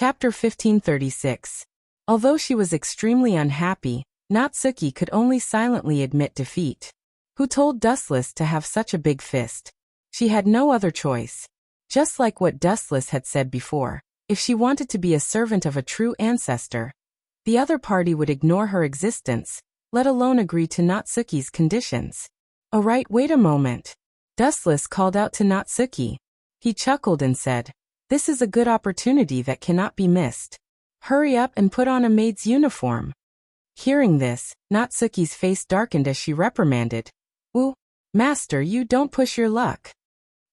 Chapter 1536. Although she was extremely unhappy, Natsuki could only silently admit defeat. Who told Dustless to have such a big fist? She had no other choice. Just like what Dustless had said before, if she wanted to be a servant of a true ancestor, the other party would ignore her existence, let alone agree to Natsuki's conditions. Alright, wait a moment. Dustless called out to Natsuki. He chuckled and said, "This is a good opportunity that cannot be missed. Hurry up and put on a maid's uniform." Hearing this, Natsuki's face darkened as she reprimanded, "Woo, master, you don't push your luck."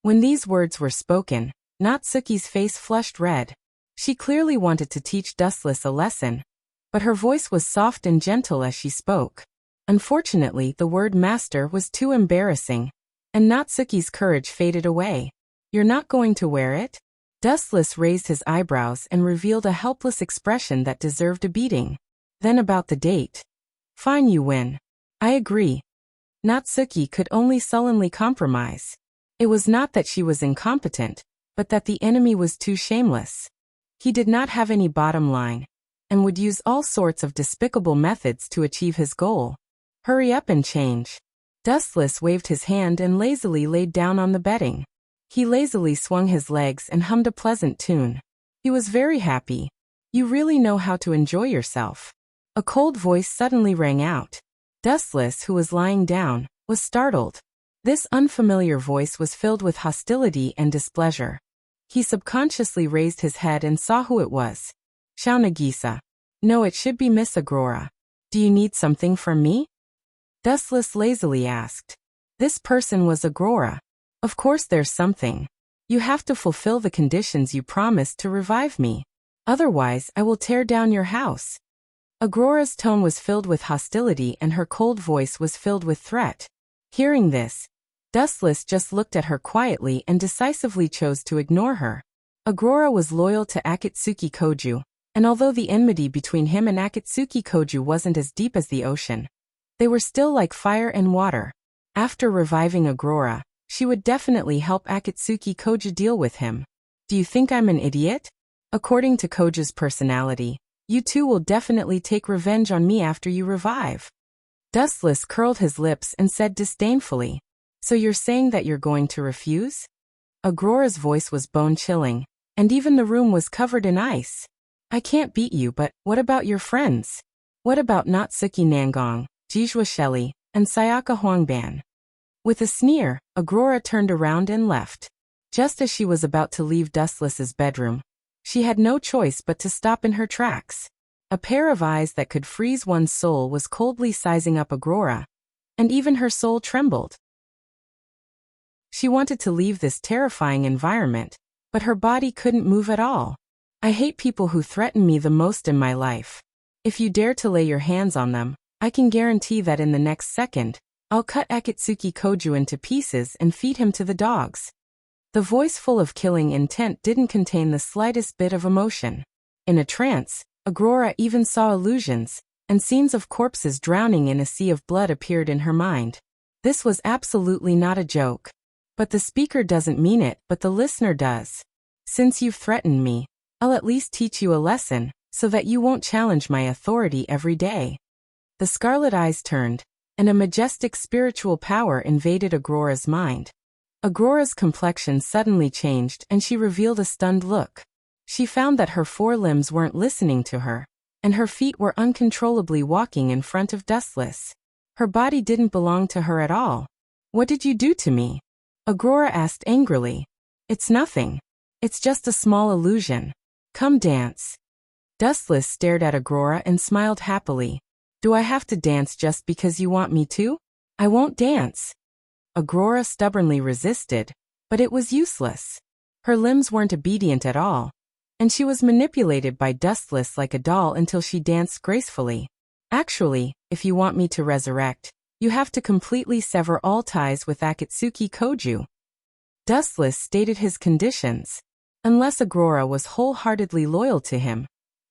When these words were spoken, Natsuki's face flushed red. She clearly wanted to teach Dustless a lesson, but her voice was soft and gentle as she spoke. Unfortunately, the word master was too embarrassing, and Natsuki's courage faded away. "You're not going to wear it?" Dustless raised his eyebrows and revealed a helpless expression that deserved a beating. Then about the date. "Fine, you win. I agree." Natsuki could only sullenly compromise. It was not that she was incompetent, but that the enemy was too shameless. He did not have any bottom line, and would use all sorts of despicable methods to achieve his goal. "Hurry up and change." Dustless waved his hand and lazily laid down on the bedding. He lazily swung his legs and hummed a pleasant tune. He was very happy. "You really know how to enjoy yourself." A cold voice suddenly rang out. Dustless, who was lying down, was startled. This unfamiliar voice was filled with hostility and displeasure. He subconsciously raised his head and saw who it was. "Shao Nagisa." "No, it should be Miss Aurora. Do you need something from me?" Dustless lazily asked. This person was Aurora. "Of course there's something. You have to fulfill the conditions you promised to revive me. Otherwise, I will tear down your house." Aurora's tone was filled with hostility and her cold voice was filled with threat. Hearing this, Dustless just looked at her quietly and decisively chose to ignore her. Aurora was loyal to Akatsuki Koju, and although the enmity between him and Akatsuki Koju wasn't as deep as the ocean, they were still like fire and water. After reviving Aurora, she would definitely help Akatsuki Koju deal with him. "Do you think I'm an idiot? According to Koju's personality, you two will definitely take revenge on me after you revive." Dustless curled his lips and said disdainfully, "So you're saying that you're going to refuse?" Aurora's voice was bone-chilling, and even the room was covered in ice. "I can't beat you, but what about your friends? What about Natsuki Nangong, Jijua Shelley, and Sayaka Huangban?" With a sneer, Aurora turned around and left. Just as she was about to leave Dustless's bedroom, she had no choice but to stop in her tracks. A pair of eyes that could freeze one's soul was coldly sizing up Aurora, and even her soul trembled. She wanted to leave this terrifying environment, but her body couldn't move at all. "I hate people who threaten me the most in my life. If you dare to lay your hands on them, I can guarantee that in the next second, I'll cut Akatsuki Koju into pieces and feed him to the dogs." The voice full of killing intent didn't contain the slightest bit of emotion. In a trance, Aurora even saw illusions, and scenes of corpses drowning in a sea of blood appeared in her mind. This was absolutely not a joke. But the speaker doesn't mean it, but the listener does. "Since you've threatened me, I'll at least teach you a lesson, so that you won't challenge my authority every day." The scarlet eyes turned, and a majestic spiritual power invaded Aurora's mind. Aurora's complexion suddenly changed and she revealed a stunned look. She found that her four limbs weren't listening to her, and her feet were uncontrollably walking in front of Dustless. Her body didn't belong to her at all. "What did you do to me?" Aurora asked angrily. "It's nothing. It's just a small illusion. Come dance." Dustless stared at Aurora and smiled happily. "Do I have to dance just because you want me to? I won't dance." Aurora stubbornly resisted, but it was useless. Her limbs weren't obedient at all, and she was manipulated by Dustless like a doll until she danced gracefully. "Actually, if you want me to resurrect, you have to completely sever all ties with Akatsuki Koju." Dustless stated his conditions. Unless Aurora was wholeheartedly loyal to him,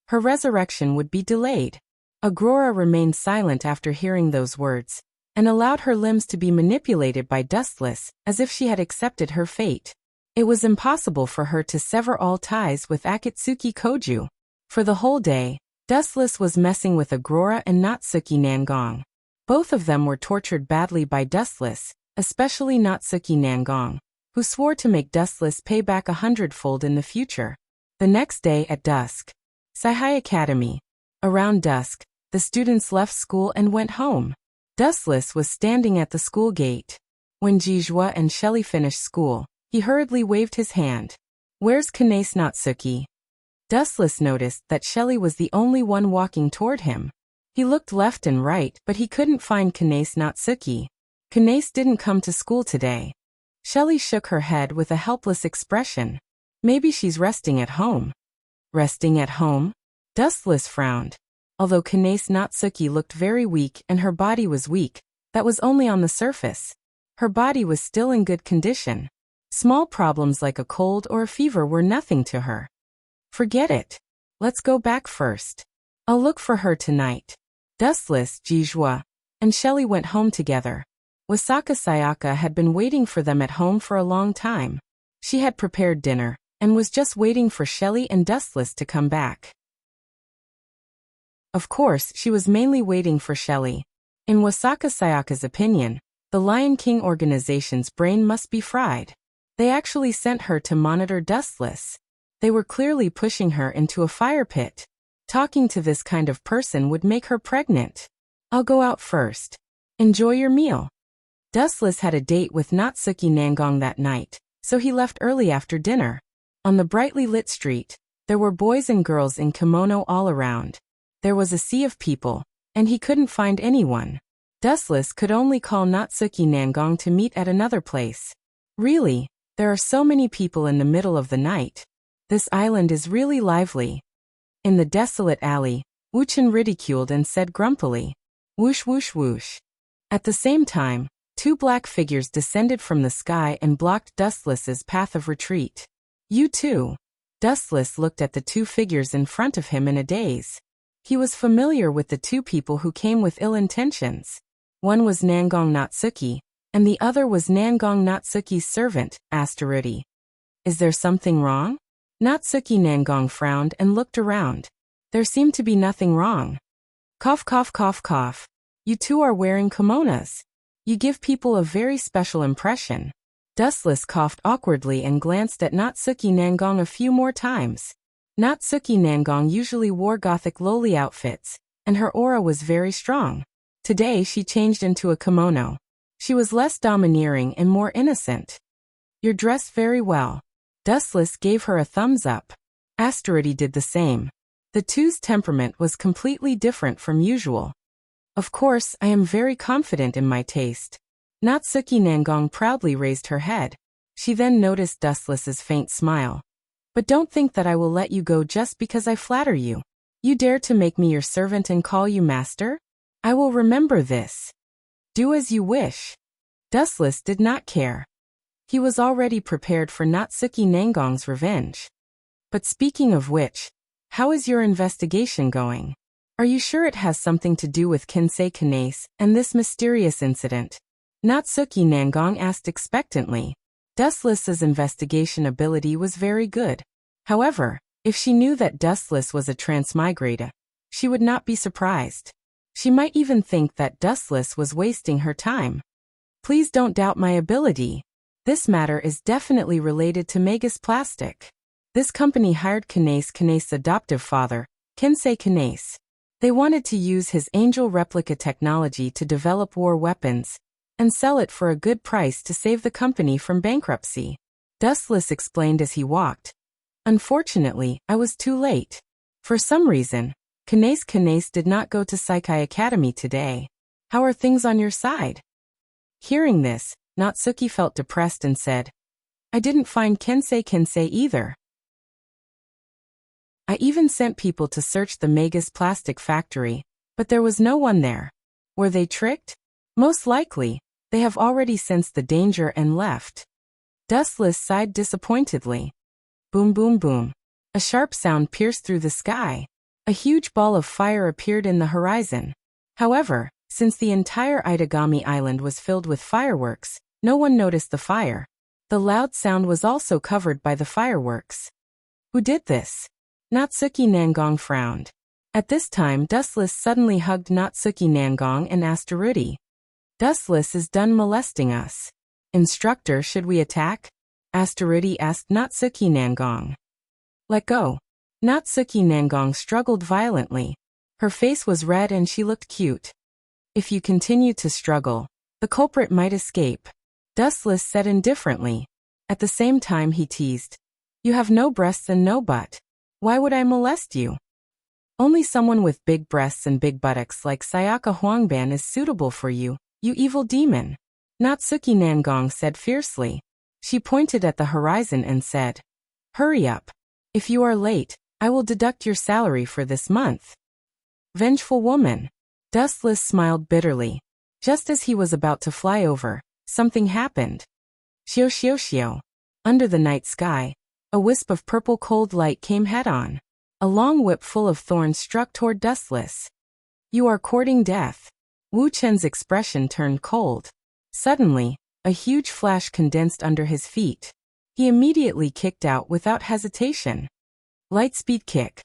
her resurrection would be delayed. Aurora remained silent after hearing those words, and allowed her limbs to be manipulated by Dustless as if she had accepted her fate. It was impossible for her to sever all ties with Akatsuki Koju. For the whole day, Dustless was messing with Agrora and Natsuki Nangong. Both of them were tortured badly by Dustless, especially Natsuki Nangong, who swore to make Dustless pay back 100-fold in the future. The next day at dusk, Saihai Academy. Around dusk, the students left school and went home. Dustless was standing at the school gate. When Jijua and Shelley finished school, he hurriedly waved his hand. "Where's Kanase Natsuki?" Dustless noticed that Shelley was the only one walking toward him. He looked left and right, but he couldn't find Kanase Natsuki. "Kanase didn't come to school today." Shelley shook her head with a helpless expression. "Maybe she's resting at home." "Resting at home?" Dustless frowned. Although Kanase Natsuki looked very weak and her body was weak, that was only on the surface. Her body was still in good condition. Small problems like a cold or a fever were nothing to her. "Forget it. Let's go back first. I'll look for her tonight." Dustless, Jijua, and Shelley went home together. Wasaka Sayaka had been waiting for them at home for a long time. She had prepared dinner, and was just waiting for Shelley and Dustless to come back. Of course, she was mainly waiting for Shelley. In Wasaka Sayaka's opinion, the Lion King organization's brain must be fried. They actually sent her to monitor Dustless. They were clearly pushing her into a fire pit. Talking to this kind of person would make her pregnant. "I'll go out first. Enjoy your meal." Dustless had a date with Natsuki Nangong that night, so he left early after dinner. On the brightly lit street, there were boys and girls in kimono all around. There was a sea of people, and he couldn't find anyone. Dustless could only call Natsuki Nangong to meet at another place. "Really, there are so many people in the middle of the night. This island is really lively." In the desolate alley, Wuchen ridiculed and said grumpily, "Whoosh whoosh whoosh." At the same time, two black figures descended from the sky and blocked Dustless's path of retreat. "You too." Dustless looked at the two figures in front of him in a daze. He was familiar with the two people who came with ill intentions. One was Nangong Natsuki, and the other was Nangong Natsuki's servant, Asterudi. "Is there something wrong?" Natsuki Nangong frowned and looked around. There seemed to be nothing wrong. "Cough cough cough cough. You two are wearing kimonos. You give people a very special impression." Dustless coughed awkwardly and glanced at Natsuki Nangong a few more times. Natsuki Nangong usually wore gothic lowly outfits, and her aura was very strong. Today she changed into a kimono. She was less domineering and more innocent. "You're dressed very well." Dustless gave her a thumbs up. Asterity did the same. The two's temperament was completely different from usual. "Of course, I am very confident in my taste." Natsuki Nangong proudly raised her head. She then noticed Dustless's faint smile. "But don't think that I will let you go just because I flatter you. You dare to make me your servant and call you master? I will remember this." "Do as you wish." Dustless did not care. He was already prepared for Natsuki Nangong's revenge. "But speaking of which, how is your investigation going? Are you sure it has something to do with Kensei Kanase and this mysterious incident?" Natsuki Nangong asked expectantly. Dustless's investigation ability was very good. However, if she knew that Dustless was a transmigrator, she would not be surprised. She might even think that Dustless was wasting her time. "Please don't doubt my ability. This matter is definitely related to Magus Plastic. This company hired Kanase's adoptive father, Kensei Kanase. They wanted to use his angel replica technology to develop war weapons and sell it for a good price to save the company from bankruptcy." Dustless explained as he walked. "Unfortunately, I was too late. For some reason, Kanase did not go to Saikai Academy today. How are things on your side?" Hearing this, Natsuki felt depressed and said, "I didn't find Kensei either. I even sent people to search the Magus Plastic factory, but there was no one there. Were they tricked? Most likely, they have already sensed the danger and left." Dustless sighed disappointedly. Boom boom boom. A sharp sound pierced through the sky. A huge ball of fire appeared in the horizon. However, since the entire Itagami Island was filled with fireworks, no one noticed the fire. The loud sound was also covered by the fireworks. Who did this? Natsuki Nangong frowned. At this time Dustless suddenly hugged Natsuki Nangong and asked Rudy. Dustless is done molesting us. Instructor, should we attack? Rudy asked Natsuki Nangong. Let go. Natsuki Nangong struggled violently. Her face was red and she looked cute. If you continue to struggle, the culprit might escape, Dustless said indifferently. At the same time he teased. You have no breasts and no butt. Why would I molest you? Only someone with big breasts and big buttocks like Sayaka Huangban is suitable for you, you evil demon. Natsuki Nangong said fiercely. She pointed at the horizon and said, Hurry up. If you are late, I will deduct your salary for this month. Vengeful woman. Dustless smiled bitterly. Just as he was about to fly over, something happened. Shio shio shio. Under the night sky, a wisp of purple cold light came head-on. A long whip full of thorns struck toward Dustless. You are courting death. Wu Chen's expression turned cold. Suddenly, a huge flash condensed under his feet. He immediately kicked out without hesitation. Lightspeed kick.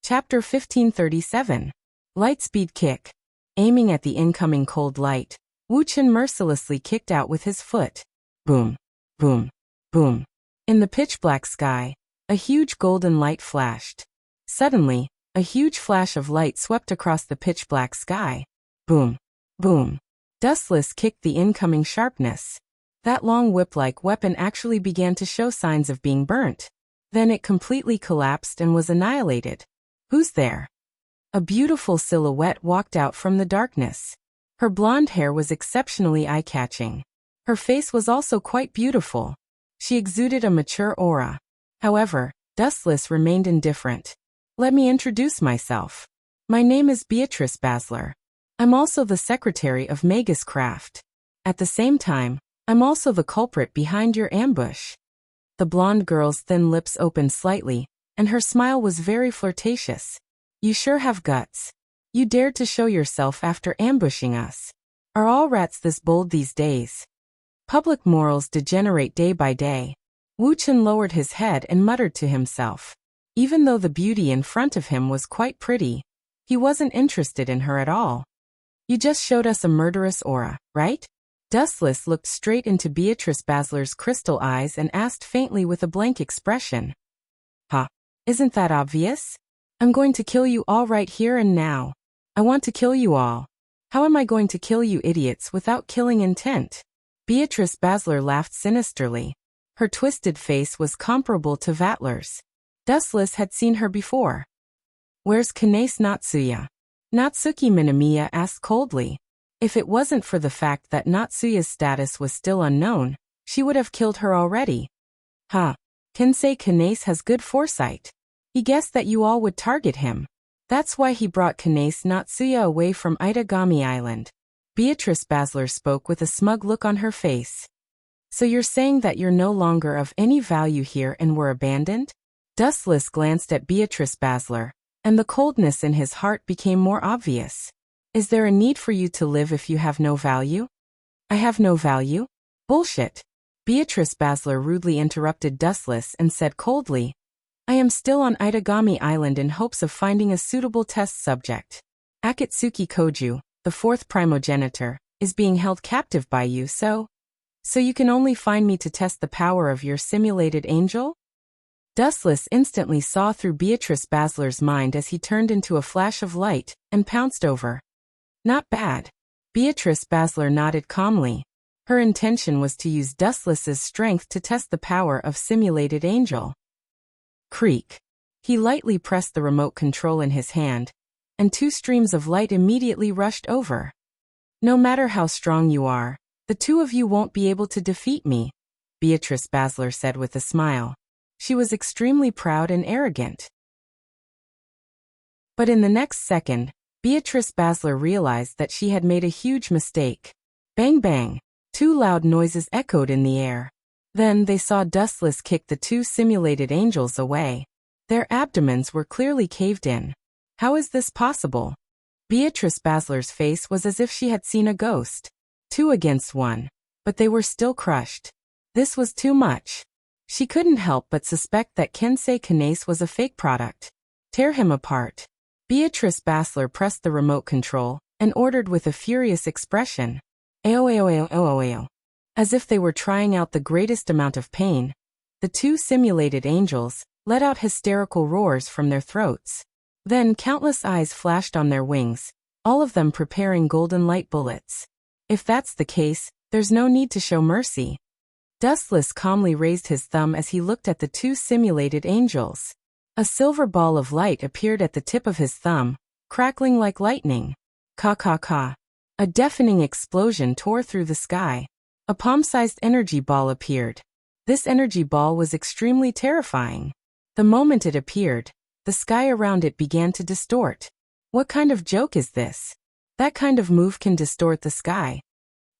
Chapter 1537. Lightspeed kick. Aiming at the incoming cold light, Wu Chen mercilessly kicked out with his foot. Boom, boom, boom. In the pitch-black sky, a huge golden light flashed. Suddenly, a huge flash of light swept across the pitch-black sky. Boom, boom. Dustless kicked the incoming sharpness. That long whip-like weapon actually began to show signs of being burnt. Then it completely collapsed and was annihilated. Who's there? A beautiful silhouette walked out from the darkness. Her blonde hair was exceptionally eye-catching. Her face was also quite beautiful. She exuded a mature aura. However, Dustless remained indifferent. Let me introduce myself. My name is Beatrice Basler. I'm also the secretary of Magus Craft. At the same time, I'm also the culprit behind your ambush. The blonde girl's thin lips opened slightly, and her smile was very flirtatious. You sure have guts. You dared to show yourself after ambushing us. Are all rats this bold these days? Public morals degenerate day by day. Wu Chen lowered his head and muttered to himself. Even though the beauty in front of him was quite pretty, he wasn't interested in her at all. You just showed us a murderous aura, right? Dustless looked straight into Beatrice Basler's crystal eyes and asked faintly with a blank expression. Huh? Isn't that obvious? I'm going to kill you all right here and now. I want to kill you all. How am I going to kill you idiots without killing intent? Beatrice Basler laughed sinisterly. Her twisted face was comparable to Vatler's. Dustless had seen her before. Where's Kanace Natsuya? Natsuki Minamiya asked coldly. If it wasn't for the fact that Natsuya's status was still unknown, she would have killed her already. Kensei Kanace has good foresight. He guessed that you all would target him. That's why he brought Kanace Natsuya away from Itagami Island. Beatrice Basler spoke with a smug look on her face. So you're saying that you're no longer of any value here and were abandoned? Dustless glanced at Beatrice Basler, and the coldness in his heart became more obvious. Is there a need for you to live if you have no value? I have no value? Bullshit. Beatrice Basler rudely interrupted Dustless and said coldly, I am still on Itagami Island in hopes of finding a suitable test subject. Akatsuki Koju, the fourth primogenitor, is being held captive by you, so you can only find me to test the power of your simulated angel? Dustless instantly saw through Beatrice Basler's mind as he turned into a flash of light and pounced over. Not bad. Beatrice Basler nodded calmly. Her intention was to use Dustless's strength to test the power of simulated angel. Creak. He lightly pressed the remote control in his hand, and two streams of light immediately rushed over. No matter how strong you are, the two of you won't be able to defeat me, Beatrice Basler said with a smile. She was extremely proud and arrogant. But in the next second, Beatrice Basler realized that she had made a huge mistake. Bang bang. Two loud noises echoed in the air. Then they saw Dustless kick the two simulated angels away. Their abdomens were clearly caved in. How is this possible? Beatrice Basler's face was as if she had seen a ghost. 2 against 1. But they were still crushed. This was too much. She couldn't help but suspect that Kensei Kanace was a fake product. Tear him apart. Beatrice Basler pressed the remote control and ordered with a furious expression. Ao. As if they were trying out the greatest amount of pain, the 2 simulated angels let out hysterical roars from their throats. Then countless eyes flashed on their wings, all of them preparing golden light bullets. If that's the case, there's no need to show mercy. Dustless calmly raised his thumb as he looked at the 2 simulated angels. A silver ball of light appeared at the tip of his thumb, crackling like lightning. Ka. A deafening explosion tore through the sky. A palm-sized energy ball appeared. This energy ball was extremely terrifying. The moment it appeared, the sky around it began to distort. What kind of joke is this? That kind of move can distort the sky.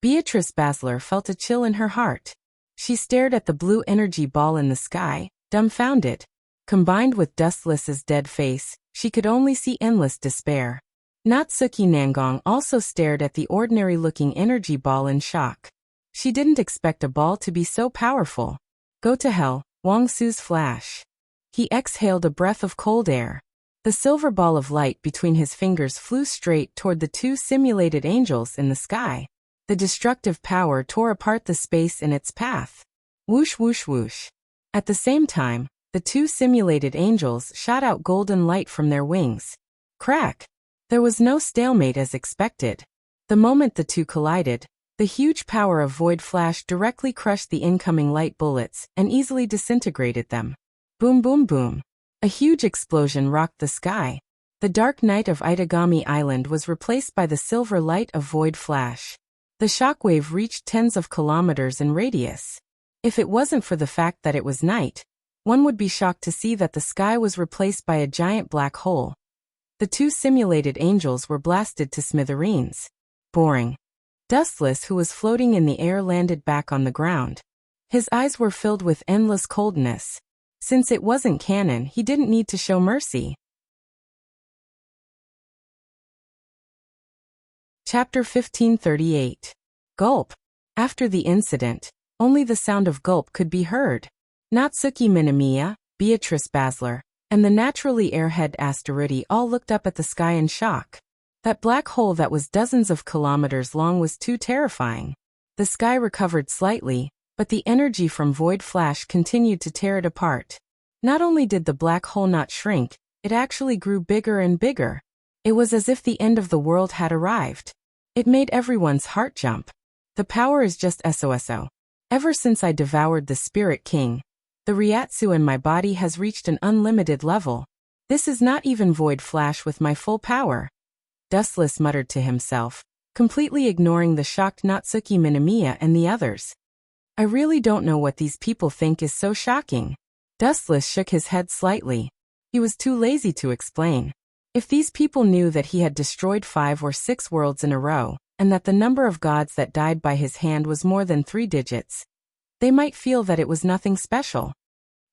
Beatrice Basler felt a chill in her heart. She stared at the blue energy ball in the sky, dumbfounded. Combined with Dustless's dead face, she could only see endless despair. Natsuki Nangong also stared at the ordinary-looking energy ball in shock. She didn't expect a ball to be so powerful. Go to hell, Wang Su's flash. He exhaled a breath of cold air. The silver ball of light between his fingers flew straight toward the 2 simulated angels in the sky. The destructive power tore apart the space in its path. Whoosh whoosh whoosh. At the same time, the 2 simulated angels shot out golden light from their wings. Crack! There was no stalemate as expected. The moment the 2 collided, the huge power of Void Flash directly crushed the incoming light bullets and easily disintegrated them. Boom boom boom. A huge explosion rocked the sky. The dark night of Itagami Island was replaced by the silver light of Void Flash. The shockwave reached tens of kilometers in radius. If it wasn't for the fact that it was night, one would be shocked to see that the sky was replaced by a giant black hole. The 2 simulated angels were blasted to smithereens. Boring. Dustless, who was floating in the air, landed back on the ground. His eyes were filled with endless coldness. Since it wasn't canon, he didn't need to show mercy. Chapter 1538. Gulp. After the incident, only the sound of gulp could be heard. Natsuki Minamiya, Beatrice Basler, and the naturally airhead Asteroidi all looked up at the sky in shock. That black hole that was dozens of kilometers long was too terrifying. The sky recovered slightly, but the energy from Void Flash continued to tear it apart. Not only did the black hole not shrink, it actually grew bigger and bigger. It was as if the end of the world had arrived. It made everyone's heart jump. The power is just SOSO. Ever since I devoured the Spirit King, the Ryatsu in my body has reached an unlimited level. This is not even Void Flash with my full power. Dustless muttered to himself, completely ignoring the shocked Natsuki Minamiya and the others. I really don't know what these people think is so shocking. Dustless shook his head slightly. He was too lazy to explain. If these people knew that he had destroyed 5 or 6 worlds in a row, and that the number of gods that died by his hand was more than 3 digits, they might feel that it was nothing special.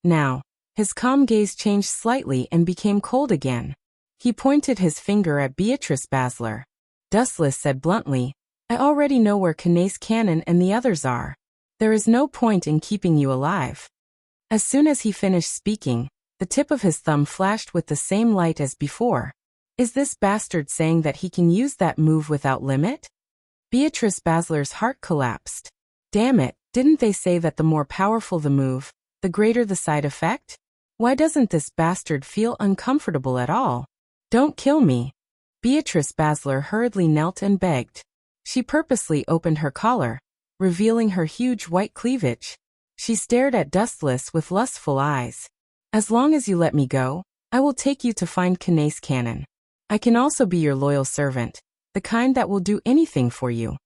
Now, his calm gaze changed slightly and became cold again. He pointed his finger at Beatrice Basler. Dustless said bluntly, I already know where Kanace Cannon and the others are. There is no point in keeping you alive. As soon as he finished speaking, the tip of his thumb flashed with the same light as before. Is this bastard saying that he can use that move without limit? Beatrice Basler's heart collapsed. Damn it, didn't they say that the more powerful the move, the greater the side effect? Why doesn't this bastard feel uncomfortable at all? Don't kill me. Beatrice Basler hurriedly knelt and begged. She purposely opened her collar, revealing her huge white cleavage. She stared at Dustless with lustful eyes. As long as you let me go, I will take you to find Kanace Cannon. I can also be your loyal servant, the kind that will do anything for you.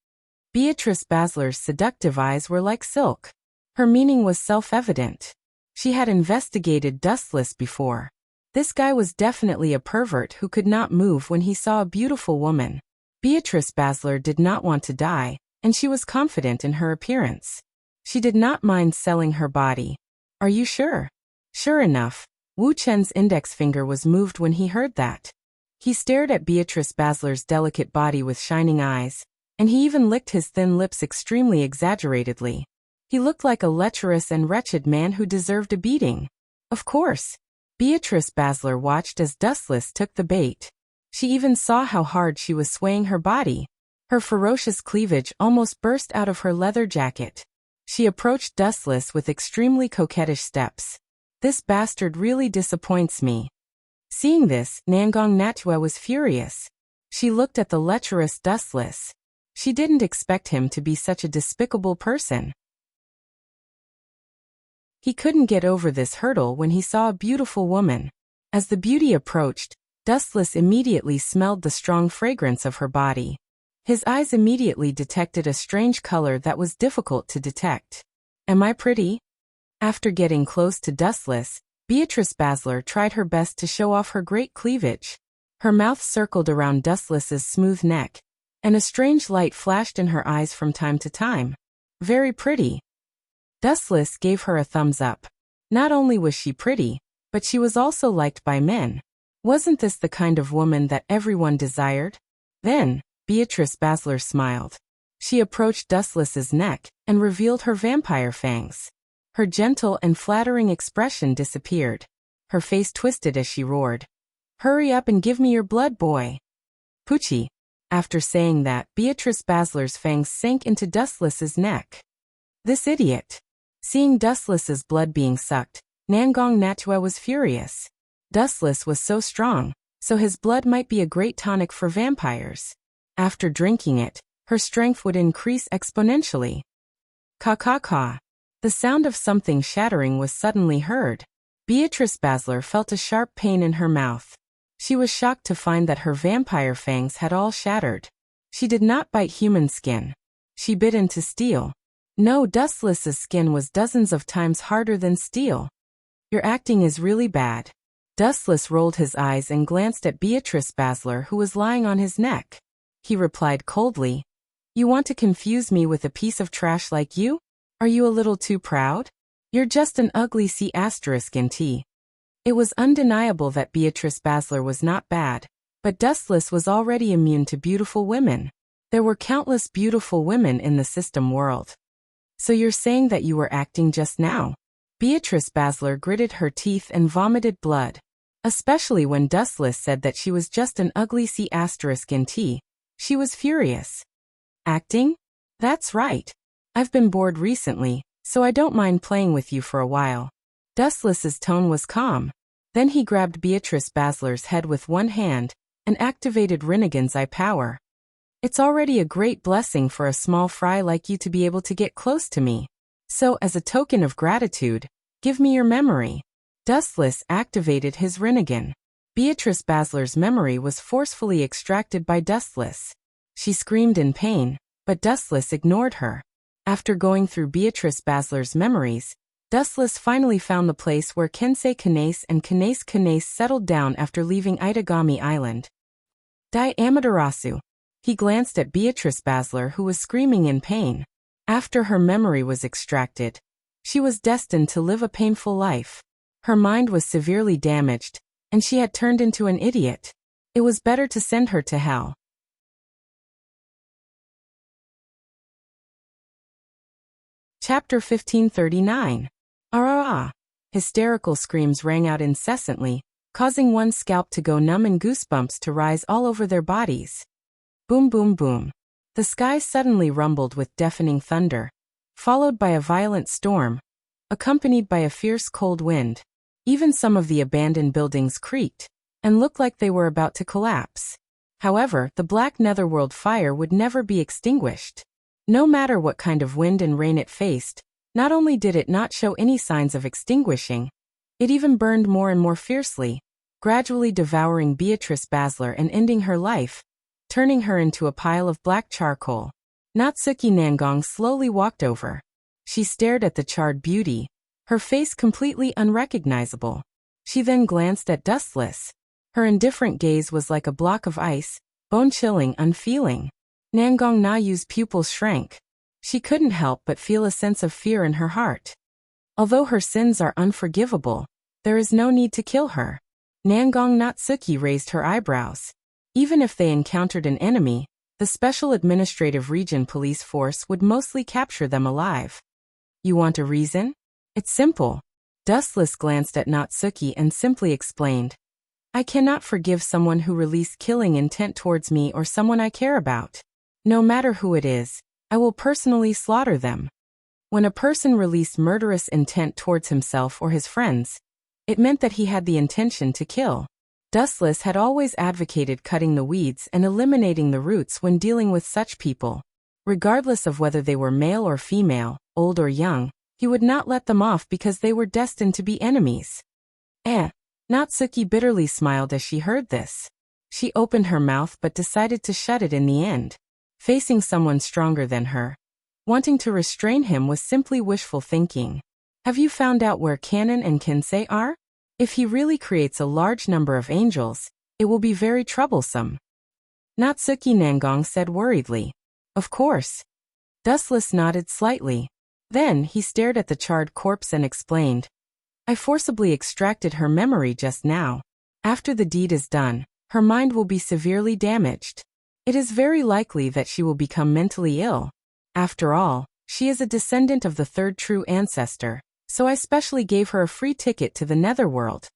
Beatrice Basler's seductive eyes were like silk. Her meaning was self-evident. She had investigated Dustless before. This guy was definitely a pervert who could not move when he saw a beautiful woman. Beatrice Basler did not want to die, and she was confident in her appearance. She did not mind selling her body. Are you sure? Sure enough, Wu Chen's index finger was moved when he heard that. He stared at Beatrice Basler's delicate body with shining eyes. and he even licked his thin lips extremely exaggeratedly. He looked like a lecherous and wretched man who deserved a beating. Of course. Beatrice Basler watched as Dustless took the bait. She even saw how hard she was swaying her body. Her ferocious cleavage almost burst out of her leather jacket. She approached Dustless with extremely coquettish steps. This bastard really disappoints me. Seeing this, Nangong Natua was furious. She looked at the lecherous Dustless. She didn't expect him to be such a despicable person. He couldn't get over this hurdle when he saw a beautiful woman. As the beauty approached, Dustless immediately smelled the strong fragrance of her body. His eyes immediately detected a strange color that was difficult to detect. Am I pretty? After getting close to Dustless, Beatrice Basler tried her best to show off her great cleavage. Her mouth circled around Dustless's smooth neck, and a strange light flashed in her eyes from time to time. Very pretty. Dustless gave her a thumbs up. Not only was she pretty, but she was also liked by men. Wasn't this the kind of woman that everyone desired? Then, Beatrice Basler smiled. She approached Dustless's neck and revealed her vampire fangs. Her gentle and flattering expression disappeared. Her face twisted as she roared. Hurry up and give me your blood, boy. Poochie. After saying that, Beatrice Basler's fangs sank into Dustless's neck. This idiot. Seeing Dustless's blood being sucked, Nangong Natua was furious. Dustless was so strong, so his blood might be a great tonic for vampires. After drinking it, her strength would increase exponentially. Caw-caw-caw. The sound of something shattering was suddenly heard. Beatrice Basler felt a sharp pain in her mouth. She was shocked to find that her vampire fangs had all shattered. She did not bite human skin. She bit into steel. No, Dustless's skin was dozens of times harder than steel. Your acting is really bad. Dustless rolled his eyes and glanced at Beatrice Basler, who was lying on his neck. He replied coldly, You want to confuse me with a piece of trash like you? Are you a little too proud? You're just an ugly C***nt. It was undeniable that Beatrice Basler was not bad, but Dustless was already immune to beautiful women. There were countless beautiful women in the system world. So you're saying that you were acting just now? Beatrice Basler gritted her teeth and vomited blood. Especially when Dustless said that she was just an ugly C***nt. She was furious. Acting? That's right. I've been bored recently, so I don't mind playing with you for a while. Dustless's tone was calm. Then he grabbed Beatrice Basler's head with one hand and activated Rinnegan's eye power. It's already a great blessing for a small fry like you to be able to get close to me. So, as a token of gratitude, give me your memory. Dustless activated his Rinnegan. Beatrice Basler's memory was forcefully extracted by Dustless. She screamed in pain, but Dustless ignored her. After going through Beatrice Basler's memories, Dustless finally found the place where Kensei Kanase and Kanase Kanase settled down after leaving Itagami Island. Dai Amaterasu. He glanced at Beatrice Basler, who was screaming in pain. After her memory was extracted, she was destined to live a painful life. Her mind was severely damaged, and she had turned into an idiot. It was better to send her to hell. Chapter 1539. Ah! Hysterical screams rang out incessantly, causing one's scalp to go numb and goosebumps to rise all over their bodies. Boom boom boom. The sky suddenly rumbled with deafening thunder, followed by a violent storm, accompanied by a fierce cold wind. Even some of the abandoned buildings creaked, and looked like they were about to collapse. However, the black netherworld fire would never be extinguished. No matter what kind of wind and rain it faced, not only did it not show any signs of extinguishing, it even burned more and more fiercely, gradually devouring Beatrice Basler and ending her life, turning her into a pile of black charcoal. Natsuki Nangong slowly walked over. She stared at the charred beauty, her face completely unrecognizable. She then glanced at Dustless. Her indifferent gaze was like a block of ice, bone-chilling, unfeeling. Nangong Na-Yu's pupils shrank. She couldn't help but feel a sense of fear in her heart. Although her sins are unforgivable, there is no need to kill her. Nangong Natsuki raised her eyebrows. Even if they encountered an enemy, The Special Administrative Region Police Force would mostly capture them alive. You want a reason? It's simple. Dustless glanced at Natsuki and simply explained. I cannot forgive someone who released killing intent towards me or someone I care about. No matter who it is, I will personally slaughter them. When a person released murderous intent towards himself or his friends, it meant that he had the intention to kill. Dustless had always advocated cutting the weeds and eliminating the roots when dealing with such people. Regardless of whether they were male or female, old or young, he would not let them off because they were destined to be enemies. Natsuki bitterly smiled as she heard this. She opened her mouth but decided to shut it in the end. Facing someone stronger than her, wanting to restrain him was simply wishful thinking. Have you found out where Kanon and Kensei are? If he really creates a large number of angels, it will be very troublesome. Natsuki Nangong said worriedly. Of course. Dustless nodded slightly. Then he stared at the charred corpse and explained. I forcibly extracted her memory just now. After the deed is done, her mind will be severely damaged. It is very likely that she will become mentally ill. After all, she is a descendant of the third true ancestor, so I specially gave her a free ticket to the netherworld.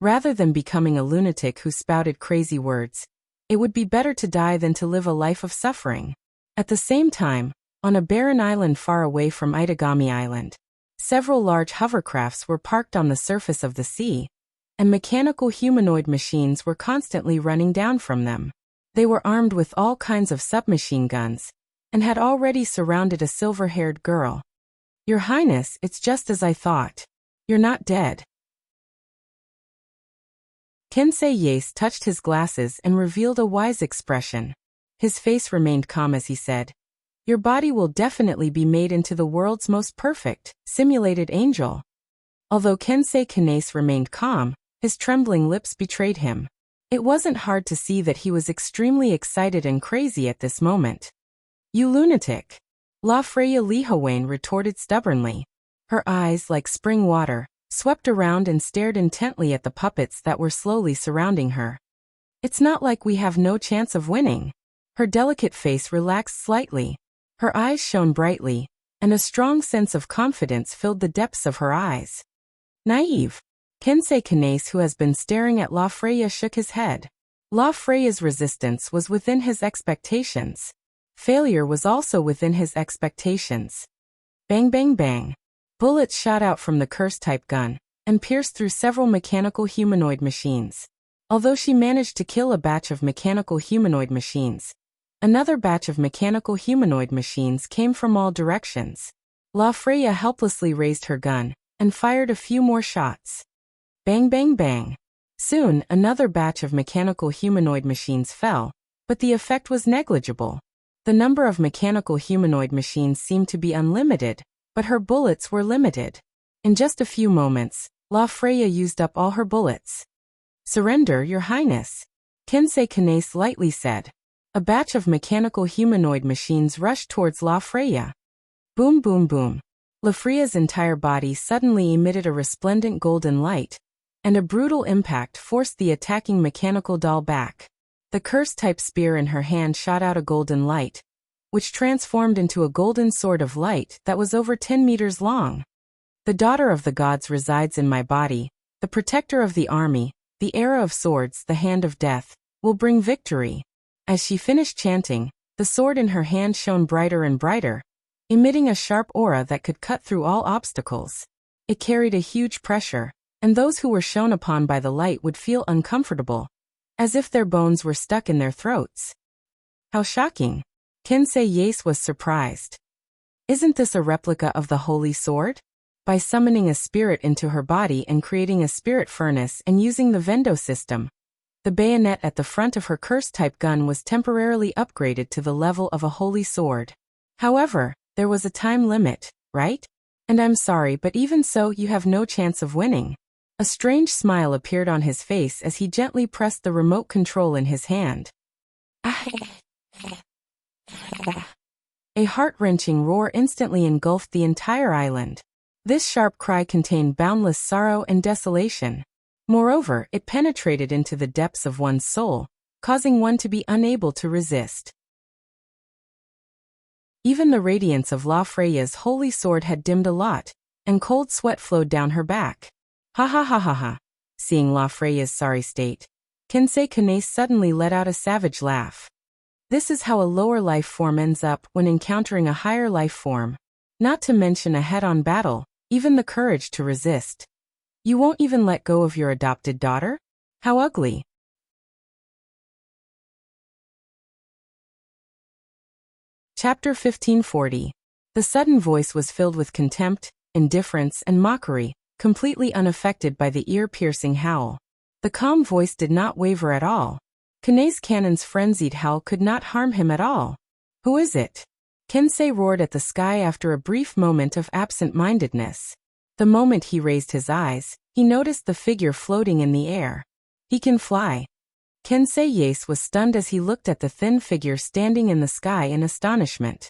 Rather than becoming a lunatic who spouted crazy words, it would be better to die than to live a life of suffering. At the same time, on a barren island far away from Itagami Island, several large hovercrafts were parked on the surface of the sea, and mechanical humanoid machines were constantly running down from them. They were armed with all kinds of submachine guns, and had already surrounded a silver-haired girl. Your Highness, it's just as I thought. You're not dead. Kensei Yase touched his glasses and revealed a wise expression. His face remained calm as he said, Your body will definitely be made into the world's most perfect, simulated angel. Although Kensei Kanase remained calm, his trembling lips betrayed him. It wasn't hard to see that he was extremely excited and crazy at this moment. You lunatic! La Freya Lihawain retorted stubbornly. Her eyes, like spring water, swept around and stared intently at the puppets that were slowly surrounding her. It's not like we have no chance of winning. Her delicate face relaxed slightly. Her eyes shone brightly, and a strong sense of confidence filled the depths of her eyes. Naive. Kensei Kanase, who has been staring at La Freya, shook his head. La Freya's resistance was within his expectations. Failure was also within his expectations. Bang bang bang. Bullets shot out from the curse-type gun, and pierced through several mechanical humanoid machines. Although she managed to kill a batch of mechanical humanoid machines, another batch of mechanical humanoid machines came from all directions. La Freya helplessly raised her gun, and fired a few more shots. Bang bang bang. Soon, another batch of mechanical humanoid machines fell, but the effect was negligible. The number of mechanical humanoid machines seemed to be unlimited, but her bullets were limited. In just a few moments, La Freya used up all her bullets. Surrender, Your Highness. Kensei Kanase lightly said. A batch of mechanical humanoid machines rushed towards La Freya. Boom boom boom. La Freya's entire body suddenly emitted a resplendent golden light, and a brutal impact forced the attacking mechanical doll back. The curse-type spear in her hand shot out a golden light, which transformed into a golden sword of light that was over 10 meters long. The daughter of the gods resides in my body, the protector of the army, the era of swords, the hand of death, will bring victory. As she finished chanting, the sword in her hand shone brighter and brighter, emitting a sharp aura that could cut through all obstacles. It carried a huge pressure, and those who were shone upon by the light would feel uncomfortable, as if their bones were stuck in their throats. How shocking! Kensei Yase was surprised. Isn't this a replica of the holy sword? By summoning a spirit into her body and creating a spirit furnace and using the Vendo system, the bayonet at the front of her curse-type gun was temporarily upgraded to the level of a holy sword. However, there was a time limit, right? And I'm sorry, but even so, you have no chance of winning. A strange smile appeared on his face as he gently pressed the remote control in his hand. A heart-wrenching roar instantly engulfed the entire island. This sharp cry contained boundless sorrow and desolation. Moreover, it penetrated into the depths of one's soul, causing one to be unable to resist. Even the radiance of La Freya's holy sword had dimmed a lot, and cold sweat flowed down her back. Ha ha ha ha ha. Seeing La Freya's sorry state, Kensei Kanace suddenly let out a savage laugh. This is how a lower life form ends up when encountering a higher life form. Not to mention a head-on battle, even the courage to resist. You won't even let go of your adopted daughter? How ugly. Chapter 1540. The sudden voice was filled with contempt, indifference, and mockery, completely unaffected by the ear-piercing howl. The calm voice did not waver at all. Kanace Cannon's frenzied howl could not harm him at all. Who is it? Kensei roared at the sky after a brief moment of absent-mindedness. The moment he raised his eyes, he noticed the figure floating in the air. He can fly. Kensei Yase was stunned as he looked at the thin figure standing in the sky in astonishment.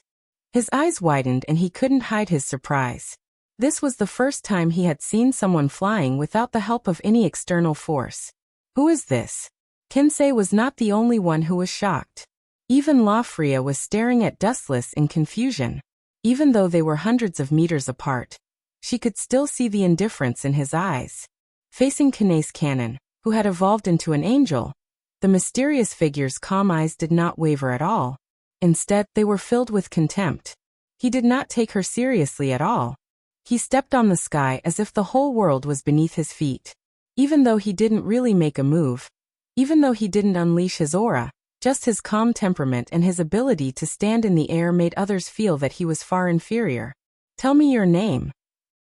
His eyes widened and he couldn't hide his surprise. This was the first time he had seen someone flying without the help of any external force. Who is this? Kensei was not the only one who was shocked. Even La Freya was staring at Dustless in confusion. Even though they were hundreds of meters apart, she could still see the indifference in his eyes. Facing Kanace Cannon, who had evolved into an angel, the mysterious figure's calm eyes did not waver at all. Instead, they were filled with contempt. He did not take her seriously at all. He stepped on the sky as if the whole world was beneath his feet. Even though he didn't really make a move, even though he didn't unleash his aura, just his calm temperament and his ability to stand in the air made others feel that he was far inferior. Tell me your name.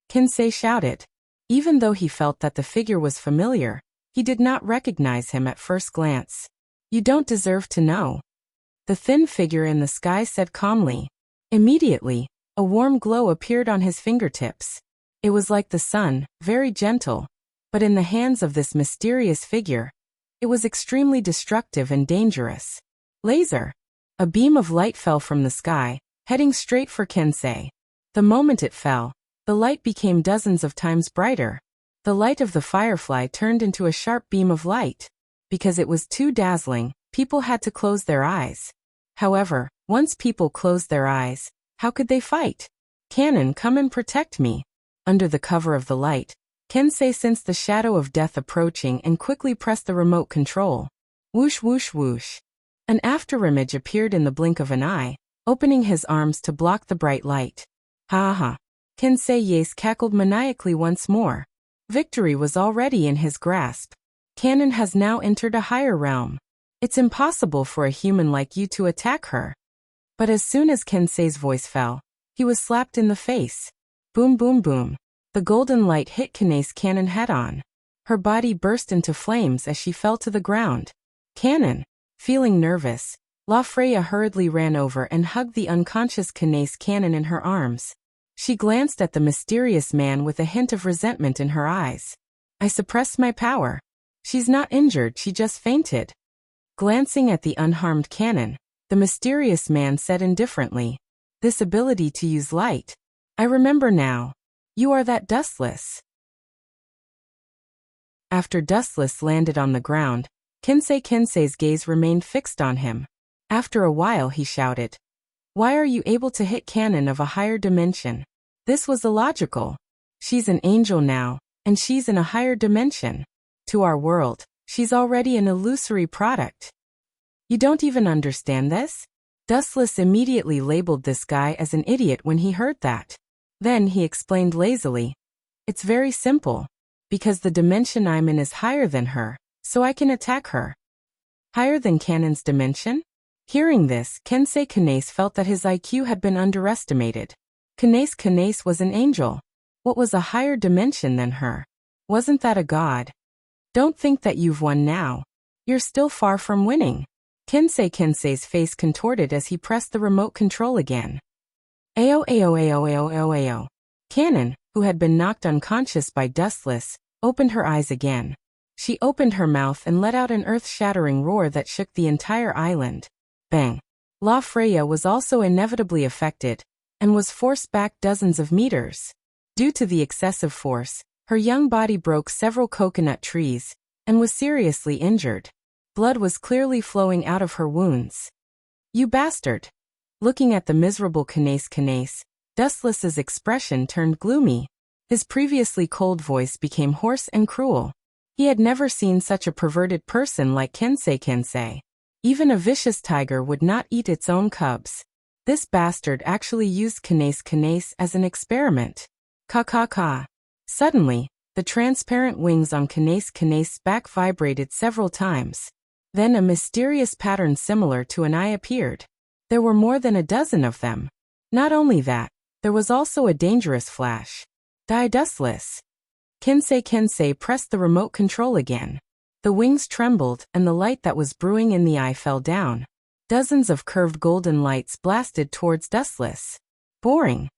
Kensei shouted. Even though he felt that the figure was familiar, he did not recognize him at first glance. You don't deserve to know. The thin figure in the sky said calmly. Immediately, a warm glow appeared on his fingertips. It was like the sun, very gentle, but in the hands of this mysterious figure, it was extremely destructive and dangerous. Laser. A beam of light fell from the sky, heading straight for Kensei. The moment it fell, the light became dozens of times brighter. The light of the firefly turned into a sharp beam of light. Because it was too dazzling, people had to close their eyes. However, once people closed their eyes, how could they fight? Cannon, come and protect me. Under the cover of the light, Kensei sensed the shadow of death approaching and quickly pressed the remote control. Whoosh whoosh whoosh. An afterimage appeared in the blink of an eye, opening his arms to block the bright light. Ha ha. Kensei Yase cackled maniacally once more. Victory was already in his grasp. Cannon has now entered a higher realm. It's impossible for a human like you to attack her. But as soon as Kensei's voice fell, he was slapped in the face. Boom boom boom. The golden light hit Kanace Cannon head-on. Her body burst into flames as she fell to the ground. Cannon. Feeling nervous, La Freya hurriedly ran over and hugged the unconscious Kanace Cannon in her arms. She glanced at the mysterious man with a hint of resentment in her eyes. I suppressed my power. She's not injured, she just fainted. Glancing at the unharmed Cannon, the mysterious man said indifferently, this ability to use light. I remember now. You are that Dustless. After Dustless landed on the ground, Kensei's gaze remained fixed on him. After a while he shouted, why are you able to hit Cannon of a higher dimension? This was illogical. She's an angel now, and she's in a higher dimension. To our world, she's already an illusory product. You don't even understand this? Dustless immediately labeled this guy as an idiot when he heard that. Then he explained lazily. It's very simple. Because the dimension I'm in is higher than her, so I can attack her. Higher than Cannon's dimension? Hearing this, Kensei Kanace felt that his IQ had been underestimated. Kanace was an angel. What was a higher dimension than her? Wasn't that a god? Don't think that you've won now. You're still far from winning. Kensei's face contorted as he pressed the remote control again. Ao. Cannon, who had been knocked unconscious by Dustless, opened her eyes again. She opened her mouth and let out an earth-shattering roar that shook the entire island. Bang! La Freya was also inevitably affected, and was forced back dozens of meters. Due to the excessive force, her young body broke several coconut trees, and was seriously injured. Blood was clearly flowing out of her wounds. You bastard! Looking at the miserable Knace, Dustless's expression turned gloomy. His previously cold voice became hoarse and cruel. He had never seen such a perverted person like Kensei. Even a vicious tiger would not eat its own cubs. This bastard actually used Knace as an experiment. Ka. Suddenly, the transparent wings on Knace's back vibrated several times. Then a mysterious pattern similar to an eye appeared. There were more than a dozen of them. Not only that, there was also a dangerous flash. Die Dustless. Kensei pressed the remote control again. The wings trembled and the light that was brewing in the eye fell down. Dozens of curved golden lights blasted towards Dustless. Boring.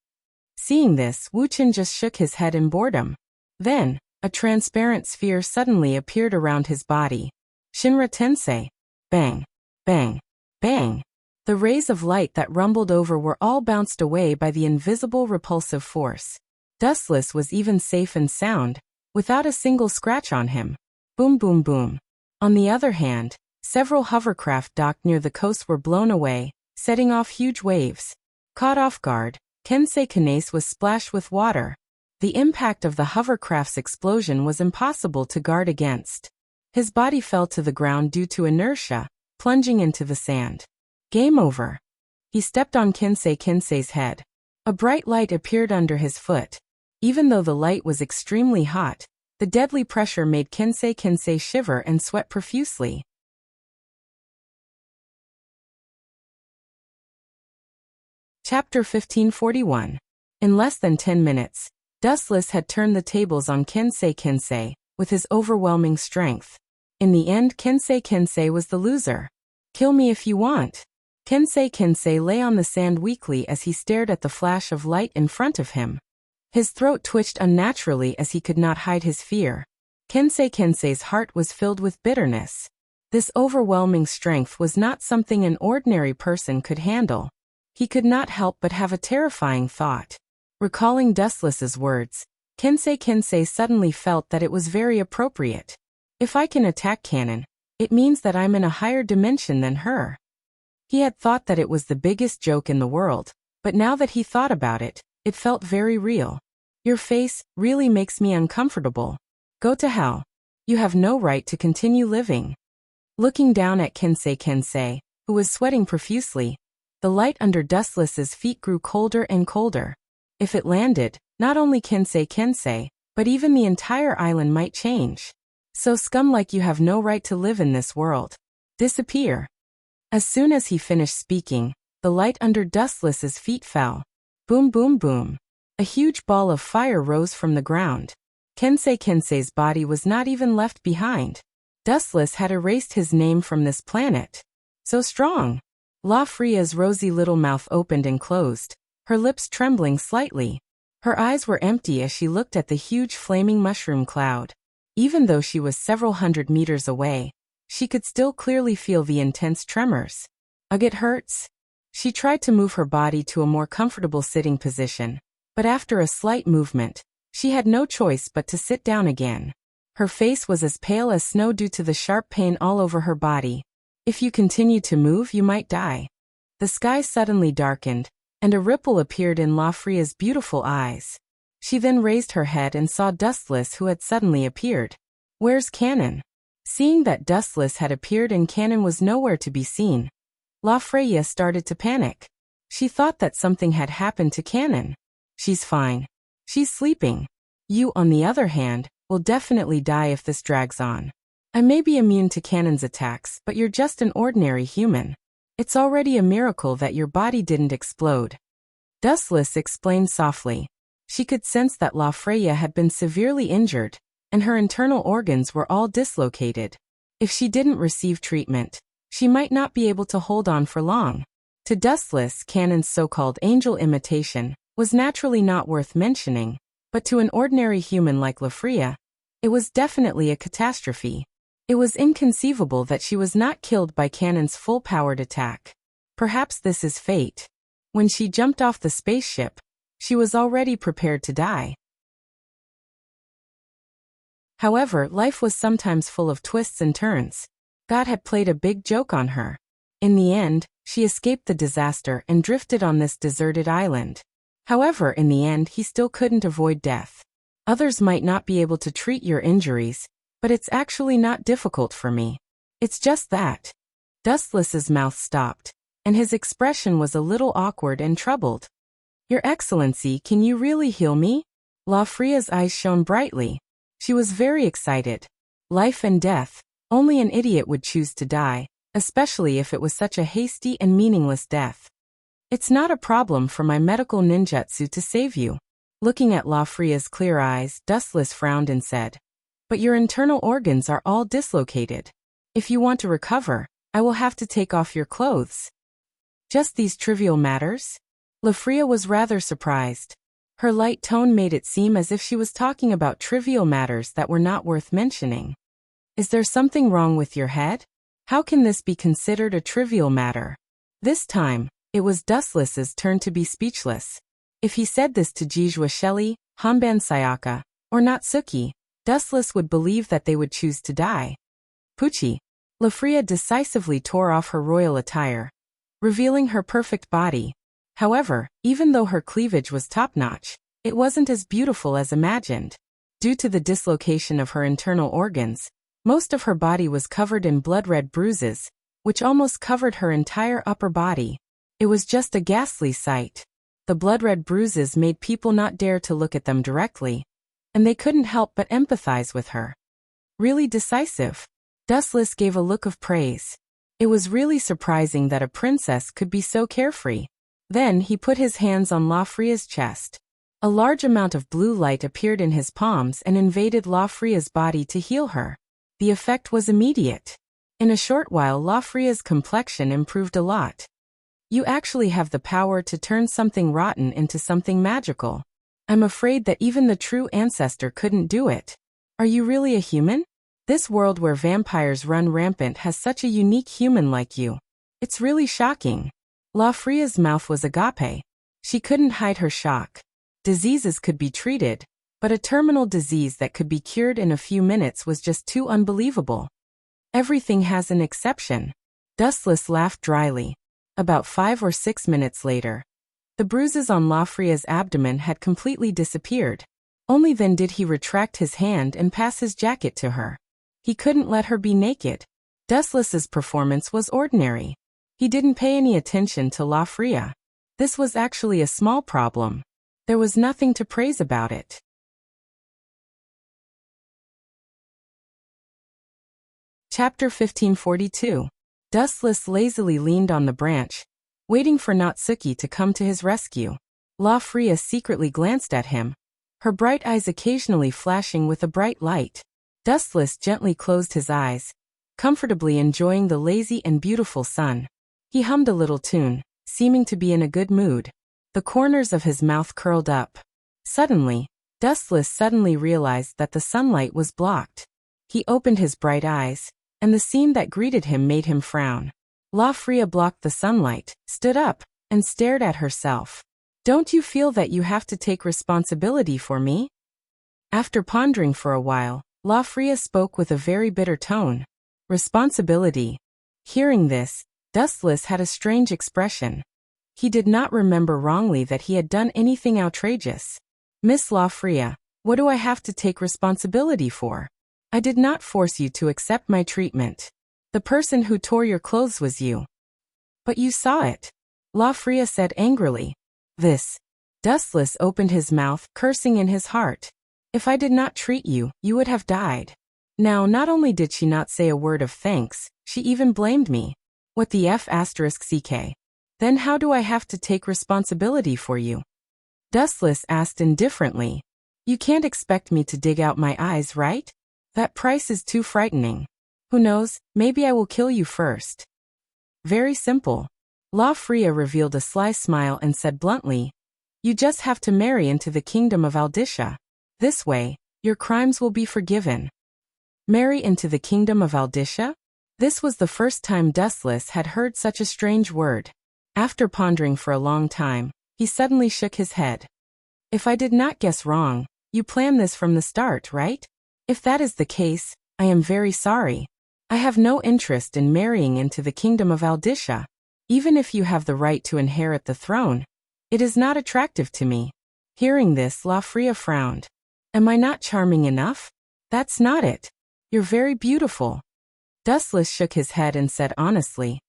Seeing this, Wuchen just shook his head in boredom. Then, a transparent sphere suddenly appeared around his body. Shinra Tensei. Bang. Bang. Bang. The rays of light that rumbled over were all bounced away by the invisible repulsive force. Dustless was even safe and sound, without a single scratch on him. Boom boom boom. On the other hand, several hovercraft docked near the coast were blown away, setting off huge waves. Caught off guard, Knace was splashed with water. The impact of the hovercraft's explosion was impossible to guard against. His body fell to the ground due to inertia, plunging into the sand. Game over. He stepped on Kensei's head. A bright light appeared under his foot. Even though the light was extremely hot, the deadly pressure made Kensei shiver and sweat profusely. Chapter 1541. In less than 10 minutes, Dustless had turned the tables on Kensei with his overwhelming strength. In the end, Kensei was the loser. Kill me if you want. Kensei lay on the sand weakly as he stared at the flash of light in front of him. His throat twitched unnaturally as he could not hide his fear. Kensei's heart was filled with bitterness. This overwhelming strength was not something an ordinary person could handle. He could not help but have a terrifying thought. Recalling Dustless's words, Kensei suddenly felt that it was very appropriate. If I can attack Canon, it means that I'm in a higher dimension than her. He had thought that it was the biggest joke in the world, but now that he thought about it, it felt very real. Your face really makes me uncomfortable. Go to hell. You have no right to continue living. Looking down at Kensei, who was sweating profusely, the light under Dustless's feet grew colder and colder. If it landed, not only Kensei, but even the entire island might change. So scum like you have no right to live in this world. Disappear. As soon as he finished speaking, the light under Dustless's feet fell. Boom boom boom. A huge ball of fire rose from the ground. Kensei's body was not even left behind. Dustless had erased his name from this planet. So strong. La Fria's rosy little mouth opened and closed, her lips trembling slightly. Her eyes were empty as she looked at the huge flaming mushroom cloud. Even though she was several hundred meters away, she could still clearly feel the intense tremors. Ugh, it hurts. She tried to move her body to a more comfortable sitting position, but after a slight movement, she had no choice but to sit down again. Her face was as pale as snow due to the sharp pain all over her body. If you continue to move, you might die. The sky suddenly darkened, and a ripple appeared in La Fria's beautiful eyes. She then raised her head and saw Dustless, who had suddenly appeared. Where's Canon? Seeing that Dustless had appeared and Canon was nowhere to be seen, La Freya started to panic. She thought that something had happened to Canon. She's fine. She's sleeping. You, on the other hand, will definitely die if this drags on. I may be immune to Canon's attacks, but you're just an ordinary human. It's already a miracle that your body didn't explode. Dustless explained softly. She could sense that La Freya had been severely injured, and her internal organs were all dislocated. If she didn't receive treatment, she might not be able to hold on for long. To Dustless, Canon's so-called angel imitation was naturally not worth mentioning, but to an ordinary human like La Freya, it was definitely a catastrophe. It was inconceivable that she was not killed by Canon's full-powered attack. Perhaps this is fate. When she jumped off the spaceship, she was already prepared to die. However, life was sometimes full of twists and turns. God had played a big joke on her. In the end, She escaped the disaster and drifted on this deserted island. However, in the end, he still couldn't avoid death. Others might not be able to treat your injuries, but it's actually not difficult for me. It's just that. Dustless's mouth stopped, and his expression was a little awkward and troubled. Your Excellency, can you really heal me? La Fria's eyes shone brightly. She was very excited. Life and death, only an idiot would choose to die, especially if it was such a hasty and meaningless death. It's not a problem for my medical ninjutsu to save you. Looking at La Fria's clear eyes, Dustless frowned and said, but your internal organs are all dislocated. If you want to recover, I will have to take off your clothes. Just these trivial matters? La Fria was rather surprised. Her light tone made it seem as if she was talking about trivial matters that were not worth mentioning. Is there something wrong with your head? How can this be considered a trivial matter? This time, it was Dustless's turn to be speechless. If he said this to Jijua Shelley, Hanban Sayaka, or Natsuki, Dustless would believe that they would choose to die. Pucci. La Fria decisively tore off her royal attire, revealing her perfect body. However, even though her cleavage was top-notch, it wasn't as beautiful as imagined. Due to the dislocation of her internal organs, most of her body was covered in blood-red bruises, which almost covered her entire upper body. It was just a ghastly sight. The blood-red bruises made people not dare to look at them directly, and they couldn't help but empathize with her. Really decisive. Dustless gave a look of praise. It was really surprising that a princess could be so carefree. Then he put his hands on La Fria's chest. A large amount of blue light appeared in his palms and invaded La Fria's body to heal her. The effect was immediate. In a short while, La Fria's complexion improved a lot. You actually have the power to turn something rotten into something magical. I'm afraid that even the true ancestor couldn't do it. Are you really a human? This world where vampires run rampant has such a unique human like you. It's really shocking. La Fria's mouth was agape. She couldn't hide her shock. Diseases could be treated, but a terminal disease that could be cured in a few minutes was just too unbelievable. Everything has an exception. Dustless laughed dryly. About 5 or 6 minutes later, the bruises on La Fria's abdomen had completely disappeared. Only then did he retract his hand and pass his jacket to her. He couldn't let her be naked. Dustless's performance was ordinary. He didn't pay any attention to La Fria. This was actually a small problem. There was nothing to praise about it. Chapter 1542. Dustless lazily leaned on the branch, waiting for Natsuki to come to his rescue. La Fria secretly glanced at him, her bright eyes occasionally flashing with a bright light. Dustless gently closed his eyes, comfortably enjoying the lazy and beautiful sun. He hummed a little tune, seeming to be in a good mood. The corners of his mouth curled up. Suddenly, Dustless realized that the sunlight was blocked. He opened his bright eyes, and the scene that greeted him made him frown. La Fria blocked the sunlight, stood up, and stared at herself. Don't you feel that you have to take responsibility for me? After pondering for a while, La Fria spoke with a very bitter tone. Responsibility. Hearing this, Dustless had a strange expression. He did not remember wrongly that he had done anything outrageous. Miss La Fria, what do I have to take responsibility for? I did not force you to accept my treatment. The person who tore your clothes was you. But you saw it. La Fria said angrily. This. Dustless opened his mouth, cursing in his heart. If I did not treat you, you would have died. Now, not only did she not say a word of thanks, she even blamed me. What the F***ck? Then how do I have to take responsibility for you? Dustless asked indifferently. You can't expect me to dig out my eyes, right? That price is too frightening. Who knows, maybe I will kill you first. Very simple. La Fria revealed a sly smile and said bluntly, you just have to marry into the kingdom of Aldisha. This way, your crimes will be forgiven. Marry into the kingdom of Aldisha? This was the first time Dustless had heard such a strange word. After pondering for a long time, he suddenly shook his head. If I did not guess wrong, you planned this from the start, right? If that is the case, I am very sorry. I have no interest in marrying into the kingdom of Aldisha. Even if you have the right to inherit the throne, it is not attractive to me. Hearing this, Lafraya frowned. Am I not charming enough? That's not it. You're very beautiful. Dustless shook his head and said honestly,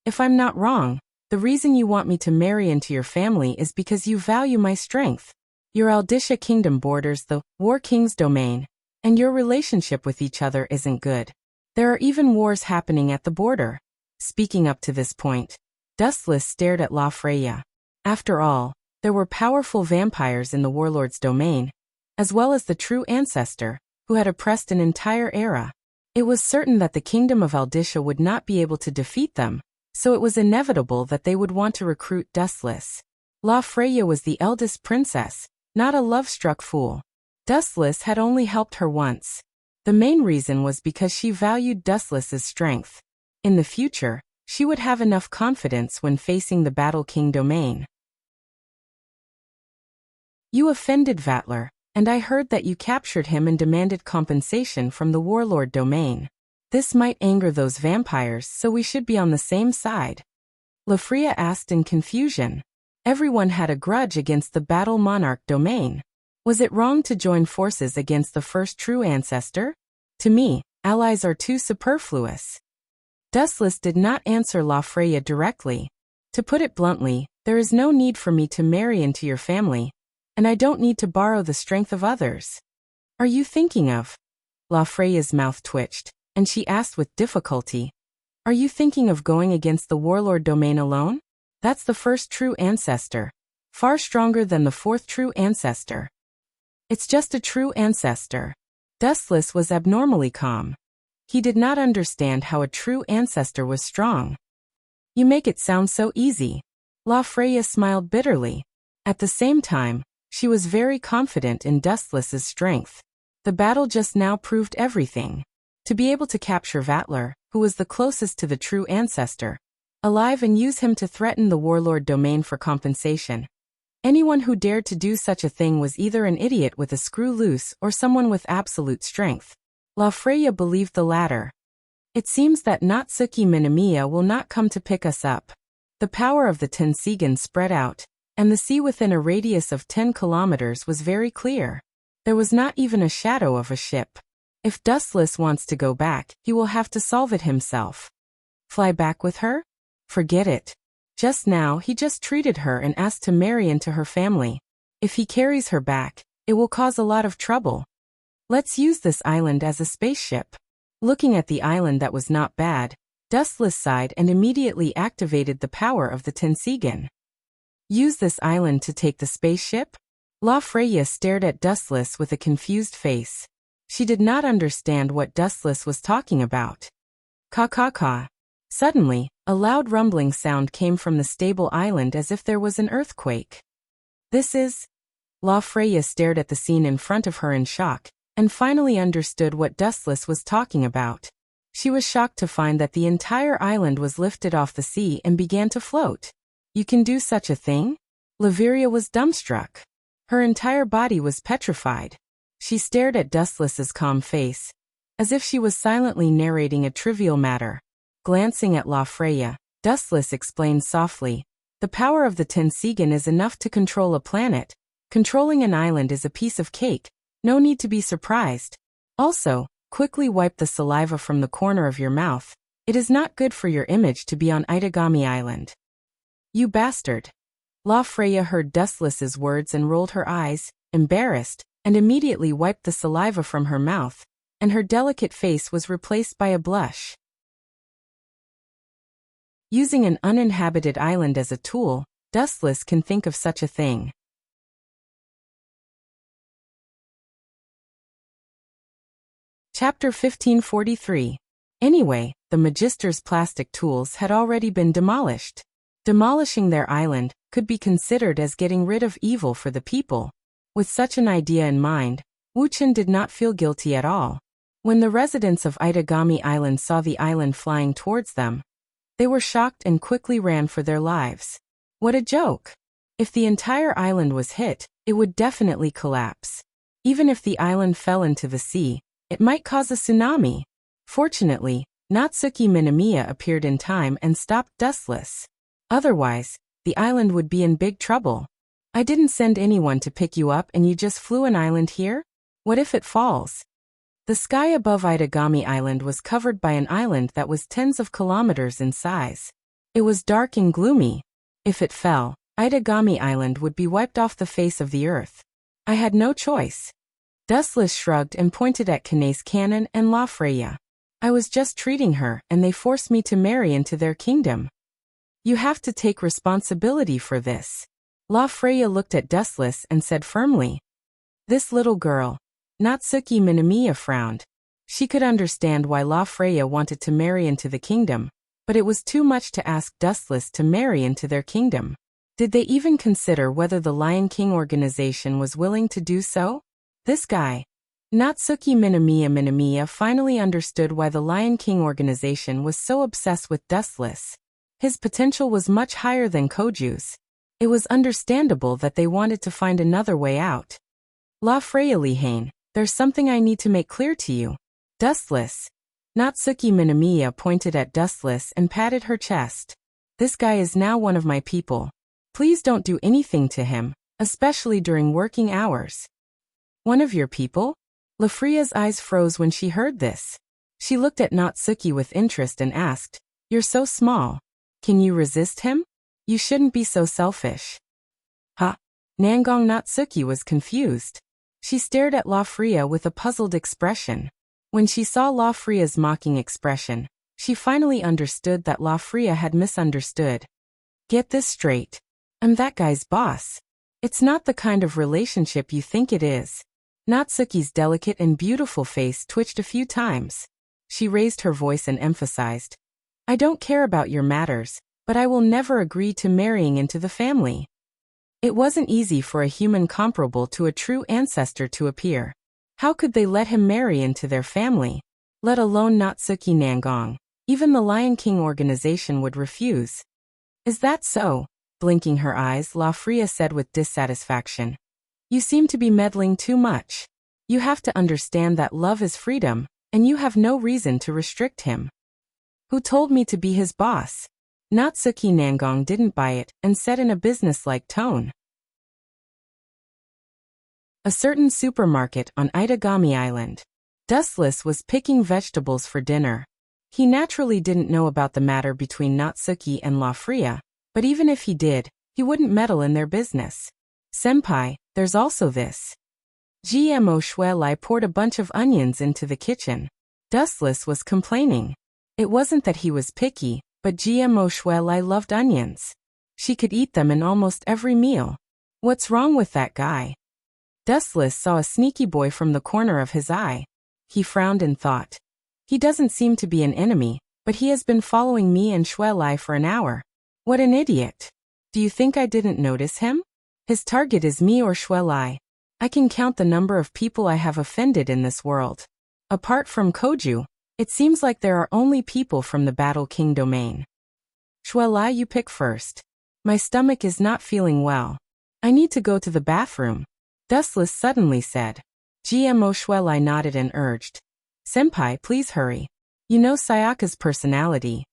if I'm not wrong, the reason you want me to marry into your family is because you value my strength. Your Aldisha kingdom borders the War King's domain, and your relationship with each other isn't good. There are even wars happening at the border. Speaking up to this point, Dustless stared at Lafraya. After all, there were powerful vampires in the warlord's domain, as well as the true ancestor, who had oppressed an entire era. It was certain that the kingdom of Aldisha would not be able to defeat them, so it was inevitable that they would want to recruit Dustless. Lafraya was the eldest princess, not a love-struck fool. Dustless had only helped her once. The main reason was because she valued Dustless's strength. In the future, she would have enough confidence when facing the Battle King domain. You offended Vatler, and I heard that you captured him and demanded compensation from the warlord domain. This might anger those vampires, so we should be on the same side. Lafraya asked in confusion. Everyone had a grudge against the Battle Monarch domain. Was it wrong to join forces against the first true ancestor? To me, allies are too superfluous. Dustless did not answer Lafraya directly. To put it bluntly, there is no need for me to marry into your family, and I don't need to borrow the strength of others. Are you thinking of? Lafraya's mouth twitched, and she asked with difficulty, are you thinking of going against the warlord domain alone? That's the first true ancestor, far stronger than the fourth true ancestor. It's just a true ancestor. Dustless was abnormally calm. He did not understand how a true ancestor was strong. You make it sound so easy. Lafraya smiled bitterly. At the same time, she was very confident in Dustless's strength. The battle just now proved everything. To be able to capture Vatler, who was the closest to the true ancestor, alive and use him to threaten the warlord domain for compensation. Anyone who dared to do such a thing was either an idiot with a screw loose or someone with absolute strength. Lafraya believed the latter. It seems that Natsuki Minamiya will not come to pick us up. The power of the Tensigan spread out, and the sea within a radius of 10 kilometers was very clear. There was not even a shadow of a ship. If Dustless wants to go back, he will have to solve it himself. Fly back with her? Forget it. Just now he just treated her and asked to marry into her family. If he carries her back, it will cause a lot of trouble. Let's use this island as a spaceship. Looking at the island that was not bad, Dustless sighed and immediately activated the power of the Tensigan. Use this island to take the spaceship? Lafraya stared at Dustless with a confused face. She did not understand what Dustless was talking about. Ka. Suddenly, a loud rumbling sound came from the stable island as if there was an earthquake. This is... Lafraya stared at the scene in front of her in shock, and finally understood what Dustless was talking about. She was shocked to find that the entire island was lifted off the sea and began to float. You can do such a thing? Laviria was dumbstruck. Her entire body was petrified. She stared at Dustless's calm face, as if she was silently narrating a trivial matter. Glancing at Lafraya, Dustless explained softly, the power of the Tensigan is enough to control a planet. Controlling an island is a piece of cake, no need to be surprised. Also, quickly wipe the saliva from the corner of your mouth. It is not good for your image to be on Itagami Island. You bastard. Lafraya heard Dustless's words and rolled her eyes, embarrassed, and immediately wiped the saliva from her mouth, and her delicate face was replaced by a blush. Using an uninhabited island as a tool, Dustless can think of such a thing. Chapter 1543. Anyway, the Magister's plastic tools had already been demolished. Demolishing their island could be considered as getting rid of evil for the people. With such an idea in mind, Wuchen did not feel guilty at all. When the residents of Itagami Island saw the island flying towards them, they were shocked and quickly ran for their lives. What a joke! If the entire island was hit, it would definitely collapse. Even if the island fell into the sea, it might cause a tsunami. Fortunately, Natsuki Minamiya appeared in time and stopped Dustless. Otherwise, the island would be in big trouble. I didn't send anyone to pick you up and you just flew an island here? What if it falls? The sky above Itagami Island was covered by an island that was tens of kilometers in size. It was dark and gloomy. If it fell, Itagami Island would be wiped off the face of the earth. I had no choice. Dustless shrugged and pointed at Kanae's cannon and La Freya. I was just treating her, and they forced me to marry into their kingdom. You have to take responsibility for this. La Freya looked at Dustless and said firmly. This little girl. Natsuki Minamiya frowned. She could understand why La Freya wanted to marry into the kingdom, but it was too much to ask Dustless to marry into their kingdom. Did they even consider whether the Lion King organization was willing to do so? This guy. Natsuki Minamiya finally understood why the Lion King organization was so obsessed with Dustless. His potential was much higher than Koju's. It was understandable that they wanted to find another way out. La Freya Lihane, there's something I need to make clear to you. Dustless. Natsuki Minamiya pointed at Dustless and patted her chest. This guy is now one of my people. Please don't do anything to him, especially during working hours. One of your people? La Freya's eyes froze when she heard this. She looked at Natsuki with interest and asked, You're so small. Can you resist him? You shouldn't be so selfish. Ha! Nangong Natsuki was confused. She stared at La Freya with a puzzled expression. When she saw La Freya's mocking expression, she finally understood that La Freya had misunderstood. Get this straight. I'm that guy's boss. It's not the kind of relationship you think it is. Natsuki's delicate and beautiful face twitched a few times. She raised her voice and emphasized, I don't care about your matters, but I will never agree to marrying into the family. It wasn't easy for a human comparable to a true ancestor to appear. How could they let him marry into their family? Let alone Natsuki Nangong. Even the Lion King organization would refuse. Is that so? Blinking her eyes, La Freya said with dissatisfaction. You seem to be meddling too much. You have to understand that love is freedom, and you have no reason to restrict him. Who told me to be his boss? Natsuki Nangong didn't buy it and said in a businesslike tone. A certain supermarket on Itagami Island. Dustless was picking vegetables for dinner. He naturally didn't know about the matter between Natsuki and La Freya, but even if he did, he wouldn't meddle in their business. Senpai, there's also this. GMO Shuelai poured a bunch of onions into the kitchen. Dustless was complaining. It wasn't that he was picky, but GMO Shuelai loved onions. She could eat them in almost every meal. What's wrong with that guy? Dustless saw a sneaky boy from the corner of his eye. He frowned and thought. He doesn't seem to be an enemy, but he has been following me and Shuelai for an hour. What an idiot. Do you think I didn't notice him? His target is me or Shuelai. I can count the number of people I have offended in this world. Apart from Koju, it seems like there are only people from the Battle King domain. Shuelai, you pick first. My stomach is not feeling well. I need to go to the bathroom. Dustless suddenly said. GMO Shuelai nodded and urged. Senpai, please hurry. You know Sayaka's personality.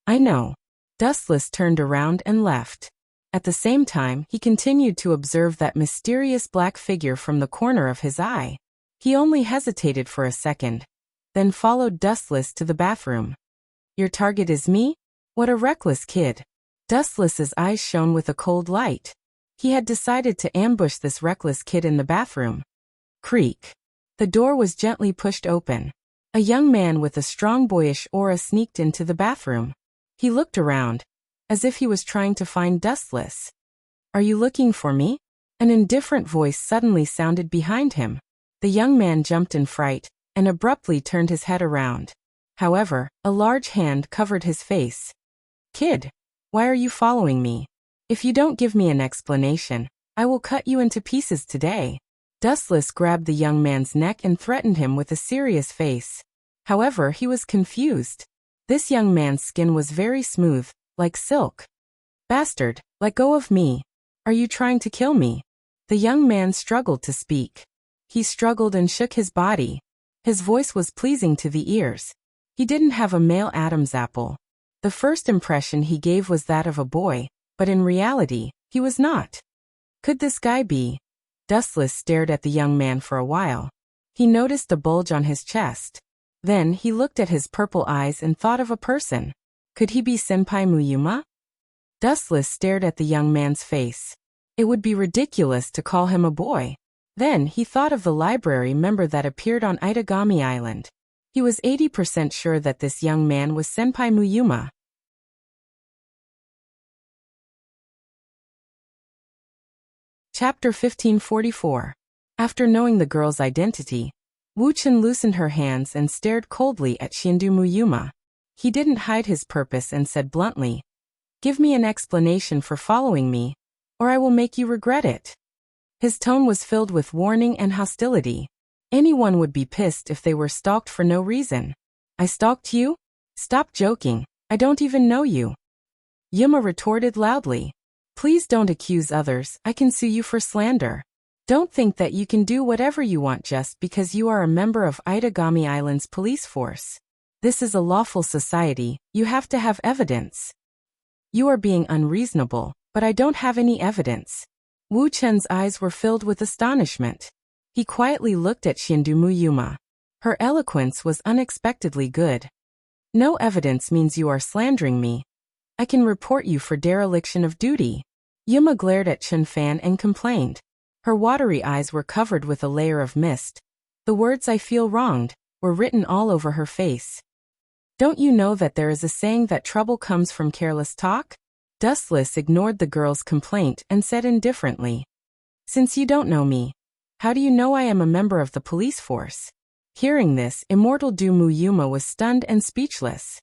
I know. Dustless turned around and left. At the same time, he continued to observe that mysterious black figure from the corner of his eye. He only hesitated for a second, then followed Dustless to the bathroom. Your target is me? What a reckless kid. Dustless's eyes shone with a cold light. He had decided to ambush this reckless kid in the bathroom. Creak. The door was gently pushed open. A young man with a strong boyish aura sneaked into the bathroom. He looked around, as if he was trying to find Dustless. Are you looking for me? An indifferent voice suddenly sounded behind him. The young man jumped in fright, and abruptly turned his head around. However, a large hand covered his face. Kid, why are you following me? If you don't give me an explanation, I will cut you into pieces today. Dustless grabbed the young man's neck and threatened him with a serious face. However, he was confused. This young man's skin was very smooth, like silk. Bastard, let go of me. Are you trying to kill me? The young man struggled to speak. He struggled and shook his body. His voice was pleasing to the ears. He didn't have a male Adam's apple. The first impression he gave was that of a boy, but in reality, he was not. Could this guy be? Dustless stared at the young man for a while. He noticed the bulge on his chest. Then he looked at his purple eyes and thought of a person. Could he be Senpai Muyuma? Dustless stared at the young man's face. It would be ridiculous to call him a boy. Then he thought of the library member that appeared on Itagami Island. He was 80% sure that this young man was Senpai Muyuma. Chapter 1544. After knowing the girl's identity, Wu-chan loosened her hands and stared coldly at Shindu Muyuma. He didn't hide his purpose and said bluntly, "Give me an explanation for following me, or I will make you regret it." His tone was filled with warning and hostility. Anyone would be pissed if they were stalked for no reason. "I stalked you? Stop joking, I don't even know you." Yuma retorted loudly. "Please don't accuse others, I can sue you for slander. Don't think that you can do whatever you want just because you are a member of Itagami Island's police force. This is a lawful society, you have to have evidence." "You are being unreasonable, but I don't have any evidence." Wu Chen's eyes were filled with astonishment. He quietly looked at Shindu Muyuma. Her eloquence was unexpectedly good. "No evidence means you are slandering me. I can report you for dereliction of duty." Yuma glared at Chen Fan and complained. Her watery eyes were covered with a layer of mist. The words "I feel wronged" were written all over her face. "Don't you know that there is a saying that trouble comes from careless talk?" Dustless ignored the girl's complaint and said indifferently, "Since you don't know me, how do you know I am a member of the police force?" Hearing this, Immortal Du Muyuma was stunned and speechless.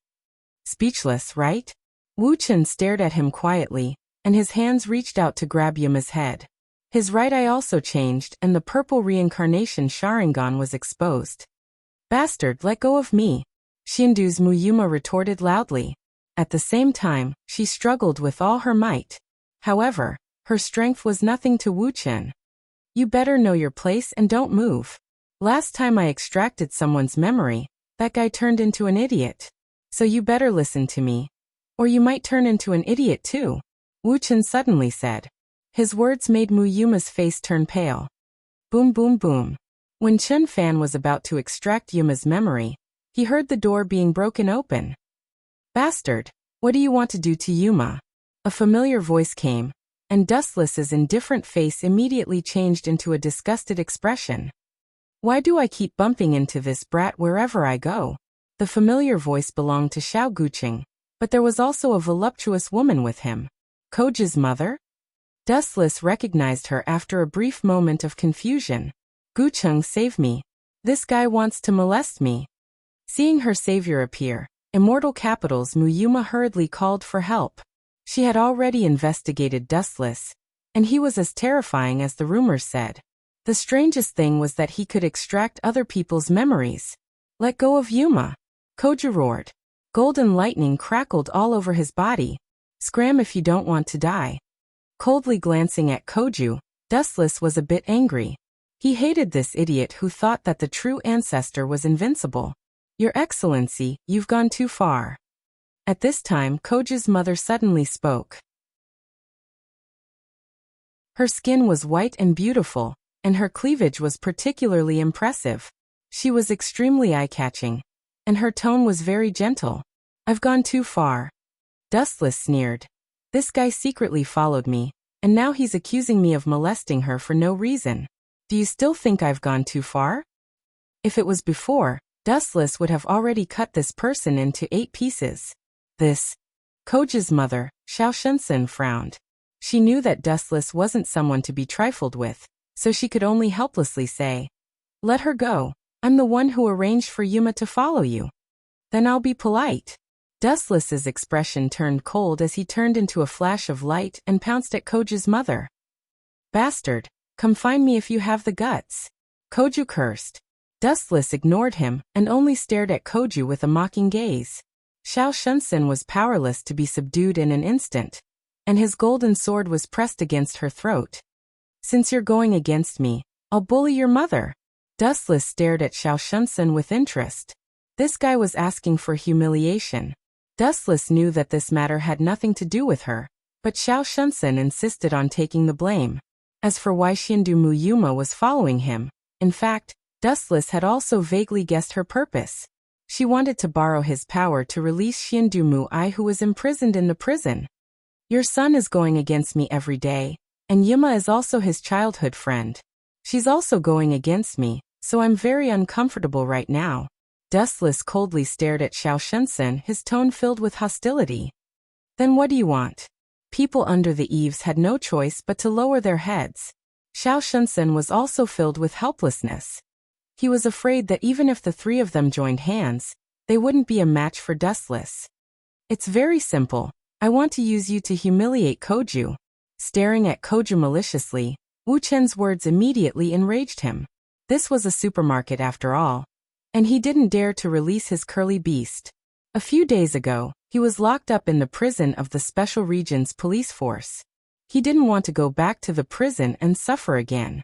Speechless, right? Wu-chan stared at him quietly, and his hands reached out to grab Yuma's head. His right eye also changed and the purple reincarnation Sharingan was exposed. "Bastard, let go of me!" Shindu's Muyuma retorted loudly. At the same time, she struggled with all her might. However, her strength was nothing to Wu-chan. "You better know your place and don't move. Last time I extracted someone's memory, that guy turned into an idiot. So you better listen to me. Or you might turn into an idiot too," Wu-chan suddenly said. His words made Muyuma's face turn pale. Boom boom boom. When Chen Fan was about to extract Yuma's memory, he heard the door being broken open. "Bastard, what do you want to do to Yuma?" A familiar voice came, and Dustless's indifferent face immediately changed into a disgusted expression. "Why do I keep bumping into this brat wherever I go?" The familiar voice belonged to Xiao Guqing, but there was also a voluptuous woman with him. Koji's mother? Dustless recognized her after a brief moment of confusion. "Guqing, save me. This guy wants to molest me." Seeing her savior appear, Immortal Capital's Muyuma hurriedly called for help. She had already investigated Dustless, and he was as terrifying as the rumors said. The strangest thing was that he could extract other people's memories. "Let go of Yuma!" Koji roared. Golden lightning crackled all over his body. "Scram if you don't want to die." Coldly glancing at Koju, Dustless was a bit angry. He hated this idiot who thought that the true ancestor was invincible. "Your Excellency, you've gone too far." At this time, Koji's mother suddenly spoke. Her skin was white and beautiful, and her cleavage was particularly impressive. She was extremely eye-catching, and her tone was very gentle. "I've gone too far." Dustless sneered. "This guy secretly followed me, and now he's accusing me of molesting her for no reason. Do you still think I've gone too far?" If it was before, Dustless would have already cut this person into 8 pieces. Koji's mother, Xiao Shunsen, frowned. She knew that Dustless wasn't someone to be trifled with, so she could only helplessly say, "Let her go. I'm the one who arranged for Yuma to follow you." "Then I'll be polite." Dustless's expression turned cold as he turned into a flash of light and pounced at Koji's mother. "Bastard, come find me if you have the guts." Koju cursed. Dustless ignored him and only stared at Koju with a mocking gaze. Xiao Shunsen was powerless to be subdued in an instant, and his golden sword was pressed against her throat. "Since you're going against me, I'll bully your mother." Dustless stared at Xiao Shunsen with interest. This guy was asking for humiliation. Dustless knew that this matter had nothing to do with her, but Xiao Shunsen insisted on taking the blame. As for why Xiandumu Yuma was following him, in fact, Dustless had also vaguely guessed her purpose. She wanted to borrow his power to release Xiandumu I, who was imprisoned in the prison. Your son is going against me every day, and Yuma is also his childhood friend. She's also going against me, so I'm very uncomfortable right now. Dustless coldly stared at Xiao Shunsen, his tone filled with hostility. Then what do you want? People under the eaves had no choice but to lower their heads. Xiao Shunsen was also filled with helplessness. He was afraid that even if the three of them joined hands, they wouldn't be a match for Dustless. It's very simple. I want to use you to humiliate Koju. Staring at Koju maliciously, Wu Chen's words immediately enraged him. This was a supermarket after all. And he didn't dare to release his curly beast. A few days ago, he was locked up in the prison of the Special Regions Police Force. He didn't want to go back to the prison and suffer again.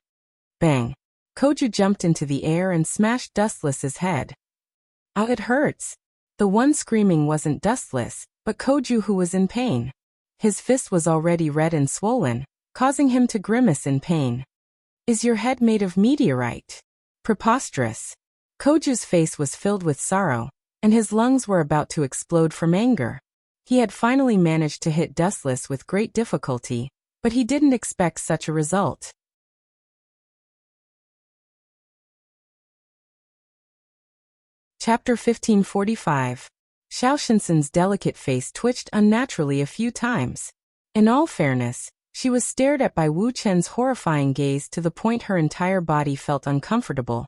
Bang! Koju jumped into the air and smashed Dustless's head. Ow, it hurts. The one screaming wasn't Dustless, but Koju, who was in pain. His fist was already red and swollen, causing him to grimace in pain. Is your head made of meteorite? Preposterous. Koju's face was filled with sorrow, and his lungs were about to explode from anger. He had finally managed to hit Dustless with great difficulty, but he didn't expect such a result. Chapter 1545. Xiao Shunsen's delicate face twitched unnaturally a few times. In all fairness, she was stared at by Wu Chen's horrifying gaze to the point her entire body felt uncomfortable.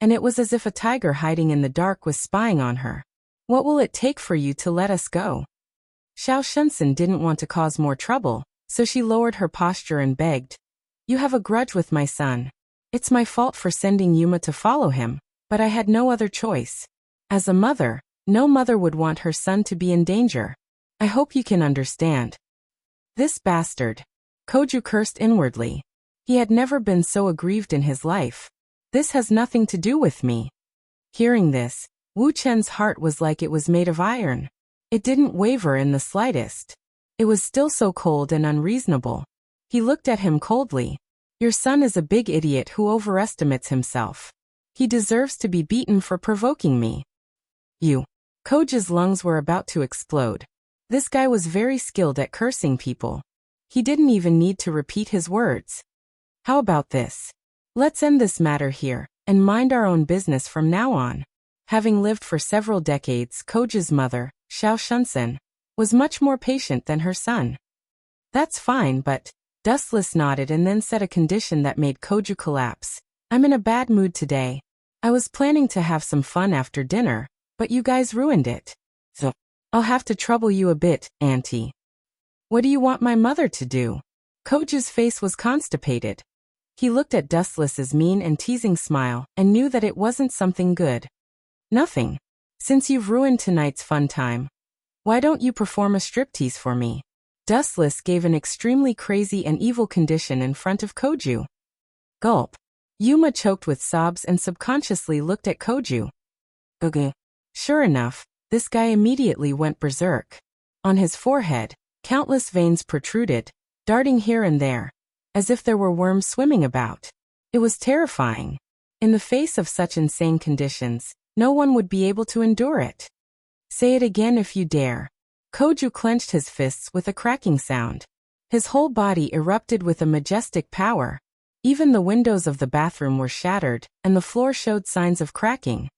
And it was as if a tiger hiding in the dark was spying on her. What will it take for you to let us go? Xiao Shunsen didn't want to cause more trouble, so she lowered her posture and begged. You have a grudge with my son. It's my fault for sending Yuma to follow him, but I had no other choice. As a mother, no mother would want her son to be in danger. I hope you can understand. This bastard. Koju cursed inwardly. He had never been so aggrieved in his life. This has nothing to do with me. Hearing this, Wu Chen's heart was like it was made of iron. It didn't waver in the slightest. It was still so cold and unreasonable. He looked at him coldly. Your son is a big idiot who overestimates himself. He deserves to be beaten for provoking me. You. Koju's lungs were about to explode. This guy was very skilled at cursing people. He didn't even need to repeat his words. How about this? Let's end this matter here, and mind our own business from now on. Having lived for several decades, Koju's mother, Xiao Shunsen, was much more patient than her son. That's fine, but Dustless nodded and then said a condition that made Koju collapse. I'm in a bad mood today. I was planning to have some fun after dinner, but you guys ruined it. So, I'll have to trouble you a bit, Auntie. What do you want my mother to do? Koju's face was constipated. He looked at Dustless's mean and teasing smile and knew that it wasn't something good. Nothing. Since you've ruined tonight's fun time, why don't you perform a striptease for me? Dustless gave an extremely crazy and evil condition in front of Koju. Gulp. Yuma choked with sobs and subconsciously looked at Koju. Ugh. Sure enough, this guy immediately went berserk. On his forehead, countless veins protruded, darting here and there, as if there were worms swimming about. It was terrifying. In the face of such insane conditions, no one would be able to endure it. Say it again if you dare. Koju clenched his fists with a cracking sound. His whole body erupted with a majestic power. Even the windows of the bathroom were shattered, and the floor showed signs of cracking.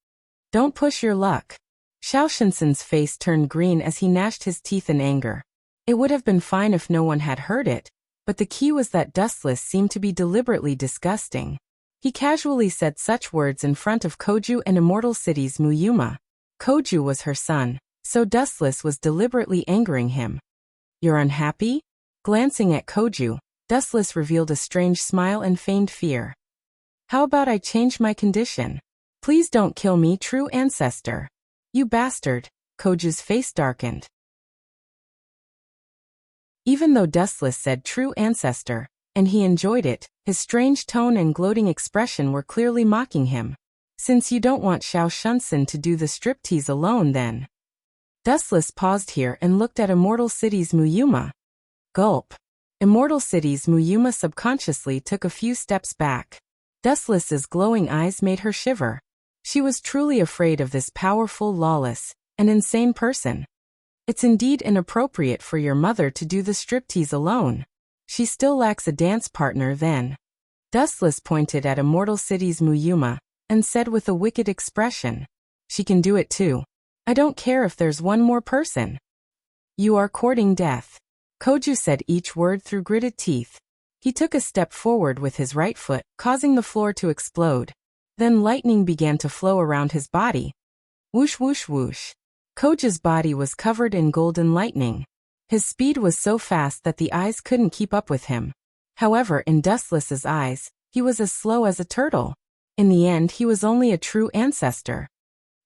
Don't push your luck. Xiao Shunsen's face turned green as he gnashed his teeth in anger. It would have been fine if no one had heard it, but the key was that Dustless seemed to be deliberately disgusting. He casually said such words in front of Koju and Immortal City's Muyuma. Koju was her son, so Dustless was deliberately angering him. You're unhappy? Glancing at Koju, Dustless revealed a strange smile and feigned fear. How about I change my condition? Please don't kill me, true ancestor. You bastard. Koju's face darkened. Even though Dustless said true ancestor, and he enjoyed it, his strange tone and gloating expression were clearly mocking him. Since you don't want Xiao Shunsen to do the striptease alone then. Dustless paused here and looked at Immortal City's Muyuma. Gulp. Immortal City's Muyuma subconsciously took a few steps back. Dustless's glowing eyes made her shiver. She was truly afraid of this powerful, lawless, and insane person. It's indeed inappropriate for your mother to do the striptease alone. She still lacks a dance partner then. Dustless pointed at Immortal City's Muyuma, and said with a wicked expression. She can do it too. I don't care if there's one more person. You are courting death. Koju said each word through gritted teeth. He took a step forward with his right foot, causing the floor to explode. Then lightning began to flow around his body. Whoosh whoosh whoosh. Koju's body was covered in golden lightning. His speed was so fast that the eyes couldn't keep up with him. However, in Dustless's eyes, he was as slow as a turtle. In the end, he was only a true ancestor.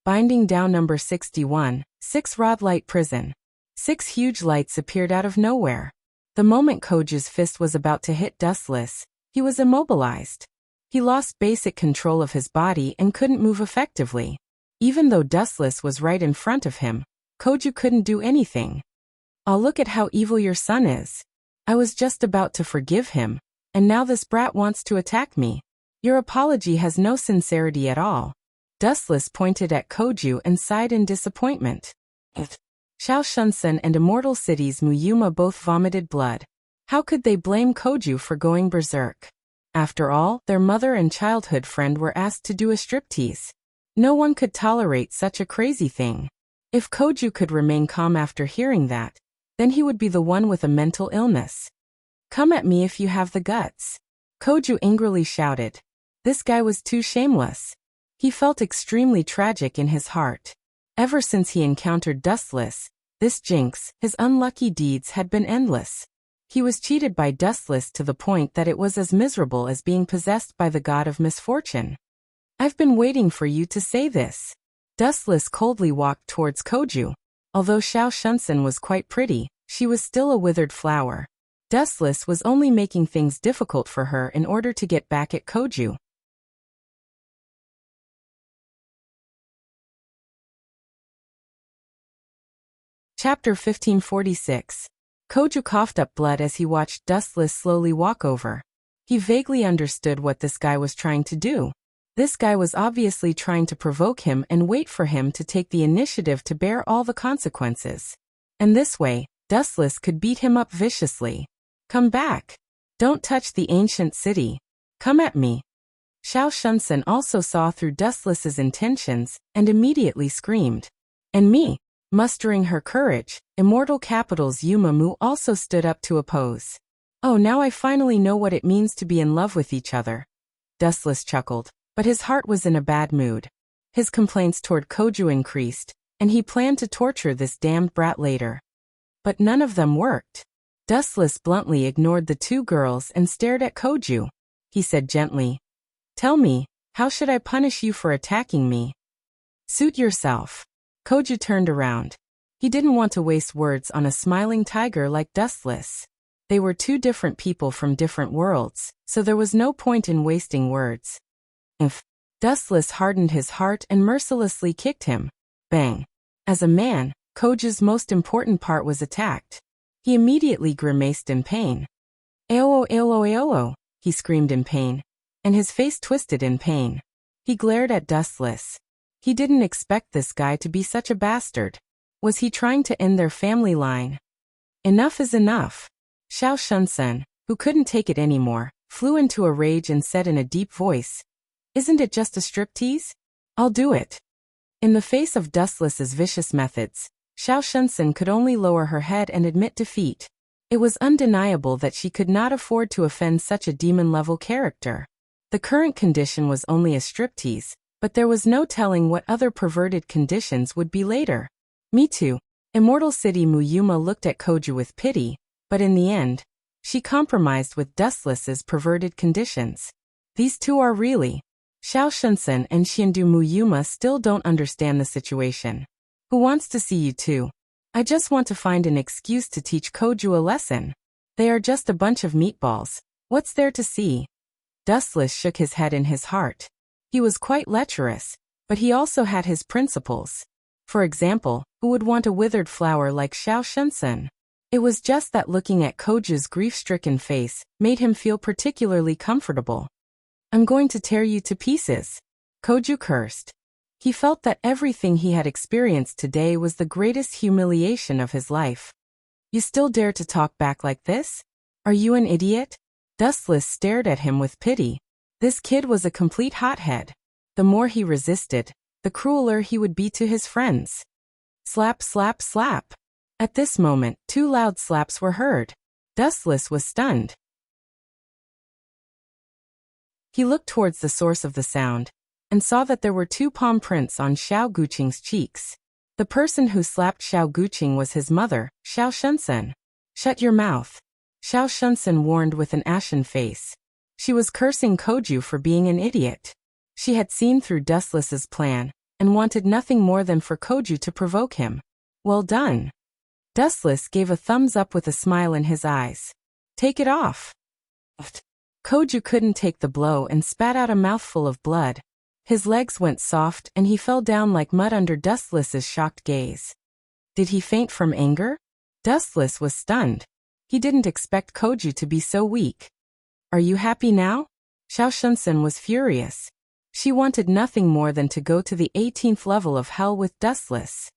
Binding down number 61, 6-rod light prison. 6 huge lights appeared out of nowhere. The moment Koju's fist was about to hit Dustless, he was immobilized. He lost basic control of his body and couldn't move effectively. Even though Dustless was right in front of him, Koju couldn't do anything. "I'll look at how evil your son is. I was just about to forgive him, and now this brat wants to attack me. Your apology has no sincerity at all." Dustless pointed at Koju and sighed in disappointment. Xiao Shunsun and Immortal City's Muyuma both vomited blood. How could they blame Koju for going berserk? After all, their mother and childhood friend were asked to do a striptease. No one could tolerate such a crazy thing. If Koju could remain calm after hearing that, then he would be the one with a mental illness. "Come at me if you have the guts." Koju angrily shouted. This guy was too shameless. He felt extremely tragic in his heart. Ever since he encountered Dustless, this jinx, his unlucky deeds had been endless. He was cheated by Dustless to the point that it was as miserable as being possessed by the god of misfortune. "I've been waiting for you to say this." Dustless coldly walked towards Koju. Although Xiao Shunsun was quite pretty, she was still a withered flower. Dustless was only making things difficult for her in order to get back at Koju. Chapter 1546. Koju coughed up blood as he watched Dustless slowly walk over. He vaguely understood what this guy was trying to do. This guy was obviously trying to provoke him and wait for him to take the initiative to bear all the consequences. And this way, Dustless could beat him up viciously. "Come back. Don't touch the ancient city. Come at me." Xiao Shunsun also saw through Dustless's intentions and immediately screamed. "And me." Mustering her courage, Immortal Capital's Yuma Mu also stood up to oppose. "Oh, now I finally know what it means to be in love with each other." Dustless chuckled, but his heart was in a bad mood. His complaints toward Koju increased, and he planned to torture this damned brat later. But none of them worked. Dustless bluntly ignored the two girls and stared at Koju. He said gently, "Tell me, how should I punish you for attacking me?" "Suit yourself." Koju turned around. He didn't want to waste words on a smiling tiger like Dustless. They were two different people from different worlds, so there was no point in wasting words. Dustless hardened his heart and mercilessly kicked him. Bang. As a man, Koju's most important part was attacked. He immediately grimaced in pain. "Aolo, aolo, aolo," he screamed in pain, and his face twisted in pain. He glared at Dustless. He didn't expect this guy to be such a bastard. Was he trying to end their family line? Enough is enough. Xiao Shunsun, who couldn't take it anymore, flew into a rage and said in a deep voice, "Isn't it just a striptease? I'll do it." In the face of Dustless's vicious methods, Xiao Shunsun could only lower her head and admit defeat. It was undeniable that she could not afford to offend such a demon-level character. The current condition was only a striptease, but there was no telling what other perverted conditions would be later. "Me too." Immortal City Muyuma looked at Koju with pity, but in the end, she compromised with Dustless's perverted conditions. These two are really. Xiao Shunsun and Xiandu Muyuma still don't understand the situation. "Who wants to see you two? I just want to find an excuse to teach Koju a lesson. They are just a bunch of meatballs. What's there to see?" Dustless shook his head in his heart. He was quite lecherous, but he also had his principles. For example, Who would want a withered flower like Xiao Shunsun? It was just that looking at Koju's grief-stricken face made him feel particularly comfortable. I'm going to tear you to pieces. Koju cursed. He felt that everything he had experienced today was the greatest humiliation of his life. You still dare to talk back like this? Are you an idiot? Dustless stared at him with pity. This kid was a complete hothead. The more he resisted, the crueler he would be to his friends. Slap, slap, slap. At this moment, 2 loud slaps were heard. Dustless was stunned. He looked towards the source of the sound and saw that there were 2 palm prints on Xiao Guqing's cheeks. The person who slapped Xiao Guqing was his mother, Xiao Shunsun. Shut your mouth. Xiao Shunsun warned with an ashen face. She was cursing Koju for being an idiot. She had seen through Dustless's plan and wanted nothing more than for Koju to provoke him. Well done. Dustless gave a thumbs up with a smile in his eyes. Take it off. Koju couldn't take the blow and spat out a mouthful of blood. His legs went soft and he fell down like mud under Dustless's shocked gaze. Did he faint from anger? Dustless was stunned. He didn't expect Koju to be so weak. Are you happy now? Xiao Shunsun was furious. She wanted nothing more than to go to the 18th level of hell with Dustless.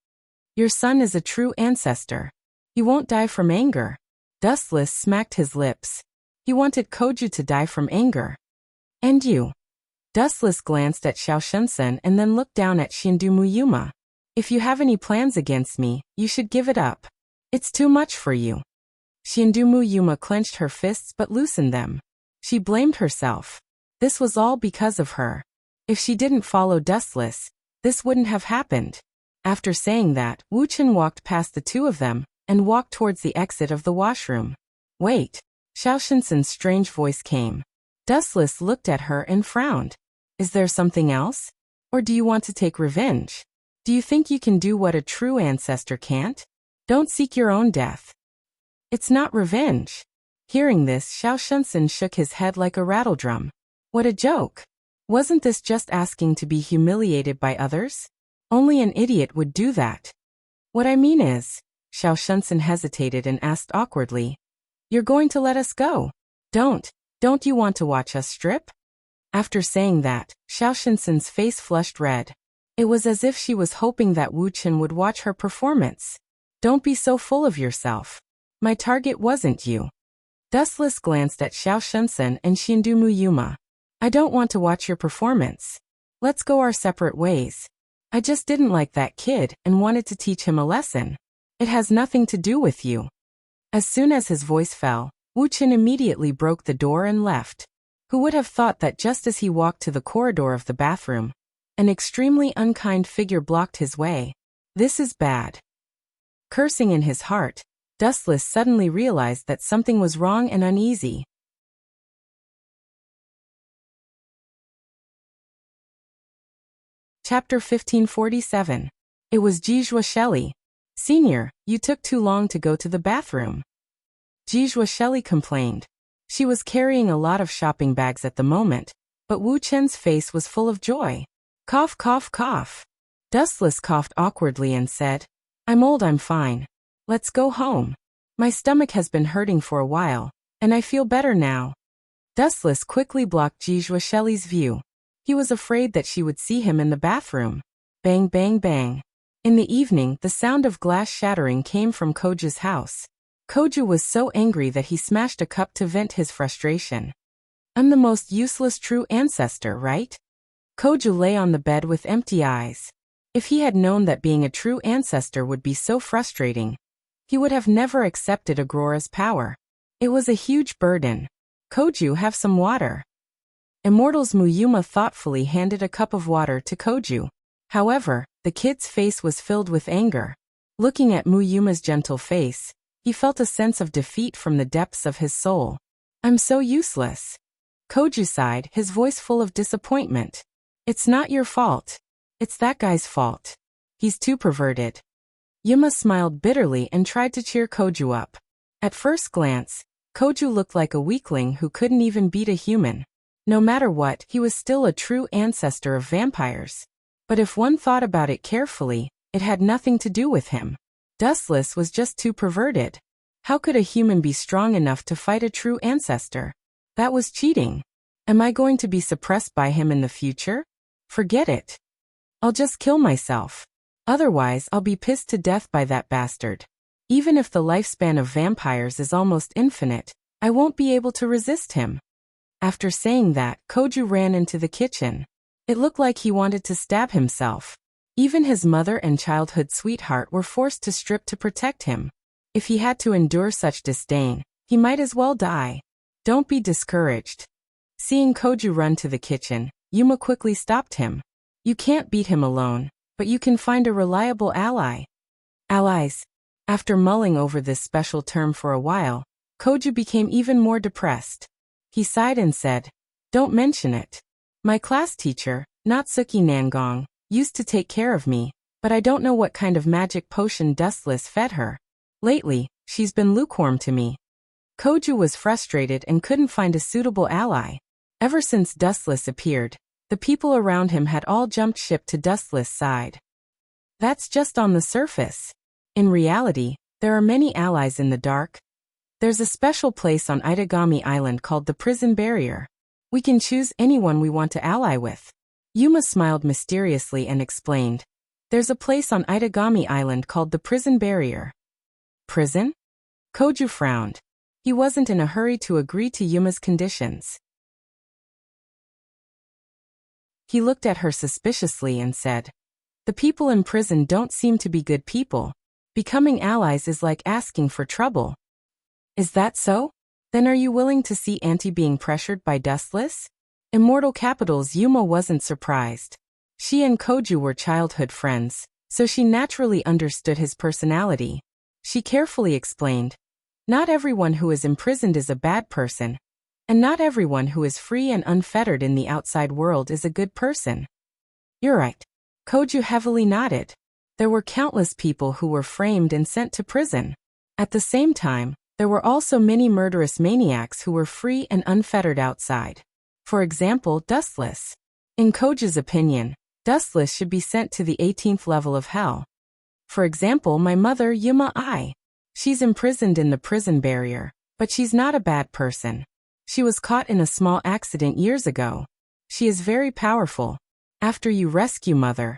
Your son is a true ancestor. He won't die from anger. Dustless smacked his lips. He wanted Koju to die from anger. And you? Dustless glanced at Xiao Shunsun and then looked down at Shindu Muyuma. If you have any plans against me, you should give it up. It's too much for you. Shindu Muyuma clenched her fists but loosened them. She blamed herself. This was all because of her. If she didn't follow Dustless, this wouldn't have happened. After saying that, Wu Chen walked past the 2 of them and walked towards the exit of the washroom. Wait. Xiao Shunsun's strange voice came. Dustless looked at her and frowned. Is there something else? Or do you want to take revenge? Do you think you can do what a true ancestor can't? Don't seek your own death. It's not revenge. Hearing this, Xiao Shunsun shook his head like a rattledrum. What a joke. Wasn't this just asking to be humiliated by others? Only an idiot would do that. What I mean is, Xiao Shunsun hesitated and asked awkwardly. You're going to let us go? Don't you want to watch us strip? After saying that, Xiao Shunsun's face flushed red. It was as if she was hoping that Wu Chen would watch her performance. Don't be so full of yourself. My target wasn't you. Dustless glanced at Xiao Shunsun and Shindu Muyuma. I don't want to watch your performance. Let's go our separate ways. I just didn't like that kid and wanted to teach him a lesson. It has nothing to do with you. As soon as his voice fell, Wu Chen immediately broke the door and left. Who would have thought that just as he walked to the corridor of the bathroom, an extremely unkind figure blocked his way? This is bad. Cursing in his heart, Dustless suddenly realized that something was wrong and uneasy. Chapter 1547. It was Jizhua Shelley. Senior, you took too long to go to the bathroom. Jizhua Shelley complained. She was carrying a lot of shopping bags at the moment, but Wu Chen's face was full of joy. Cough, cough, cough. Dustless coughed awkwardly and said, I'm old, I'm fine. Let's go home. My stomach has been hurting for a while, and I feel better now. Dustless quickly blocked Jizhua Shelley's view. He was afraid that she would see him in the bathroom. Bang, bang, bang. In the evening, the sound of glass shattering came from Koju's house. Koju was so angry that he smashed a cup to vent his frustration. I'm the most useless true ancestor, right? Koju lay on the bed with empty eyes. If he had known that being a true ancestor would be so frustrating, he would have never accepted Agrora's power. It was a huge burden. Koju, have some water. Immortal's Muyuma thoughtfully handed a cup of water to Koju. However, the kid's face was filled with anger. Looking at Muyuma's gentle face, he felt a sense of defeat from the depths of his soul. I'm so useless. Koju sighed, his voice full of disappointment. It's not your fault. It's that guy's fault. He's too perverted. Yuma smiled bitterly and tried to cheer Koju up. At first glance, Koju looked like a weakling who couldn't even beat a human. No matter what, he was still a true ancestor of vampires. But if one thought about it carefully, It had nothing to do with him. Dustless was just too perverted. How could a human be strong enough to fight a true ancestor? That was cheating. Am I going to be suppressed by him in the future? Forget it. I'll just kill myself. Otherwise, I'll be pissed to death by that bastard. Even if the lifespan of vampires is almost infinite, I won't be able to resist him. After saying that, Koju ran into the kitchen. It looked like he wanted to stab himself. Even his mother and childhood sweetheart were forced to strip to protect him. If he had to endure such disdain, he might as well die. Don't be discouraged. Seeing Koju run to the kitchen, Yuma quickly stopped him. You can't beat him alone, but you can find a reliable ally. Allies. After mulling over this special term for a while, Koju became even more depressed. He sighed and said, "Don't mention it. My class teacher, Natsuki Nangong, used to take care of me, but I don't know what kind of magic potion Dustless fed her. Lately, she's been lukewarm to me." Koju was frustrated and couldn't find a suitable ally. Ever since Dustless appeared, the people around him had all jumped ship to Dustless' side. That's just on the surface. In reality, there are many allies in the dark. There's a special place on Itagami Island called the Prison Barrier. We can choose anyone we want to ally with. Yuma smiled mysteriously and explained, "There's a place on Itagami Island called the Prison Barrier." Prison? Koju frowned. He wasn't in a hurry to agree to Yuma's conditions. He looked at her suspiciously and said, "The people in prison don't seem to be good people. Becoming allies is like asking for trouble." Is that so? Then are you willing to see Auntie being pressured by Dustless? Immortal Capital's Yuma wasn't surprised. She and Koju were childhood friends, so she naturally understood his personality. She carefully explained, "Not everyone who is imprisoned is a bad person, and not everyone who is free and unfettered in the outside world is a good person." "You're right." Koju heavily nodded. There were countless people who were framed and sent to prison. At the same time, there were also many murderous maniacs who were free and unfettered outside. For example, Dustless. In Koju's opinion, Dustless should be sent to the 18th level of hell. For example, my mother, Yuma I. She's imprisoned in the prison barrier, but she's not a bad person. She was caught in a small accident years ago. She is very powerful. After you rescue Mother,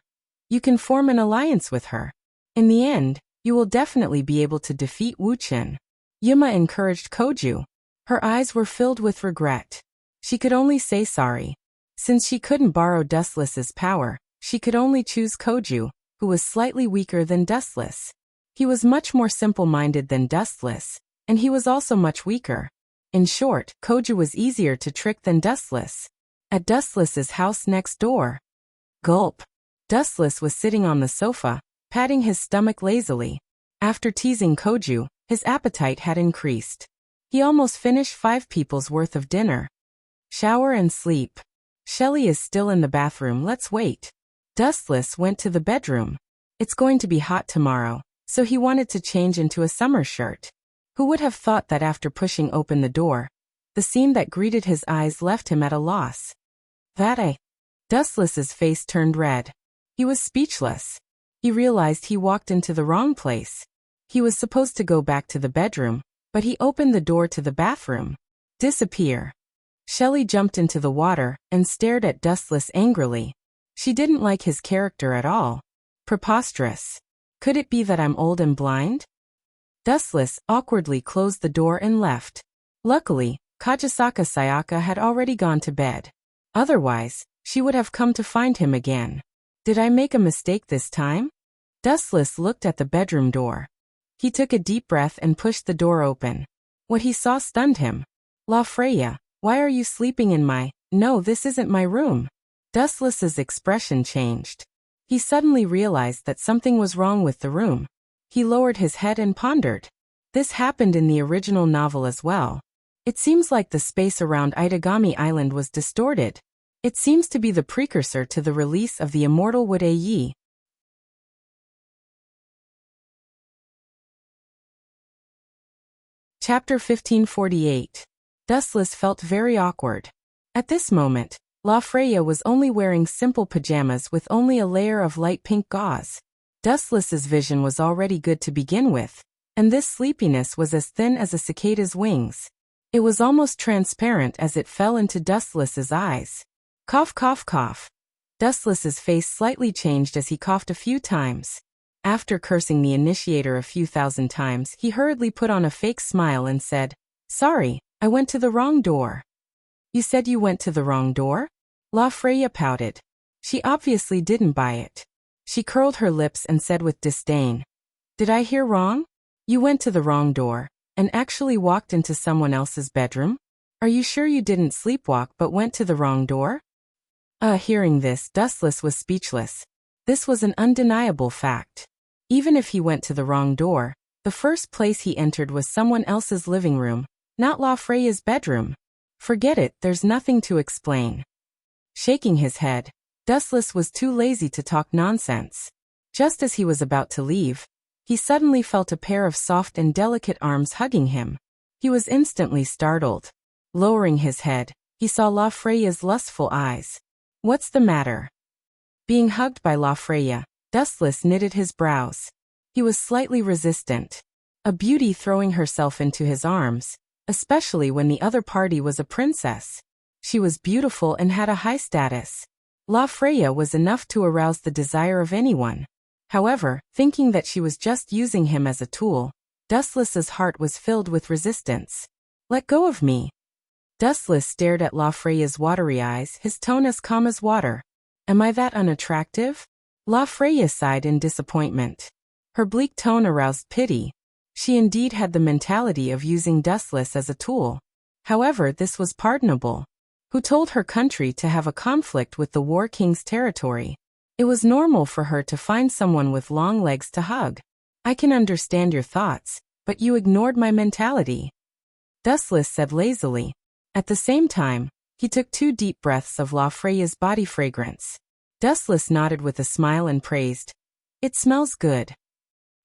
you can form an alliance with her. In the end, you will definitely be able to defeat Wu-Chin. Yuma encouraged Koju. Her eyes were filled with regret. She could only say sorry. Since she couldn't borrow Dustless's power, she could only choose Koju, who was slightly weaker than Dustless. He was much more simple-minded than Dustless, and he was also much weaker. In short, Koju was easier to trick than Dustless. At Dustless's house next door. Gulp. Dustless was sitting on the sofa, patting his stomach lazily. After teasing Koju, his appetite had increased. He almost finished 5 people's worth of dinner. Shower and sleep. Shelly is still in the bathroom, let's wait. Dustless went to the bedroom. It's going to be hot tomorrow, so he wanted to change into a summer shirt. Who would have thought that after pushing open the door, the scene that greeted his eyes left him at a loss. Dustless's face turned red. He was speechless. He realized he walked into the wrong place. He was supposed to go back to the bedroom, but he opened the door to the bathroom. Disappear. Shelly jumped into the water and stared at Dustless angrily. She didn't like his character at all. Preposterous. Could it be that I'm old and blind? Dustless awkwardly closed the door and left. Luckily, Kajisaka Sayaka had already gone to bed. Otherwise, she would have come to find him again. Did I make a mistake this time? Dustless looked at the bedroom door. He took a deep breath and pushed the door open. What he saw stunned him. La Freya, why are you sleeping in my... No, this isn't my room. Dustless's expression changed. He suddenly realized that something was wrong with the room. He lowered his head and pondered. This happened in the original novel as well. It seems like the space around Itagami Island was distorted. It seems to be the precursor to the release of the immortal Wudei. Chapter 1548. Dustless felt very awkward. At this moment, La Freya was only wearing simple pajamas with only a layer of light pink gauze. Dustless's vision was already good to begin with, and this sleepiness was as thin as a cicada's wings. It was almost transparent as it fell into Dustless's eyes. Cough, cough, cough. Dustless's face slightly changed as he coughed a few times. After cursing the initiator a few thousand times, he hurriedly put on a fake smile and said, "Sorry, I went to the wrong door." "You said you went to the wrong door?" La Freya pouted. She obviously didn't buy it. She curled her lips and said with disdain, "Did I hear wrong? You went to the wrong door, and actually walked into someone else's bedroom? Are you sure you didn't sleepwalk but went to the wrong door?" Hearing this, Dustless was speechless. This was an undeniable fact. Even if he went to the wrong door, the first place he entered was someone else's living room, not La Freya's bedroom. Forget it, there's nothing to explain. Shaking his head, Dustless was too lazy to talk nonsense. Just as he was about to leave, he suddenly felt a pair of soft and delicate arms hugging him. He was instantly startled. Lowering his head, he saw La Freya's lustful eyes. "What's the matter?" Being hugged by La Freya, Dustless knitted his brows. He was slightly resistant. A beauty throwing herself into his arms, especially when the other party was a princess. She was beautiful and had a high status. La Freya was enough to arouse the desire of anyone. However, thinking that she was just using him as a tool, Dustless's heart was filled with resistance. "Let go of me." Dustless stared at La Freya's watery eyes, his tone as calm as water. "Am I that unattractive?" La Freya sighed in disappointment. Her bleak tone aroused pity. She indeed had the mentality of using Dustless as a tool. However, this was pardonable. Who told her country to have a conflict with the War King's territory? It was normal for her to find someone with long legs to hug. "I can understand your thoughts, but you ignored my mentality," Dustless said lazily. At the same time, he took 2 deep breaths of La Freya's body fragrance. Dustless nodded with a smile and praised, "It smells good."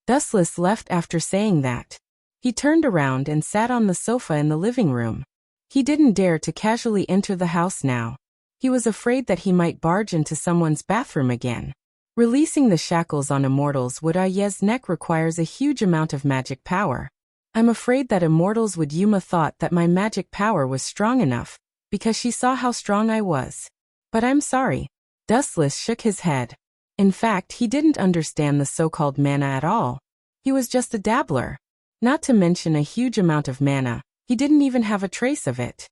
Dustless left after saying that. He turned around and sat on the sofa in the living room. He didn't dare to casually enter the house now. He was afraid that he might barge into someone's bathroom again. Releasing the shackles on immortals Wood's neck requires a huge amount of magic power. I'm afraid that immortals Wood Yuma thought that my magic power was strong enough, because she saw how strong I was. But I'm sorry. Dustless shook his head. In fact, he didn't understand the so-called mana at all. He was just a dabbler. Not to mention a huge amount of mana, he didn't even have a trace of it.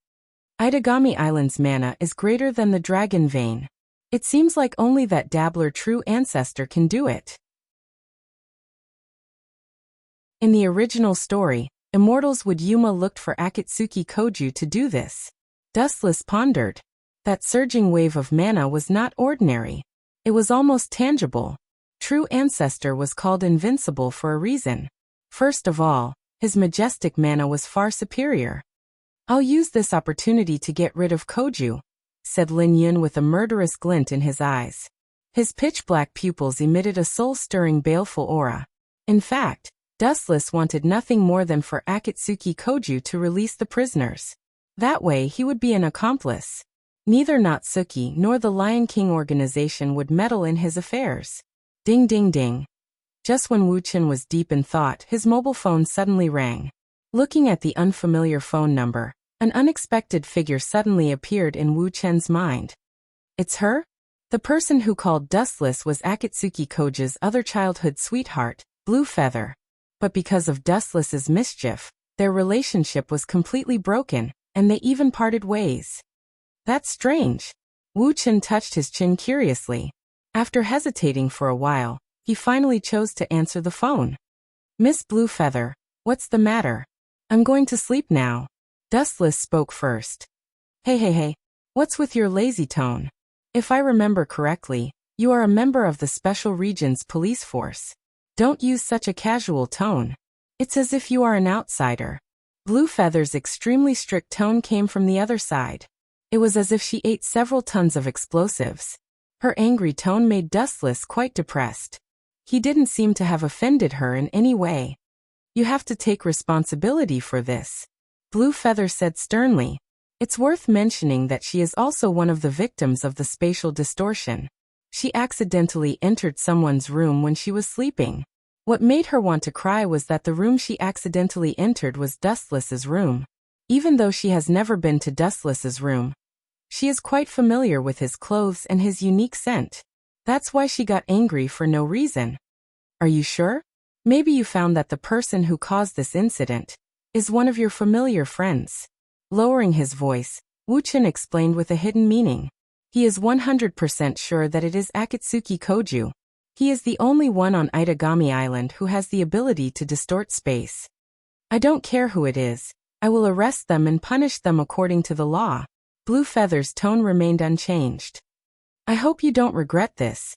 Itagami Island's mana is greater than the dragon vein. It seems like only that dabbler true ancestor can do it. In the original story, immortals Wood Yuma looked for Akatsuki Koju to do this. Dustless pondered. That surging wave of mana was not ordinary. It was almost tangible. True ancestor was called invincible for a reason. First of all, his majestic mana was far superior. "I'll use this opportunity to get rid of Koju," said Lin Yun with a murderous glint in his eyes. His pitch-black pupils emitted a soul-stirring baleful aura. In fact, Dustless wanted nothing more than for Akatsuki Koju to release the prisoners. That way he would be an accomplice. Neither Natsuki nor the Lion King organization would meddle in his affairs. Ding ding ding. Just when Wu Chen was deep in thought, his mobile phone suddenly rang. Looking at the unfamiliar phone number, an unexpected figure suddenly appeared in Wu Chen's mind. It's her? The person who called Dustless was Akatsuki Koju's other childhood sweetheart, Blue Feather. But because of Dustless's mischief, their relationship was completely broken, and they even parted ways. That's strange. Wu Chen touched his chin curiously. After hesitating for a while, he finally chose to answer the phone. "Miss Blue Feather, what's the matter?" "I'm going to sleep now." Dustless spoke first. Hey, what's with your lazy tone? If I remember correctly, you are a member of the Special Regions Police Force. Don't use such a casual tone. It's as if you are an outsider. Blue Feather's extremely strict tone came from the other side. It was as if she ate several tons of explosives. Her angry tone made Dustless quite depressed. He didn't seem to have offended her in any way. "You have to take responsibility for this," Blue Feather said sternly. It's worth mentioning that she is also one of the victims of the spatial distortion. She accidentally entered someone's room when she was sleeping. What made her want to cry was that the room she accidentally entered was Dustless's room. Even though she has never been to Dustless's room, she is quite familiar with his clothes and his unique scent. That's why she got angry for no reason. Are you sure? Maybe you found that the person who caused this incident is one of your familiar friends. Lowering his voice, Wu-chan explained with a hidden meaning. He is 100% sure that it is Akatsuki Koju. He is the only one on Itagami Island who has the ability to distort space. I don't care who it is. I will arrest them and punish them according to the law. Blue Feather's tone remained unchanged. I hope you don't regret this.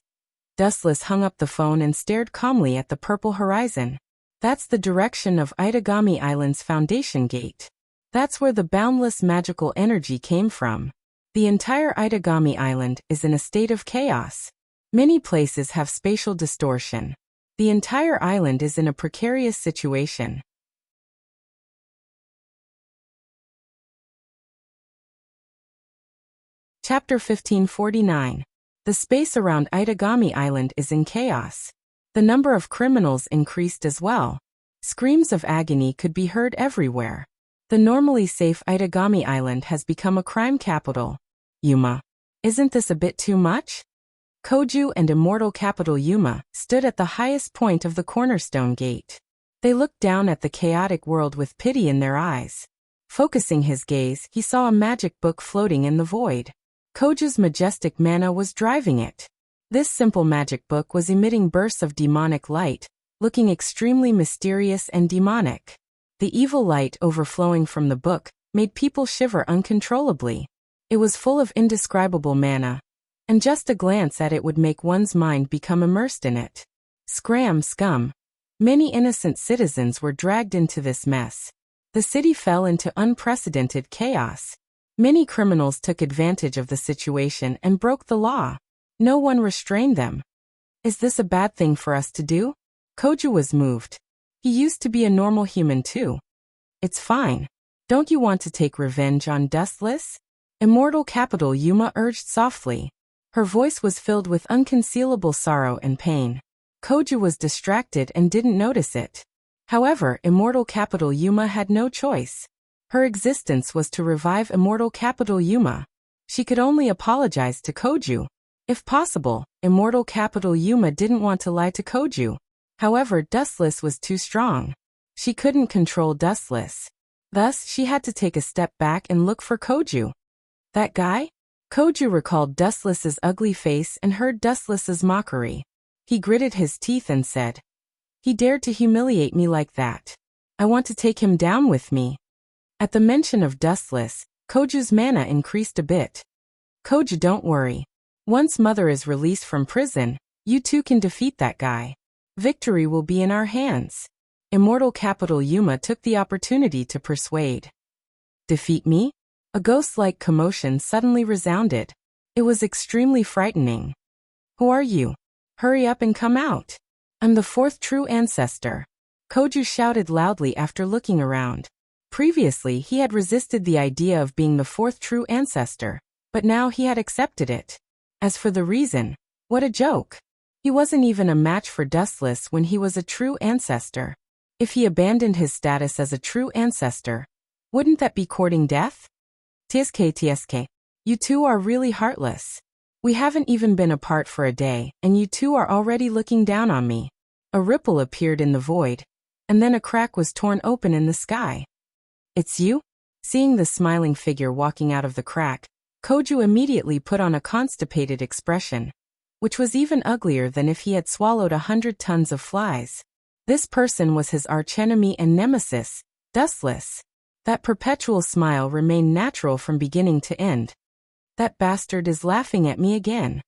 Dustless hung up the phone and stared calmly at the purple horizon. That's the direction of Itagami Island's foundation gate. That's where the boundless magical energy came from. The entire Itagami Island is in a state of chaos. Many places have spatial distortion. The entire island is in a precarious situation. Chapter 1549. The space around Itagami Island is in chaos. The number of criminals increased as well. Screams of agony could be heard everywhere. The normally safe Itagami Island has become a crime capital. Yuma. Isn't this a bit too much? Koju and immortal capital Yuma stood at the highest point of the cornerstone gate. They looked down at the chaotic world with pity in their eyes. Focusing his gaze, he saw a magic book floating in the void. Koju's majestic mana was driving it. This simple magic book was emitting bursts of demonic light, looking extremely mysterious and demonic. The evil light overflowing from the book made people shiver uncontrollably. It was full of indescribable mana, and just a glance at it would make one's mind become immersed in it. Scram scum. Many innocent citizens were dragged into this mess. The city fell into unprecedented chaos. Many criminals took advantage of the situation and broke the law. No one restrained them. Is this a bad thing for us to do? Koju was moved. He used to be a normal human too. It's fine. Don't you want to take revenge on Dustless? Immortal capital Yuma urged softly. Her voice was filled with unconcealable sorrow and pain. Koju was distracted and didn't notice it. However, immortal capital Yuma had no choice. Her existence was to revive immortal capital Yuma. She could only apologize to Koju. If possible, immortal capital Yuma didn't want to lie to Koju. However, Dustless was too strong. She couldn't control Dustless. Thus, she had to take a step back and look for Koju. That guy? Koju recalled Dustless's ugly face and heard Dustless's mockery. He gritted his teeth and said, "He dared to humiliate me like that. I want to take him down with me." At the mention of Dustless, Koju's mana increased a bit. Koju, don't worry. Once Mother is released from prison, you too can defeat that guy. Victory will be in our hands. Immortal capital Yuma took the opportunity to persuade. Defeat me? A ghost-like commotion suddenly resounded. It was extremely frightening. Who are you? Hurry up and come out. I'm the fourth true ancestor. Koju shouted loudly after looking around. Previously, he had resisted the idea of being the fourth true ancestor, but now he had accepted it. As for the reason, what a joke. He wasn't even a match for Dustless when he was a true ancestor. If he abandoned his status as a true ancestor, wouldn't that be courting death? TSK, you two are really heartless. We haven't even been apart for a day, and you two are already looking down on me. A ripple appeared in the void, and then a crack was torn open in the sky. It's you? Seeing the smiling figure walking out of the crack, Koju immediately put on a constipated expression, which was even uglier than if he had swallowed 100 tons of flies. This person was his archenemy and nemesis, Dustless. That perpetual smile remained natural from beginning to end. That bastard is laughing at me again.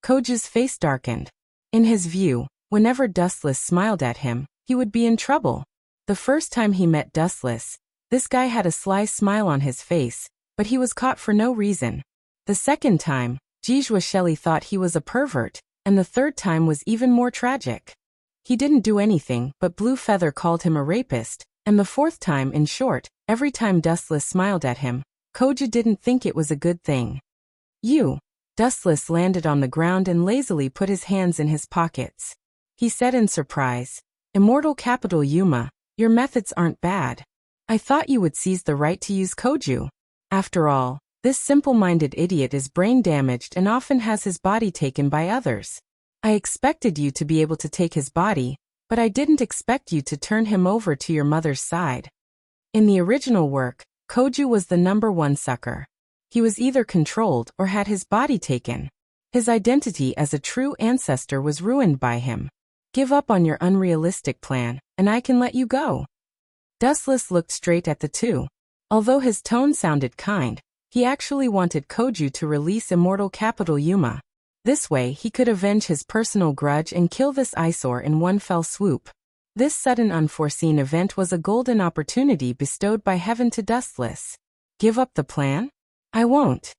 Koju's face darkened. In his view, whenever Dustless smiled at him, he would be in trouble. The first time he met Dustless, this guy had a sly smile on his face, but he was caught for no reason. The second time, Jijua Shelley thought he was a pervert, and the third time was even more tragic. He didn't do anything, but Blue Feather called him a rapist, and the fourth time, in short, every time Dustless smiled at him, Koju didn't think it was a good thing. You. Dustless landed on the ground and lazily put his hands in his pockets. He said in surprise, Immortal Capital Yuma, your methods aren't bad. I thought you would seize the right to use Koju. After all, this simple-minded idiot is brain-damaged and often has his body taken by others. I expected you to be able to take his body, but I didn't expect you to turn him over to your mother's side. In the original work, Koju was the #1 sucker. He was either controlled or had his body taken. His identity as a true ancestor was ruined by him. Give up on your unrealistic plan, and I can let you go. Dustless looked straight at the two. Although his tone sounded kind, he actually wanted Koju to release Immortal Capital Yuma. This way he could avenge his personal grudge and kill this eyesore in one fell swoop. This sudden unforeseen event was a golden opportunity bestowed by heaven to Dustless. Give up the plan? I won't.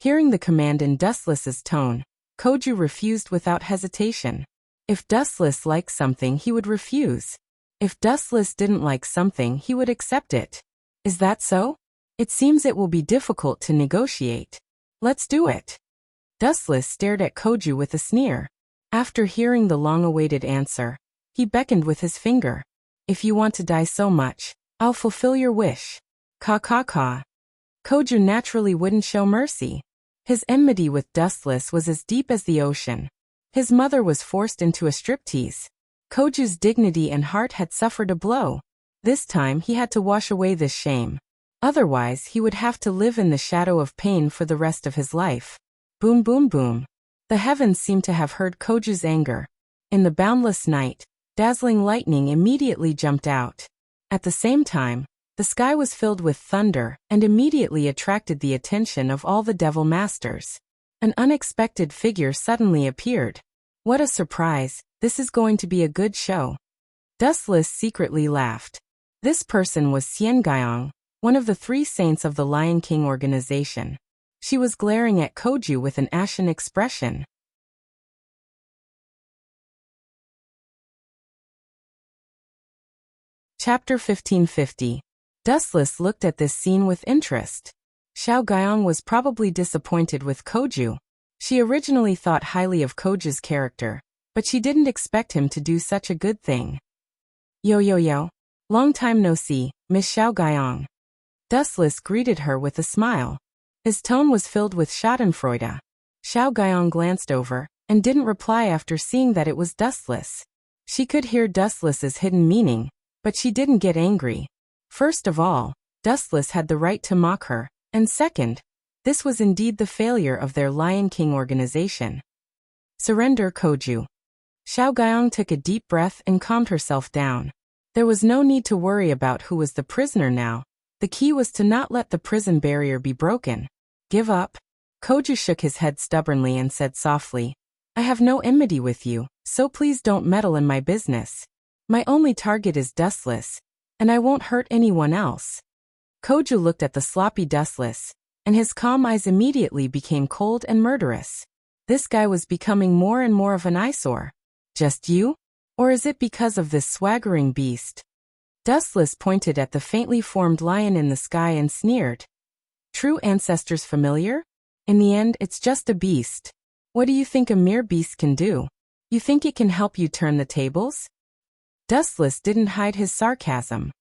Hearing the command in Dustless's tone, Koju refused without hesitation. If Dustless liked something, he would refuse. If Dustless didn't like something, he would accept it. Is that so? It seems it will be difficult to negotiate. Let's do it. Dustless stared at Koju with a sneer. After hearing the long-awaited answer, he beckoned with his finger. If you want to die so much, I'll fulfill your wish. Ka. Koju naturally wouldn't show mercy. His enmity with Dustless was as deep as the ocean. His mother was forced into a striptease. Koju's dignity and heart had suffered a blow. This time he had to wash away this shame. Otherwise he would have to live in the shadow of pain for the rest of his life. Boom boom boom. The heavens seemed to have heard Koju's anger. In the boundless night, dazzling lightning immediately jumped out. At the same time, the sky was filled with thunder and immediately attracted the attention of all the Devil Masters. An unexpected figure suddenly appeared. What a surprise, this is going to be a good show. Dustless secretly laughed. This person was Xian Gaiong, one of the 3 saints of the Lion King organization. She was glaring at Koju with an ashen expression. Chapter 1550. Dustless looked at this scene with interest. Xiao Gaiong was probably disappointed with Koju. She originally thought highly of Koju's character, but she didn't expect him to do such a good thing. Yo. Long time no see, Miss Xiao Gaiong. Dustless greeted her with a smile. His tone was filled with schadenfreude. Xiao Gaiong glanced over, and didn't reply after seeing that it was Dustless. She could hear Dustless's hidden meaning, but she didn't get angry. First of all, Dustless had the right to mock her, and second, this was indeed the failure of their Lion King organization. Surrender, Koju. Xiao Gaiong took a deep breath and calmed herself down. There was no need to worry about who was the prisoner now. The key was to not let the prison barrier be broken. Give up? Koju shook his head stubbornly and said softly, I have no enmity with you, so please don't meddle in my business. My only target is Dustless, and I won't hurt anyone else. Koju looked at the sloppy Dustless, and his calm eyes immediately became cold and murderous. This guy was becoming more and more of an eyesore. Just you? Or is it because of this swaggering beast? Dustless pointed at the faintly formed lion in the sky and sneered. True ancestors familiar? In the end, it's just a beast. What do you think a mere beast can do? You think it can help you turn the tables? Dustless didn't hide his sarcasm.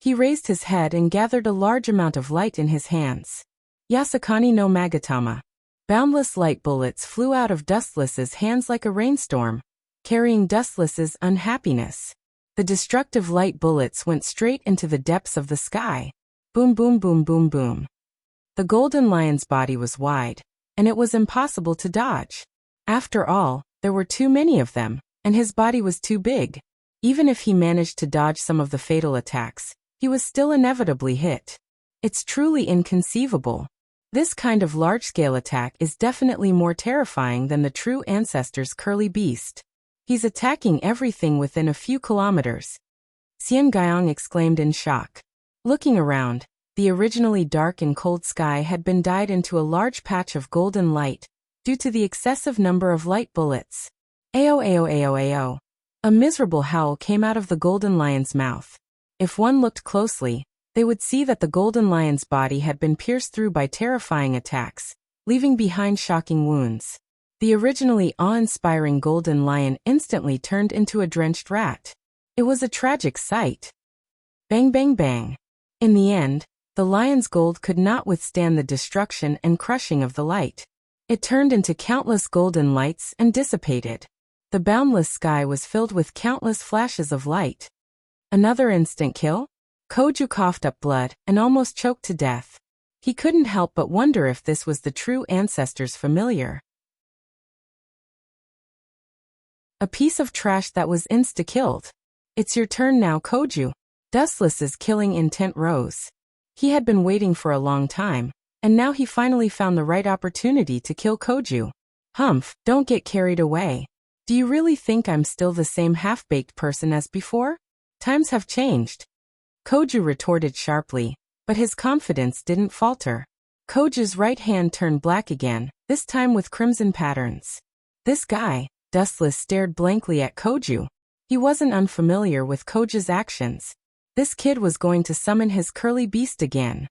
He raised his head and gathered a large amount of light in his hands. Yasakani no Magatama. Boundless light bullets flew out of Dustless's hands like a rainstorm, carrying Dustless's unhappiness. The destructive light bullets went straight into the depths of the sky. Boom boom boom boom boom. The golden lion's body was wide, and it was impossible to dodge. After all, there were too many of them, and his body was too big. Even if he managed to dodge some of the fatal attacks, he was still inevitably hit. It's truly inconceivable. This kind of large-scale attack is definitely more terrifying than the true ancestor's curly beast. He's attacking everything within a few kilometers. Xian Gaiong exclaimed in shock. Looking around, the originally dark and cold sky had been dyed into a large patch of golden light, due to the excessive number of light bullets. Ao. A miserable howl came out of the golden lion's mouth. If one looked closely, they would see that the golden lion's body had been pierced through by terrifying attacks, leaving behind shocking wounds. The originally awe-inspiring golden lion instantly turned into a drenched rat. It was a tragic sight. Bang bang bang. In the end, the lion's gold could not withstand the destruction and crushing of the light. It turned into countless golden lights and dissipated. The boundless sky was filled with countless flashes of light. Another instant kill? Koju coughed up blood and almost choked to death. He couldn't help but wonder if this was the true ancestor's familiar. A piece of trash that was insta-killed. It's your turn now, Koju. Dustless's killing intent rose. He had been waiting for a long time, and now he finally found the right opportunity to kill Koju. Humph, don't get carried away. Do you really think I'm still the same half-baked person as before? Times have changed. Koju retorted sharply, but his confidence didn't falter. Koju's right hand turned black again, this time with crimson patterns. This guy, Dustless stared blankly at Koju. He wasn't unfamiliar with Koju's actions. This kid was going to summon his curly beast again.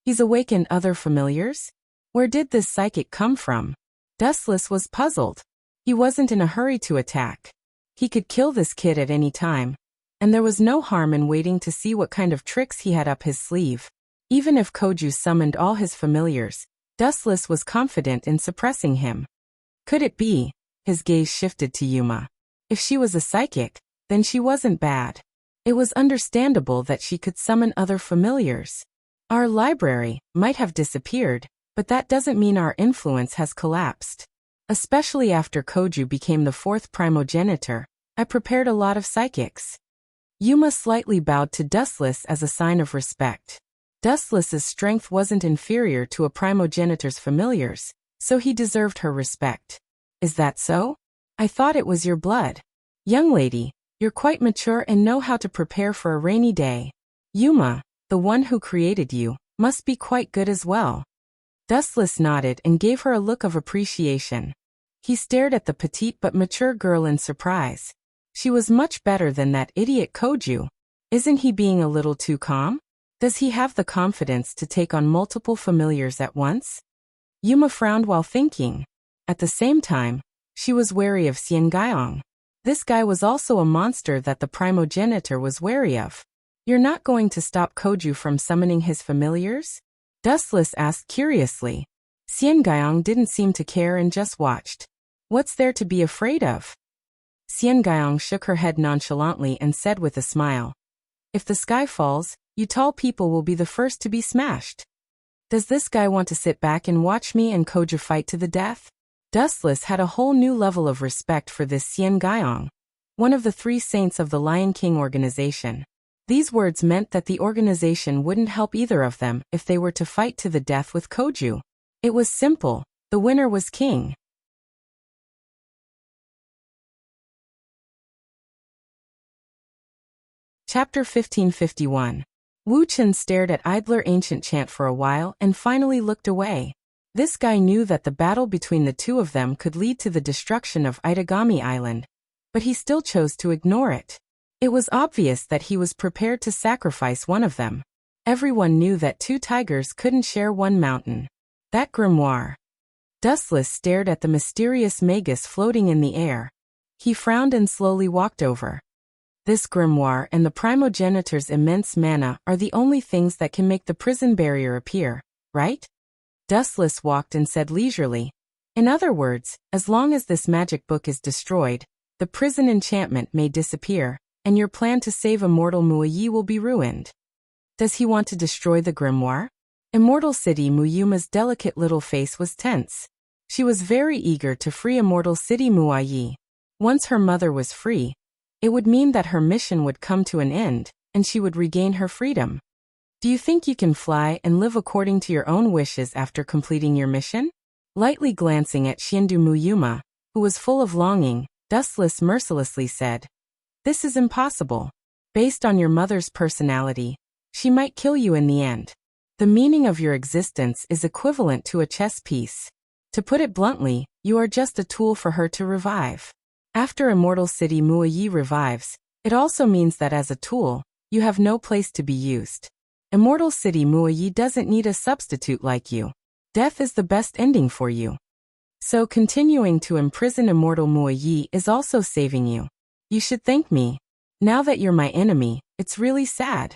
He's awakened other familiars? Where did this psychic come from? Dustless was puzzled. He wasn't in a hurry to attack. He could kill this kid at any time, and there was no harm in waiting to see what kind of tricks he had up his sleeve. Even if Koju summoned all his familiars, Dustless was confident in suppressing him. Could it be? His gaze shifted to Yuma. If she was a psychic, then she wasn't bad. It was understandable that she could summon other familiars. Our library might have disappeared, but that doesn't mean our influence has collapsed. Especially after Koju became the fourth primogenitor, I prepared a lot of psychics. Yuma slightly bowed to Dustless as a sign of respect. Dustless's strength wasn't inferior to a primogenitor's familiars, so he deserved her respect. Is that so? I thought it was your blood. Young lady, you're quite mature and know how to prepare for a rainy day. Yuma, the one who created you, must be quite good as well. Dustless nodded and gave her a look of appreciation. He stared at the petite but mature girl in surprise. She was much better than that idiot Koju. Isn't he being a little too calm? Does he have the confidence to take on multiple familiars at once? Yuma frowned while thinking. At the same time, she was wary of Xianggyong. This guy was also a monster that the primogenitor was wary of. You're not going to stop Koju from summoning his familiars? Dustless asked curiously. Xianggyong didn't seem to care and just watched. What's there to be afraid of? Xianggyong shook her head nonchalantly and said with a smile. If the sky falls, you tall people will be the first to be smashed. Does this guy want to sit back and watch me and Koju fight to the death? Dustless had a whole new level of respect for this Xianggyong, one of the 3 saints of the Lion King organization. These words meant that the organization wouldn't help either of them if they were to fight to the death with Koju. It was simple. The winner was king. Chapter 1551. Wu Chen stared at idler ancient chant for a while and finally looked away. This guy knew that the battle between the two of them could lead to the destruction of Itagami Island, but he still chose to ignore it. It was obvious that he was prepared to sacrifice one of them. Everyone knew that 2 tigers couldn't share one mountain. That grimoire. Dustless stared at the mysterious magus floating in the air. He frowned and slowly walked over. This grimoire and the primogenitor's immense mana are the only things that can make the prison barrier appear, right? Dustless walked and said leisurely. In other words, as long as this magic book is destroyed, the prison enchantment may disappear, and your plan to save immortal Muyi will be ruined. Does he want to destroy the grimoire? Immortal City Muyuma's delicate little face was tense. She was very eager to free Immortal City Muyi. Once her mother was free, it would mean that her mission would come to an end, and she would regain her freedom. Do you think you can fly and live according to your own wishes after completing your mission? Lightly glancing at Xiandu Muyuma, who was full of longing, Dustless mercilessly said, "This is impossible. Based on your mother's personality, she might kill you in the end. The meaning of your existence is equivalent to a chess piece. To put it bluntly, you are just a tool for her to revive. After Immortal City Muyi revives, it also means that as a tool, you have no place to be used. Immortal City Muyi doesn't need a substitute like you. Death is the best ending for you. So continuing to imprison immortal Muo Yi is also saving you. You should thank me. Now that you're my enemy, it's really sad.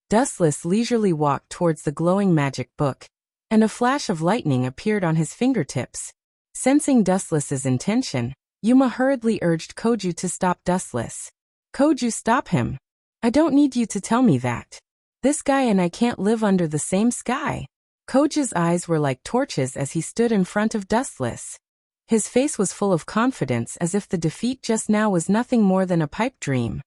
Dustless leisurely walked towards the glowing magic book, and a flash of lightning appeared on his fingertips. Sensing Dustless's intention, Yuma hurriedly urged Koju to stop Dustless. Koju, stop him. I don't need you to tell me that. This guy and I can't live under the same sky. Koju's eyes were like torches as he stood in front of Dustless. His face was full of confidence as if the defeat just now was nothing more than a pipe dream.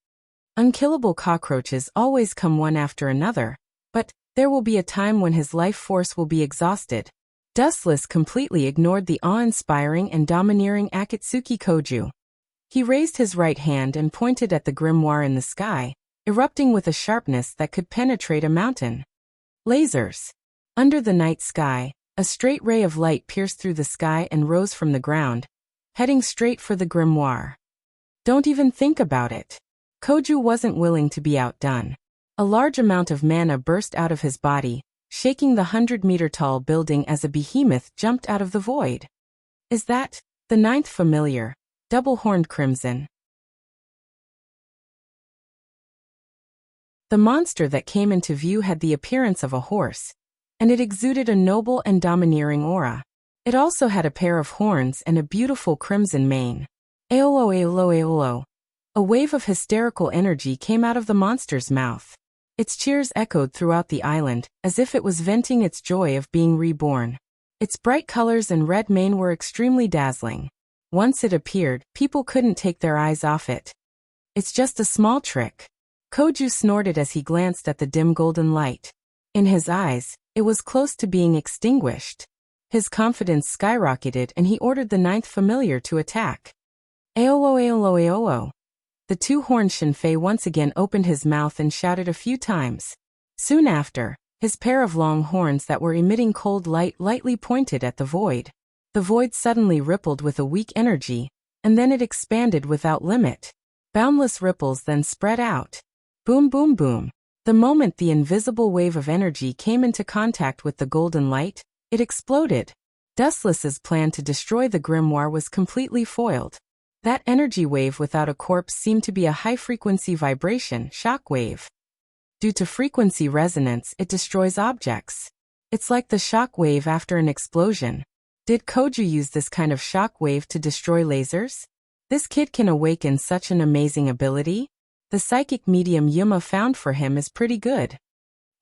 Unkillable cockroaches always come one after another, but there will be a time when his life force will be exhausted. Dustless completely ignored the awe-inspiring and domineering Akatsuki Koju. He raised his right hand and pointed at the grimoire in the sky, erupting with a sharpness that could penetrate a mountain. Lasers. Under the night sky, a straight ray of light pierced through the sky and rose from the ground, heading straight for the grimoire. Don't even think about it. Koju wasn't willing to be outdone. A large amount of mana burst out of his body, shaking the 100-meter-tall building as a behemoth jumped out of the void. Is that the 9th familiar, double-horned crimson? The monster that came into view had the appearance of a horse, and it exuded a noble and domineering aura. It also had a pair of horns and a beautiful crimson mane. Aolo, aolo, aolo. A wave of hysterical energy came out of the monster's mouth. Its cheers echoed throughout the island, as if it was venting its joy of being reborn. Its bright colors and red mane were extremely dazzling. Once it appeared, people couldn't take their eyes off it. It's just a small trick. Koju snorted as he glanced at the dim golden light. In his eyes, it was close to being extinguished. His confidence skyrocketed and he ordered the 9th familiar to attack. Aolo, aolo, aolo. The two-horned Shinfei once again opened his mouth and shouted a few times. Soon after, his pair of long horns that were emitting cold light lightly pointed at the void. The void suddenly rippled with a weak energy, and then it expanded without limit. Boundless ripples then spread out. Boom, boom, boom. The moment the invisible wave of energy came into contact with the golden light, it exploded. Dustless's plan to destroy the grimoire was completely foiled. That energy wave without a corpse seemed to be a high-frequency vibration, shock wave. Due to frequency resonance, it destroys objects. It's like the shock wave after an explosion. Did Koju use this kind of shock wave to destroy lasers? This kid can awaken such an amazing ability? The psychic medium Yuma found for him is pretty good.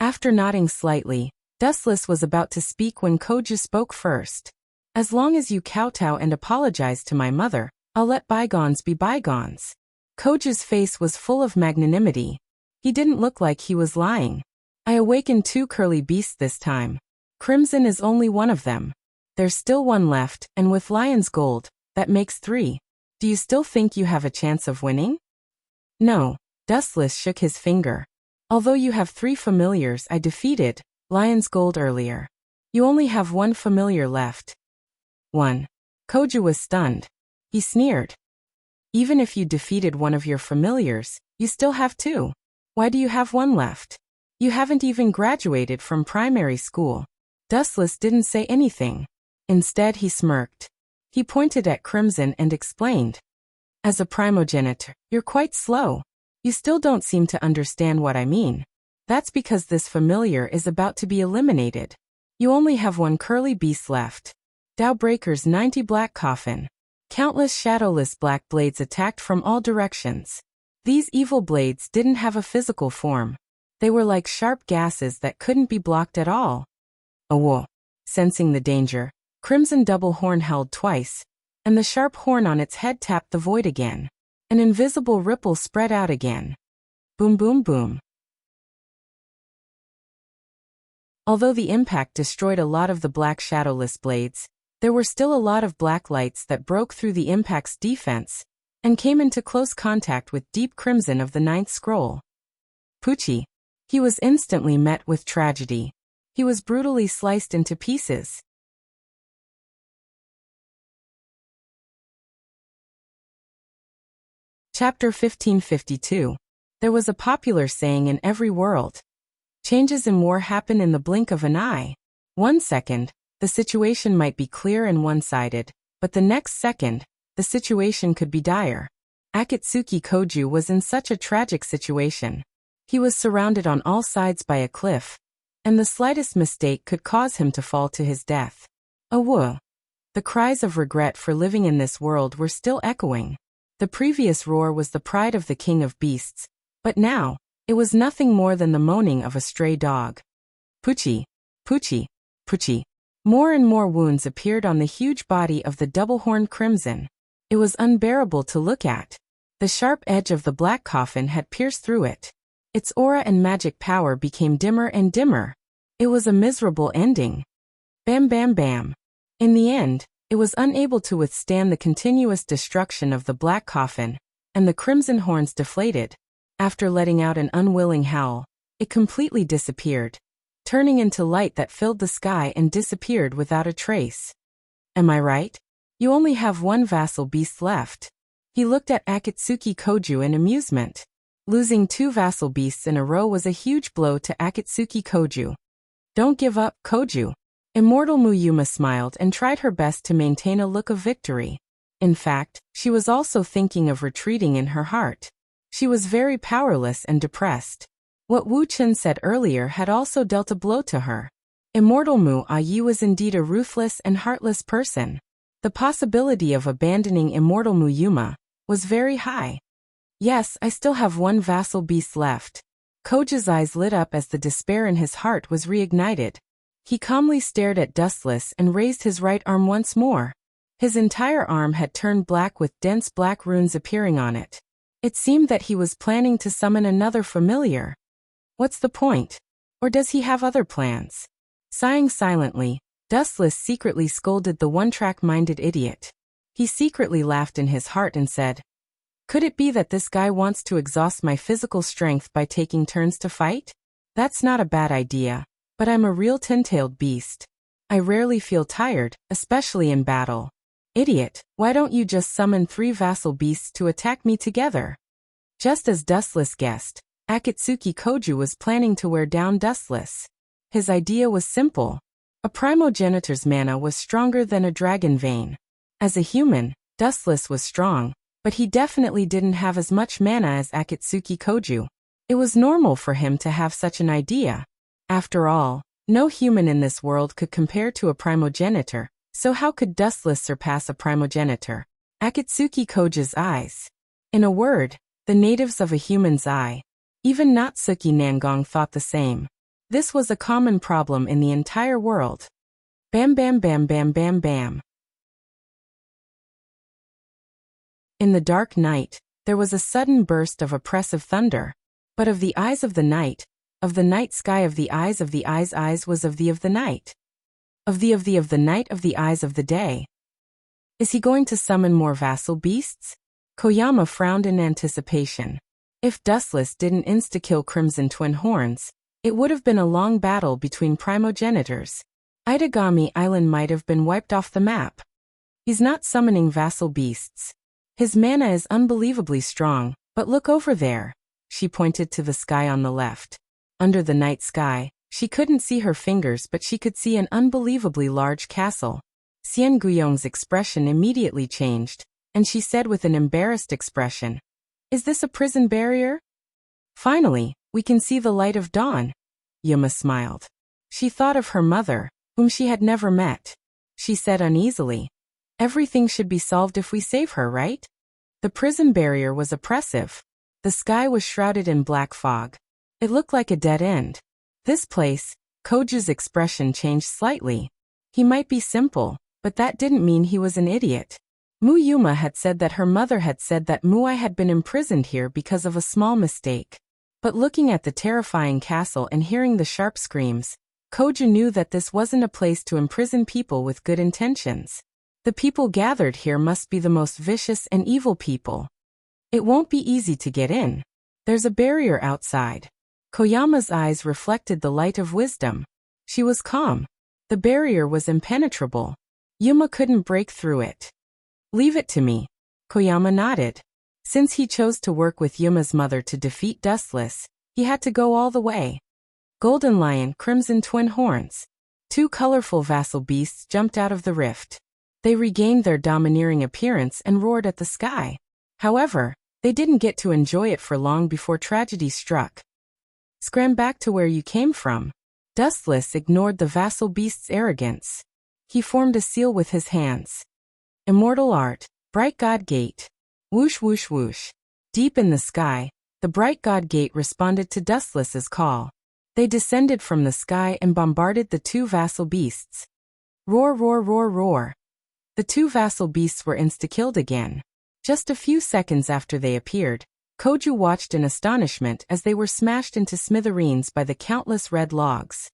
After nodding slightly, Dustless was about to speak when Koju spoke first. As long as you kowtow and apologize to my mother, I'll let bygones be bygones. Koju's face was full of magnanimity. He didn't look like he was lying. I awakened 2 curly beasts this time. Crimson is only one of them. There's still one left, and with Lion's Gold, that makes 3. Do you still think you have a chance of winning? No, Dustless shook his finger. Although you have 3 familiars I defeated, Lion's Gold earlier. You only have 1 familiar left. 1. Koju was stunned. He sneered. Even if you defeated one of your familiars, you still have 2. Why do you have 1 left? You haven't even graduated from primary school. Dustless didn't say anything. Instead he smirked. He pointed at Crimson and explained. As a primogenitor, you're quite slow. You still don't seem to understand what I mean. That's because this familiar is about to be eliminated. You only have 1 curly beast left. Dowbreaker's 90 black coffin. Countless shadowless black blades attacked from all directions. These evil blades didn't have a physical form. They were like sharp gases that couldn't be blocked at all. Awo. Sensing the danger, Crimson Double Horn howled twice, and the sharp horn on its head tapped the void again. An invisible ripple spread out again. Boom, boom, boom. Although the impact destroyed a lot of the black shadowless blades, there were still a lot of black lights that broke through the impact's defense and came into close contact with deep crimson of the 9th scroll. Pucci. He was instantly met with tragedy. He was brutally sliced into pieces. Chapter 1552. There was a popular saying in every world. Changes in war happen in the blink of an eye. 1 second, The situation might be clear and one-sided, but the next second, the situation could be dire. Akatsuki Koju was in such a tragic situation. He was surrounded on all sides by a cliff, and the slightest mistake could cause him to fall to his death. Whoa! The cries of regret for living in this world were still echoing. The previous roar was the pride of the king of beasts, but now, it was nothing more than the moaning of a stray dog. Puchi, Puchi, Puchi. More and more wounds appeared on the huge body of the double-horned crimson. It was unbearable to look at. The sharp edge of the black coffin had pierced through it. Its aura and magic power became dimmer and dimmer. It was a miserable ending. Bam bam bam. In the end, it was unable to withstand the continuous destruction of the black coffin, and the crimson horns deflated. After letting out an unwilling howl, it completely disappeared, turning into light that filled the sky and disappeared without a trace. Am I right? You only have one vassal beast left. He looked at Akatsuki Koju in amusement. Losing 2 vassal beasts in a row was a huge blow to Akatsuki Koju. Don't give up, Koju. Immortal Muyuma smiled and tried her best to maintain a look of victory. In fact, she was also thinking of retreating in her heart. She was very powerless and depressed. What Wu Chen said earlier had also dealt a blow to her. Immortal Mu Yi was indeed a ruthless and heartless person. The possibility of abandoning Immortal Muyuma was very high. Yes, I still have 1 vassal beast left. Koju's eyes lit up as the despair in his heart was reignited. He calmly stared at Dustless and raised his right arm once more. His entire arm had turned black with dense black runes appearing on it. It seemed that he was planning to summon another familiar. What's the point? Or does he have other plans? Sighing silently, Dustless secretly scolded the one-track-minded idiot. He secretly laughed in his heart and said, "Could it be that this guy wants to exhaust my physical strength by taking turns to fight? That's not a bad idea, but I'm a real tin-tailed beast. I rarely feel tired, especially in battle. Idiot, why don't you just summon 3 vassal beasts to attack me together?" Just as Dustless guessed, Akatsuki Koju was planning to wear down Dustless. His idea was simple. A primogenitor's mana was stronger than a dragon vein. As a human, Dustless was strong, but he definitely didn't have as much mana as Akatsuki Koju. It was normal for him to have such an idea. After all, no human in this world could compare to a primogenitor, so how could Dustless surpass a primogenitor? Akatsuki Koju's eyes. In a word, the natives of a human's eye. Even Natsuki Nangong thought the same. This was a common problem in the entire world. Bam bam bam bam bam bam. In the dark night, there was a sudden burst of oppressive thunder. But of the eyes of the night sky of the eyes was of the night. Of the night of the eyes of the day. Is he going to summon more vassal beasts? Koyama frowned in anticipation. If Dustless didn't insta-kill Crimson Twin Horns, it would have been a long battle between primogenitors. Itagami Island might have been wiped off the map. He's not summoning vassal beasts. His mana is unbelievably strong, but look over there. She pointed to the sky on the left. Under the night sky, she couldn't see her fingers, but she could see an unbelievably large castle. Xian Guyong's expression immediately changed, and she said with an embarrassed expression, "Is this a prison barrier?" "Finally, we can see the light of dawn." Yuma smiled. She thought of her mother, whom she had never met. She said uneasily, "Everything should be solved if we save her, right?" The prison barrier was oppressive. The sky was shrouded in black fog. It looked like a dead end. This place, Koju's expression changed slightly. He might be simple, but that didn't mean he was an idiot. Muyuma had said that her mother had said that Muai had been imprisoned here because of a small mistake. But looking at the terrifying castle and hearing the sharp screams, Koju knew that this wasn't a place to imprison people with good intentions. The people gathered here must be the most vicious and evil people. It won't be easy to get in. There's a barrier outside. Koyama's eyes reflected the light of wisdom. She was calm. The barrier was impenetrable. Yuma couldn't break through it. "Leave it to me." Koyama nodded. Since he chose to work with Yuma's mother to defeat Dustless, he had to go all the way. Golden Lion, Crimson Twin Horns. Two colorful vassal beasts jumped out of the rift. They regained their domineering appearance and roared at the sky. However, they didn't get to enjoy it for long before tragedy struck. Scram back to where you came from. Dustless ignored the vassal beast's arrogance. He formed a seal with his hands. Immortal art, bright god gate. Whoosh whoosh whoosh. Deep in the sky, the bright god gate responded to Dustless's call. They descended from the sky and bombarded the two vassal beasts. Roar, roar, roar, roar. The two vassal beasts were insta-killed again. Just a few seconds after they appeared, Koju watched in astonishment as they were smashed into smithereens by the countless red logs.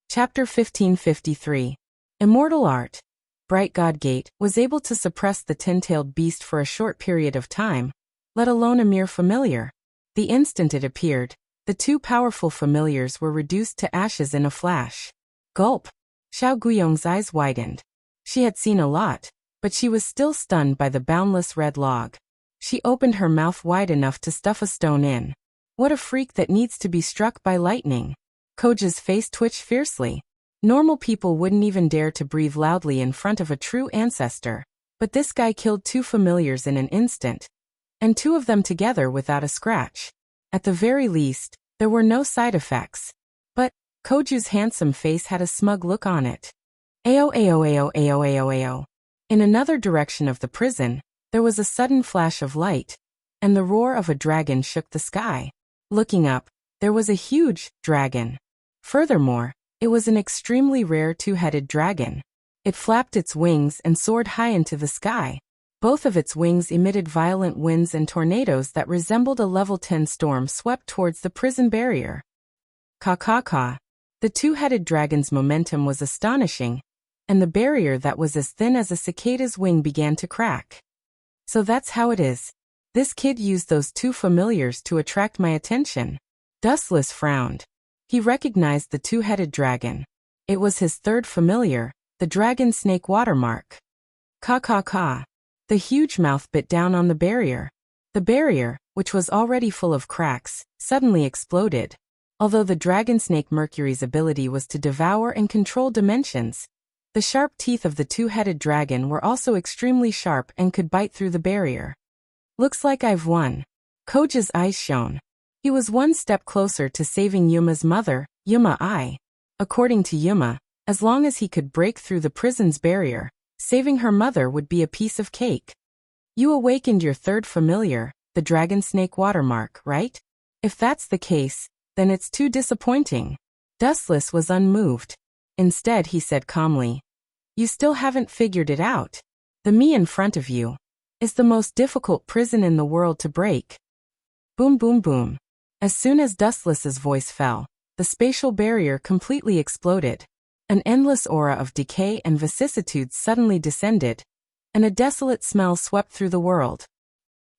Chapter 1553. Immortal art. Bright God Gate was able to suppress the tin-tailed beast for a short period of time, let alone a mere familiar. The instant it appeared, the two powerful familiars were reduced to ashes in a flash. Gulp! Xiao Guiyong's eyes widened. She had seen a lot, but she was still stunned by the boundless red log. She opened her mouth wide enough to stuff a stone in. What a freak that needs to be struck by lightning. Koju's face twitched fiercely. Normal people wouldn't even dare to breathe loudly in front of a true ancestor, but this guy killed two familiars in an instant, and two of them together without a scratch. At the very least, there were no side effects. But Koju's handsome face had a smug look on it. Ayo ayo ayo ayo ayo ayo. In another direction of the prison, there was a sudden flash of light, and the roar of a dragon shook the sky. Looking up, there was a huge dragon. Furthermore, it was an extremely rare two-headed dragon. It flapped its wings and soared high into the sky. Both of its wings emitted violent winds and tornadoes that resembled a level 10 storm swept towards the prison barrier. Ka ka ka. The two-headed dragon's momentum was astonishing, and the barrier that was as thin as a cicada's wing began to crack. So that's how it is. This kid used those two familiars to attract my attention. Dustless frowned. He recognized the two-headed dragon. It was his third familiar, the dragon snake watermark. Ka ka ka. The huge mouth bit down on the barrier. The barrier, which was already full of cracks, suddenly exploded. Although the dragon snake Mercury's ability was to devour and control dimensions, the sharp teeth of the two-headed dragon were also extremely sharp and could bite through the barrier. Looks like I've won. Koju's eyes shone. He was one step closer to saving Yuma's mother, Yuma I. According to Yuma, as long as he could break through the prison's barrier, saving her mother would be a piece of cake. You awakened your third familiar, the dragon snake watermark, right? If that's the case, then it's too disappointing. Dustless was unmoved. Instead, he said calmly, "You still haven't figured it out. The me in front of you is the most difficult prison in the world to break." Boom boom boom. As soon as Dustless's voice fell, the spatial barrier completely exploded. An endless aura of decay and vicissitudes suddenly descended, and a desolate smell swept through the world.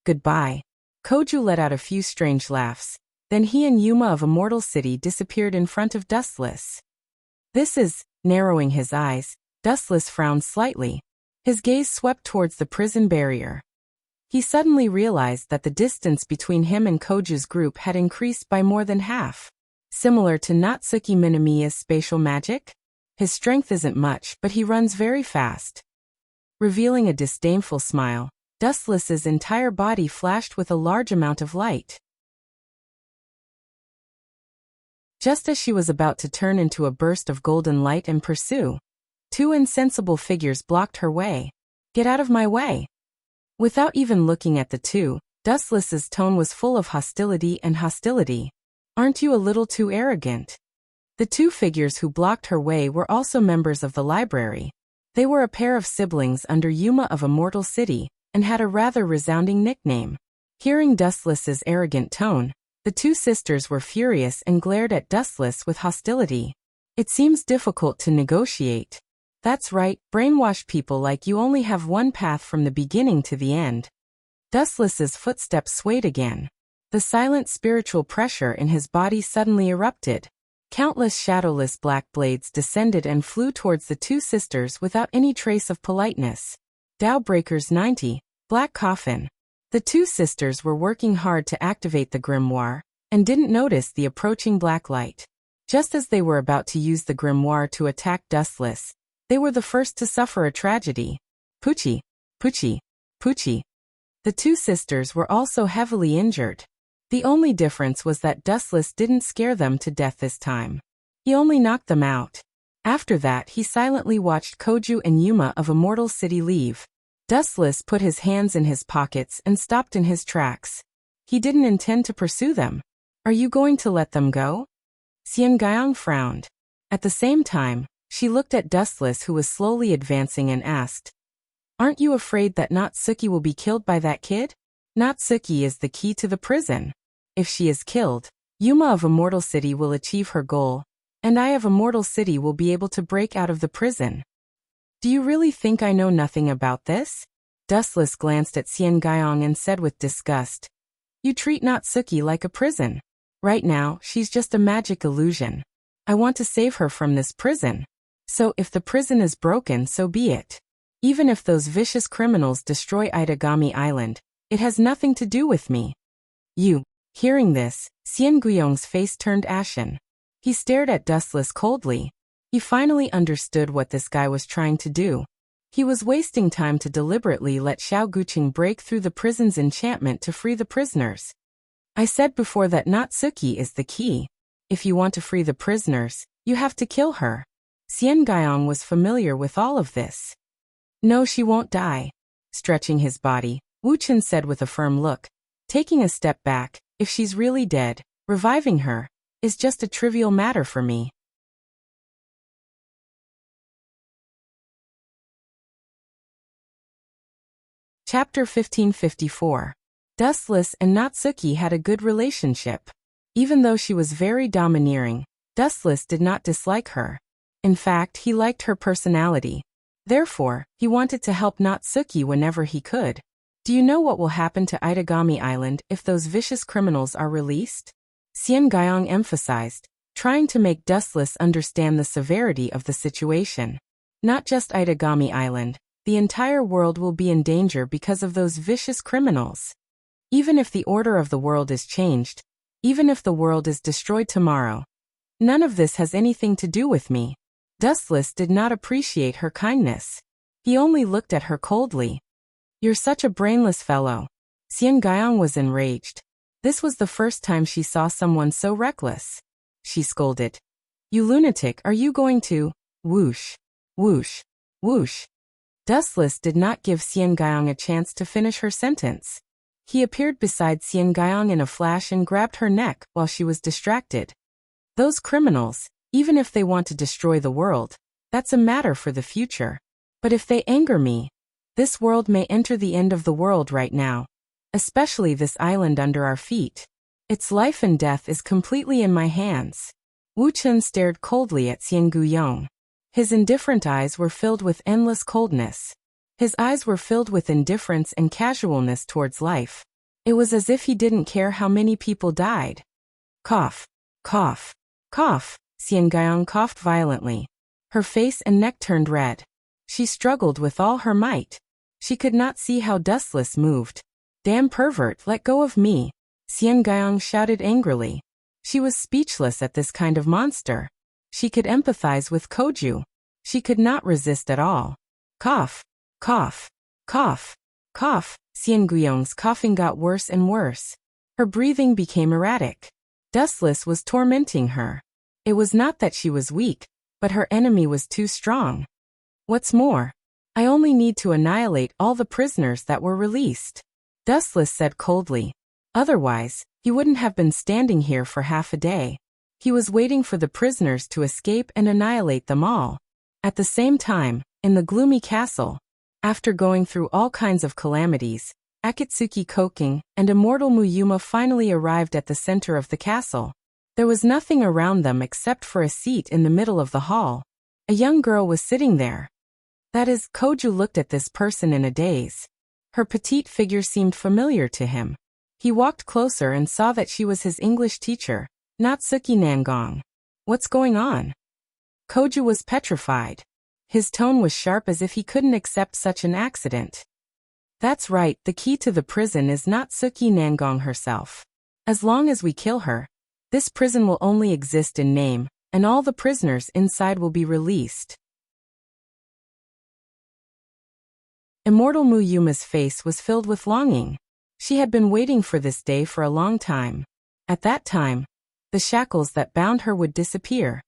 Goodbye. Koju let out a few strange laughs. Then he and Yuma of Immortal City disappeared in front of Dustless. This is, narrowing his eyes, Dustless frowned slightly. His gaze swept towards the prison barrier. He suddenly realized that the distance between him and Koju's group had increased by more than half. Similar to Natsuki Minamiya's spatial magic? His strength isn't much, but he runs very fast. Revealing a disdainful smile, Dustless's entire body flashed with a large amount of light. Just as she was about to turn into a burst of golden light and pursue, two insensible figures blocked her way. "Get out of my way!" Without even looking at the two, Dustless's tone was full of hostility and hostility. "Aren't you a little too arrogant?" The two figures who blocked her way were also members of the library. They were a pair of siblings under Yuma of Immortal City, and had a rather resounding nickname. Hearing Dustless's arrogant tone, the two sisters were furious and glared at Dustless with hostility. "It seems difficult to negotiate." "That's right, brainwash people like you only have one path from the beginning to the end." Dustless's footsteps swayed again. The silent spiritual pressure in his body suddenly erupted. Countless shadowless black blades descended and flew towards the two sisters without any trace of politeness. Dao Breakers 90, Black Coffin. The two sisters were working hard to activate the grimoire, and didn't notice the approaching black light. Just as they were about to use the grimoire to attack Dustless, they were the first to suffer a tragedy. Poochie, Poochie, Poochie. The two sisters were also heavily injured. The only difference was that Dustless didn't scare them to death this time. He only knocked them out. After that, he silently watched Koju and Yuma of Immortal City leave. Dustless put his hands in his pockets and stopped in his tracks. He didn't intend to pursue them. Are you going to let them go? Xian Guiyang frowned. At the same time, she looked at Dustless, who was slowly advancing, and asked, "Aren't you afraid that Natsuki will be killed by that kid? Natsuki is the key to the prison. If she is killed, Yuma of Immortal City will achieve her goal, and I of Immortal City will be able to break out of the prison. Do you really think I know nothing about this?" Dustless glanced at Xian Guiyang and said with disgust, "You treat Natsuki like a prison. Right now, she's just a magic illusion. I want to save her from this prison. So if the prison is broken, so be it. Even if those vicious criminals destroy Itagami Island, it has nothing to do with me." "You." Hearing this, Xian Guiyong's face turned ashen. He stared at Dustless coldly. He finally understood what this guy was trying to do. He was wasting time to deliberately let Xiao Guqing break through the prison's enchantment to free the prisoners. "I said before that Natsuki is the key. If you want to free the prisoners, you have to kill her." Xian Guiyang was familiar with all of this. "No, she won't die." Stretching his body, Wu Chen said with a firm look. Taking a step back, "If she's really dead, reviving her is just a trivial matter for me." Chapter 1554. Dustless and Natsuki had a good relationship. Even though she was very domineering, Dustless did not dislike her. In fact, he liked her personality. Therefore, he wanted to help Natsuki whenever he could. "Do you know what will happen to Itagami Island if those vicious criminals are released?" Xian Guiyang emphasized, trying to make Dustless understand the severity of the situation. "Not just Itagami Island, the entire world will be in danger because of those vicious criminals. Even if the order of the world is changed, even if the world is destroyed tomorrow, none of this has anything to do with me." Dustless did not appreciate her kindness. He only looked at her coldly. "You're such a brainless fellow." Xian Guiyang was enraged. This was the first time she saw someone so reckless. She scolded, "You lunatic, are you going to..." Whoosh, whoosh, whoosh. Dustless did not give Xian Guiyang a chance to finish her sentence. He appeared beside Xian Guiyang in a flash and grabbed her neck while she was distracted. "Those criminals, even if they want to destroy the world, that's a matter for the future. But if they anger me, this world may enter the end of the world right now. Especially this island under our feet. Its life and death is completely in my hands." Wu Chen stared coldly at Xian Guiyang. His indifferent eyes were filled with endless coldness. His eyes were filled with indifference and casualness towards life. It was as if he didn't care how many people died. Cough, cough, cough. Xian Guiyang coughed violently. Her face and neck turned red. She struggled with all her might. She could not see how Dustless moved. "Damn pervert, let go of me!" Xian Guiyang shouted angrily. She was speechless at this kind of monster. She could empathize with Koju. She could not resist at all. Cough, cough, cough, cough. Xian Guiyang's coughing got worse and worse. Her breathing became erratic. Dustless was tormenting her. It was not that she was weak, but her enemy was too strong. "What's more, I only need to annihilate all the prisoners that were released," Dustless said coldly. Otherwise, he wouldn't have been standing here for half a day. He was waiting for the prisoners to escape and annihilate them all. At the same time, in the gloomy castle, after going through all kinds of calamities, Akatsuki Koking and Immortal Muyuma finally arrived at the center of the castle. There was nothing around them except for a seat in the middle of the hall. A young girl was sitting there. That is, Koju looked at this person in a daze. Her petite figure seemed familiar to him. He walked closer and saw that she was his English teacher, Natsuki Nangong. "What's going on?" Koju was petrified. His tone was sharp as if he couldn't accept such an accident. That's right, the key to the prison is not Suki Nangong herself. As long as we kill her, this prison will only exist in name, and all the prisoners inside will be released. Immortal Mu Yuma's face was filled with longing. She had been waiting for this day for a long time. At that time, the shackles that bound her would disappear.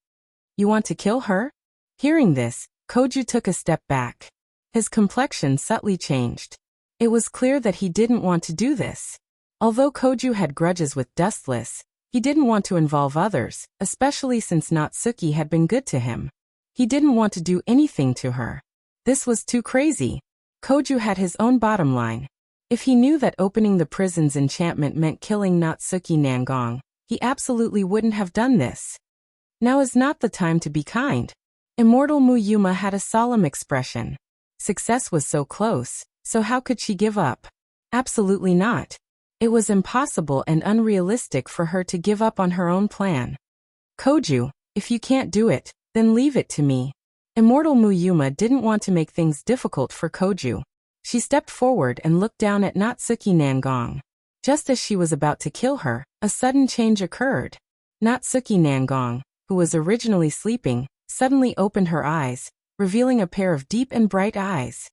You want to kill her? Hearing this, Koju took a step back. His complexion subtly changed. It was clear that he didn't want to do this. Although Koju had grudges with Dustless, he didn't want to involve others, especially since Natsuki had been good to him. He didn't want to do anything to her. This was too crazy. Koju had his own bottom line. If he knew that opening the prison's enchantment meant killing Natsuki Nangong, he absolutely wouldn't have done this. Now is not the time to be kind. Immortal Mu Yuma had a solemn expression. Success was so close, so how could she give up? Absolutely not. It was impossible and unrealistic for her to give up on her own plan. Koju, if you can't do it, then leave it to me. Immortal Mu Yuma didn't want to make things difficult for Koju. She stepped forward and looked down at Natsuki Nangong. Just as she was about to kill her, a sudden change occurred. Natsuki Nangong, who was originally sleeping, suddenly opened her eyes, revealing a pair of deep and bright eyes.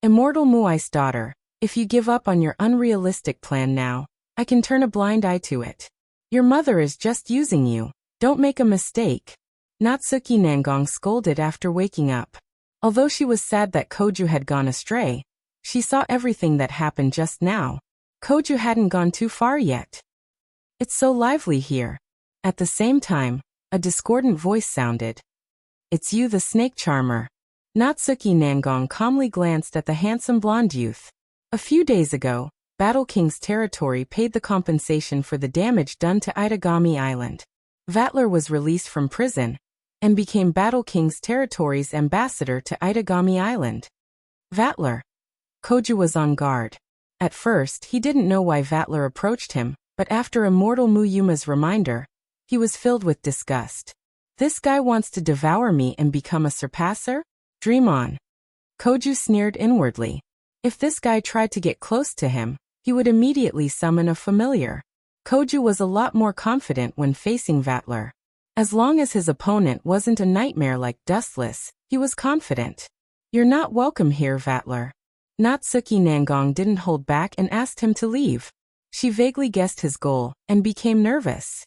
Immortal Muai's daughter, if you give up on your unrealistic plan now, I can turn a blind eye to it. Your mother is just using you. Don't make a mistake. Natsuki Nangong scolded after waking up. Although she was sad that Koju had gone astray, she saw everything that happened just now. Koju hadn't gone too far yet. It's so lively here. At the same time, a discordant voice sounded. It's you, the snake charmer. Natsuki Nangong calmly glanced at the handsome blonde youth. A few days ago, Battle King's territory paid the compensation for the damage done to Itagami Island. Vatler was released from prison and became Battle King's territory's ambassador to Itagami Island. Vatler. Koju was on guard. At first, he didn't know why Vatler approached him, but after Immortal Mu Yuma's reminder, he was filled with disgust. This guy wants to devour me and become a surpasser? Dream on. Koju sneered inwardly. If this guy tried to get close to him, he would immediately summon a familiar. Koju was a lot more confident when facing Vatler. As long as his opponent wasn't a nightmare like Dustless, he was confident. You're not welcome here, Vatler. Natsuki Nangong didn't hold back and asked him to leave. She vaguely guessed his goal and became nervous.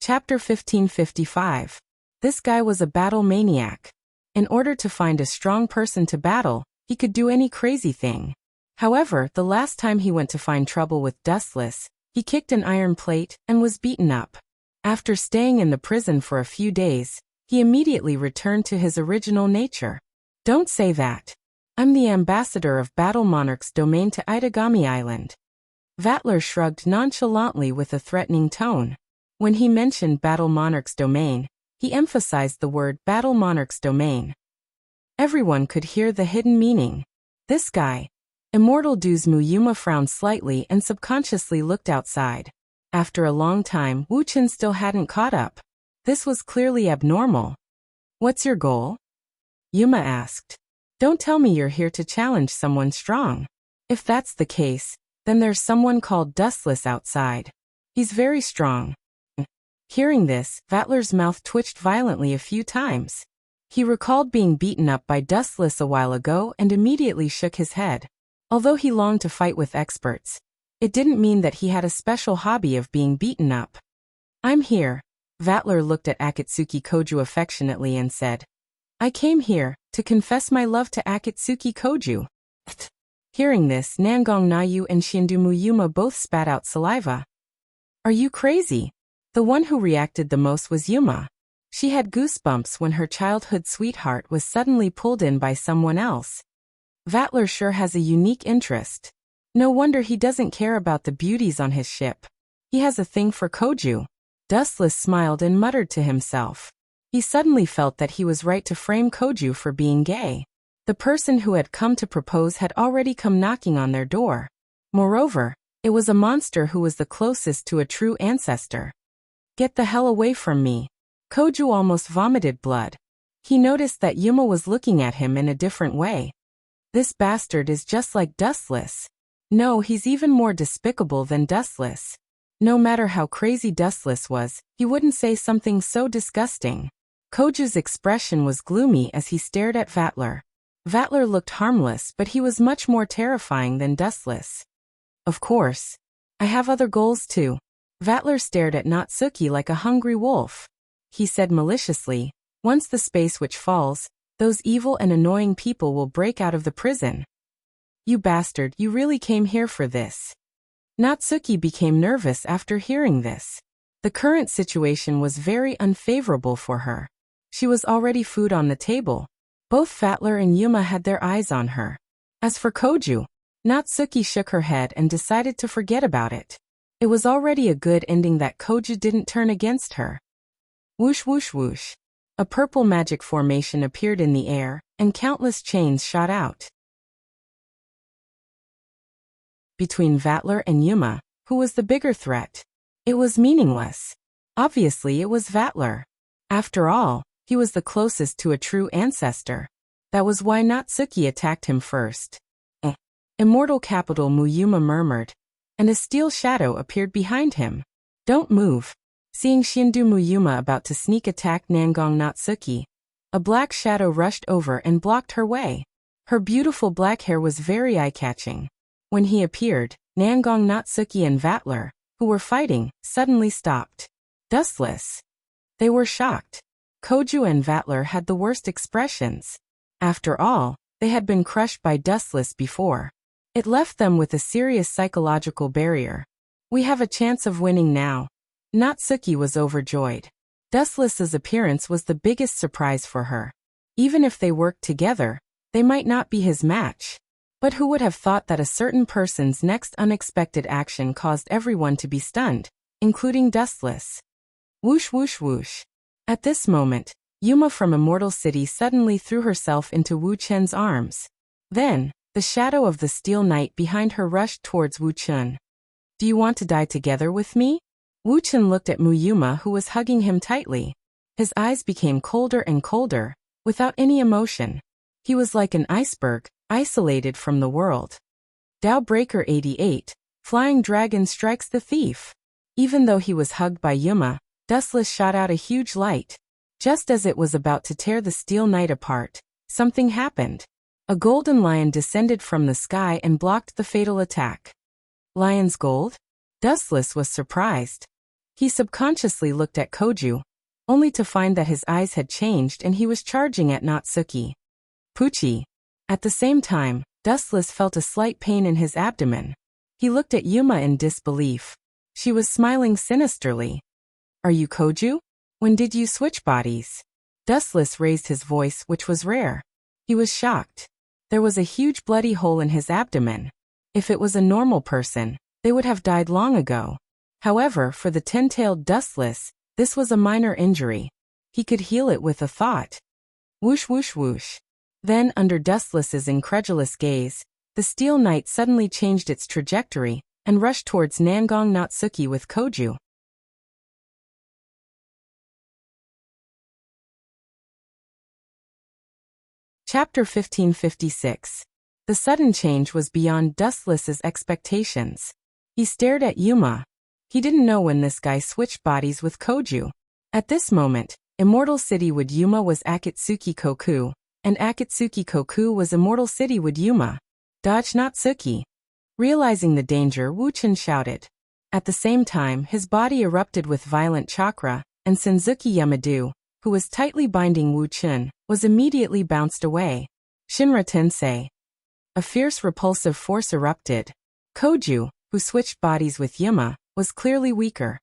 Chapter 1555. This guy was a battle maniac. In order to find a strong person to battle, he could do any crazy thing. However, the last time he went to find trouble with Dustless, he kicked an iron plate and was beaten up. After staying in the prison for a few days, he immediately returned to his original nature. Don't say that. I'm the ambassador of Battle Monarch's domain to Itagami Island. Vatler shrugged nonchalantly with a threatening tone. When he mentioned Battle Monarch's domain, he emphasized the word Battle Monarch's domain. Everyone could hear the hidden meaning. This guy. Immortal Mu Yuma frowned slightly and subconsciously looked outside. After a long time, Wu Chen still hadn't caught up. This was clearly abnormal. What's your goal? Yuma asked. Don't tell me you're here to challenge someone strong. If that's the case, then there's someone called Dustless outside. He's very strong. Hearing this, Vatler's mouth twitched violently a few times. He recalled being beaten up by Dustless a while ago and immediately shook his head. Although he longed to fight with experts, it didn't mean that he had a special hobby of being beaten up. I'm here. Vatler looked at Akatsuki Koju affectionately and said, I came here to confess my love to Akatsuki Koju. Hearing this, Nangong Nayu and Shindu Muyuma both spat out saliva. Are you crazy? The one who reacted the most was Yuma. She had goosebumps when her childhood sweetheart was suddenly pulled in by someone else. Vatler sure has a unique interest. No wonder he doesn't care about the beauties on his ship. He has a thing for Koju. Dustless smiled and muttered to himself. He suddenly felt that he was right to frame Koju for being gay. The person who had come to propose had already come knocking on their door. Moreover, it was a monster who was the closest to a true ancestor. Get the hell away from me. Koju almost vomited blood. He noticed that Yuma was looking at him in a different way. This bastard is just like Dustless. No, he's even more despicable than Dustless. No matter how crazy Dustless was, he wouldn't say something so disgusting. Koju's expression was gloomy as he stared at Vatler. Vatler looked harmless, but he was much more terrifying than Dustless. Of course. I have other goals too. Vatler stared at Natsuki like a hungry wolf. He said maliciously, once the space witch falls, those evil and annoying people will break out of the prison. You bastard, you really came here for this. Natsuki became nervous after hearing this. The current situation was very unfavorable for her. She was already food on the table. Both Vatler and Yuma had their eyes on her. As for Koju, Natsuki shook her head and decided to forget about it. It was already a good ending that Koju didn't turn against her. Whoosh whoosh whoosh. A purple magic formation appeared in the air, and countless chains shot out. Between Vatler and Yuma, who was the bigger threat? It was meaningless. Obviously it was Vatler. After all, he was the closest to a true ancestor. That was why Natsuki attacked him first. Immortal capital Muyuma murmured, and a steel shadow appeared behind him. Don't move. Seeing Shindu Muyuma about to sneak attack Nangong Natsuki, a black shadow rushed over and blocked her way. Her beautiful black hair was very eye-catching. When he appeared, Nangong Natsuki and Vatler, who were fighting, suddenly stopped. Dustless. They were shocked. Koju and Vatler had the worst expressions. After all, they had been crushed by Dustless before. It left them with a serious psychological barrier. We have a chance of winning now. Natsuki was overjoyed. Dustless's appearance was the biggest surprise for her. Even if they worked together, they might not be his match. But who would have thought that a certain person's next unexpected action caused everyone to be stunned, including Dustless? Whoosh whoosh whoosh. At this moment, Yuma from Immortal City suddenly threw herself into Wu Chen's arms. Then, the shadow of the Steel Knight behind her rushed towards Wu Chen. Do you want to die together with me? Wu Chen looked at Muyuma, who was hugging him tightly. His eyes became colder and colder, without any emotion. He was like an iceberg, isolated from the world. Tao Breaker 88, Flying Dragon strikes the thief. Even though he was hugged by Yuma, Dustless shot out a huge light. Just as it was about to tear the Steel Knight apart, something happened. A golden lion descended from the sky and blocked the fatal attack. Lion's gold? Dustless was surprised. He subconsciously looked at Koju, only to find that his eyes had changed and he was charging at Natsuki. Poochie. At the same time, Dustless felt a slight pain in his abdomen. He looked at Yuma in disbelief. She was smiling sinisterly. Are you Koju? When did you switch bodies? Dustless raised his voice, which was rare. He was shocked. There was a huge bloody hole in his abdomen. If it was a normal person, they would have died long ago. However, for the 10-tailed Dustless, this was a minor injury. He could heal it with a thought. Whoosh whoosh whoosh. Then, under Dustless's incredulous gaze, the Steel Knight suddenly changed its trajectory and rushed towards Nangong Natsuki with Koju. Chapter 1556. The sudden change was beyond Dustless's expectations. He stared at Yuma. He didn't know when this guy switched bodies with Koju. At this moment, Immortal City with Yuma was Akatsuki Koku, and Akatsuki Koku was Immortal City with Yuma. Dodge Natsuki. Realizing the danger, Wu Chen shouted. At the same time, his body erupted with violent chakra, and Senzuki Yamadu, who was tightly binding Wu Chen, was immediately bounced away. Shinra Tensei. A fierce repulsive force erupted. Koju, who switched bodies with Yuma, was clearly weaker.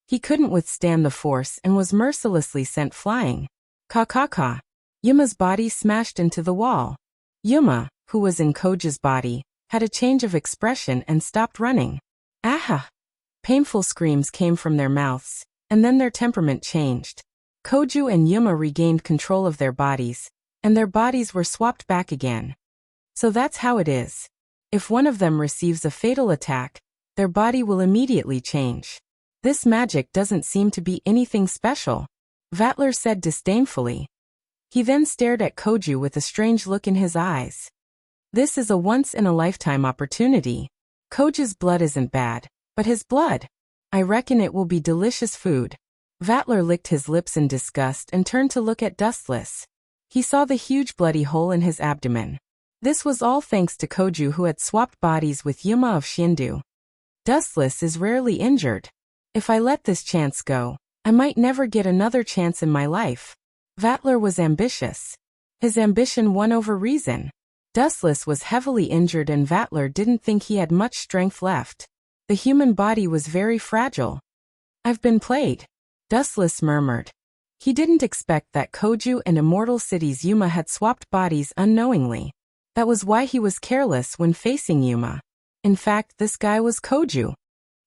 He couldn't withstand the force and was mercilessly sent flying. Ka. Yuma's body smashed into the wall. Yuma, who was in Koju's body, had a change of expression and stopped running. Aha! Painful screams came from their mouths, and then their temperament changed. Koju and Yuma regained control of their bodies, and their bodies were swapped back again. So that's how it is. If one of them receives a fatal attack, their body will immediately change. This magic doesn't seem to be anything special. Vatler said disdainfully. He then stared at Koju with a strange look in his eyes. This is a once-in-a-lifetime opportunity. Koju's blood isn't bad, but his blood. I reckon it will be delicious food. Vatler licked his lips in disgust and turned to look at Dustless. He saw the huge bloody hole in his abdomen. This was all thanks to Koju, who had swapped bodies with Yuma of Shindu. Dustless is rarely injured. If I let this chance go, I might never get another chance in my life. Vatler was ambitious. His ambition won over reason. Dustless was heavily injured and Vatler didn't think he had much strength left. The human body was very fragile. I've been played, Dustless murmured. He didn't expect that Koju and Immortal City's Yuma had swapped bodies unknowingly. That was why he was careless when facing Yuma. In fact, this guy was Koju.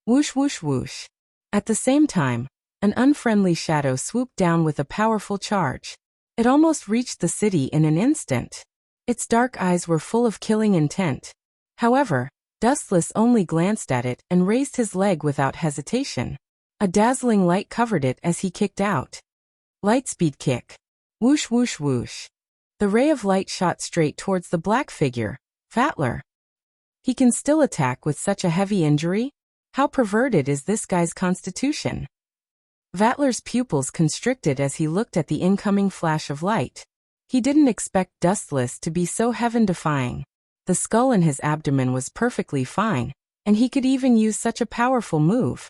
Whoosh whoosh whoosh. At the same time, an unfriendly shadow swooped down with a powerful charge. It almost reached the city in an instant. Its dark eyes were full of killing intent. However, Dustless only glanced at it and raised his leg without hesitation. A dazzling light covered it as he kicked out. Lightspeed kick. Whoosh whoosh whoosh. The ray of light shot straight towards the black figure, Vatler. He can still attack with such a heavy injury? How perverted is this guy's constitution? Vatler's pupils constricted as he looked at the incoming flash of light. He didn't expect Dustless to be so heaven-defying. The skull in his abdomen was perfectly fine, and he could even use such a powerful move.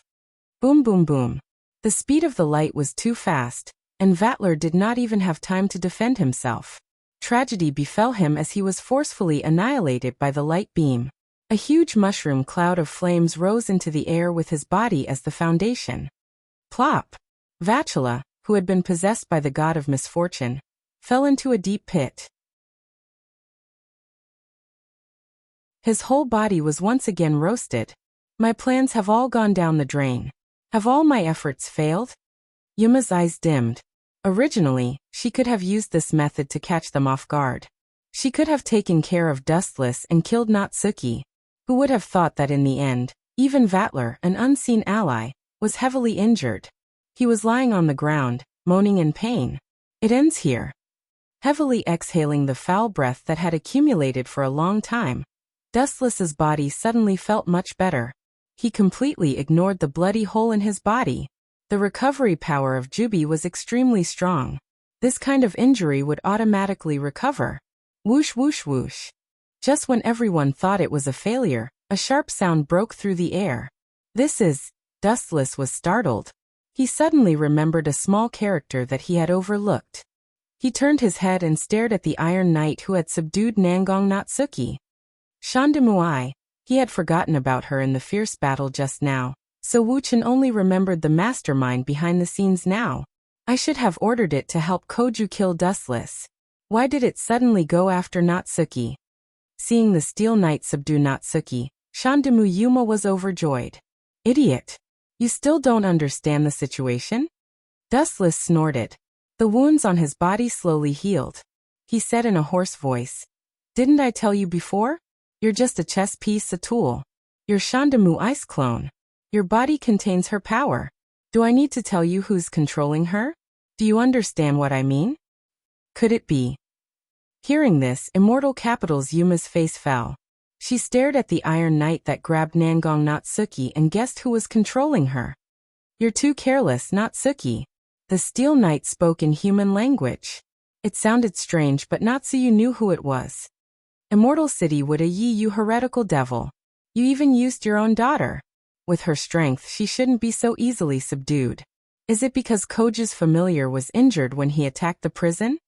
Boom boom boom. The speed of the light was too fast, and Vatler did not even have time to defend himself. Tragedy befell him as he was forcefully annihilated by the light beam. A huge mushroom cloud of flames rose into the air with his body as the foundation. Plop! Vatula, who had been possessed by the god of misfortune, fell into a deep pit. His whole body was once again roasted. My plans have all gone down the drain. Have all my efforts failed? Yuma's eyes dimmed. Originally, she could have used this method to catch them off guard. She could have taken care of Dustless and killed Natsuki. Who would have thought that in the end, even Vatler, an unseen ally, was heavily injured. He was lying on the ground, moaning in pain. It ends here. Heavily exhaling the foul breath that had accumulated for a long time, Dustless's body suddenly felt much better. He completely ignored the bloody hole in his body. The recovery power of Jubi was extremely strong. This kind of injury would automatically recover. Whoosh whoosh whoosh. Just when everyone thought it was a failure, a sharp sound broke through the air. This is... Dustless was startled. He suddenly remembered a small character that he had overlooked. He turned his head and stared at the Iron Knight who had subdued Nangong Natsuki. Shandamuai. He had forgotten about her in the fierce battle just now, so Wu-chan only remembered the mastermind behind the scenes now. I should have ordered it to help Koju kill Dustless. Why did it suddenly go after Natsuki? Seeing the Steel Knight subdue Natsuki, Shandamu Yuma was overjoyed. Idiot! You still don't understand the situation? Dustless snorted. The wounds on his body slowly healed. He said in a hoarse voice. Didn't I tell you before? You're just a chess piece, a tool. You're Shandamu Ice clone. Your body contains her power. Do I need to tell you who's controlling her? Do you understand what I mean? Could it be? Hearing this, Immortal Capital's Yuma's face fell. She stared at the Iron Knight that grabbed Nangong Natsuki and guessed who was controlling her. You're too careless, Natsuki. The Steel Knight spoke in human language. It sounded strange, but Natsuyu knew who it was. Immortal City would you heretical devil. You even used your own daughter. With her strength, she shouldn't be so easily subdued. Is it because Koju's familiar was injured when he attacked the prison?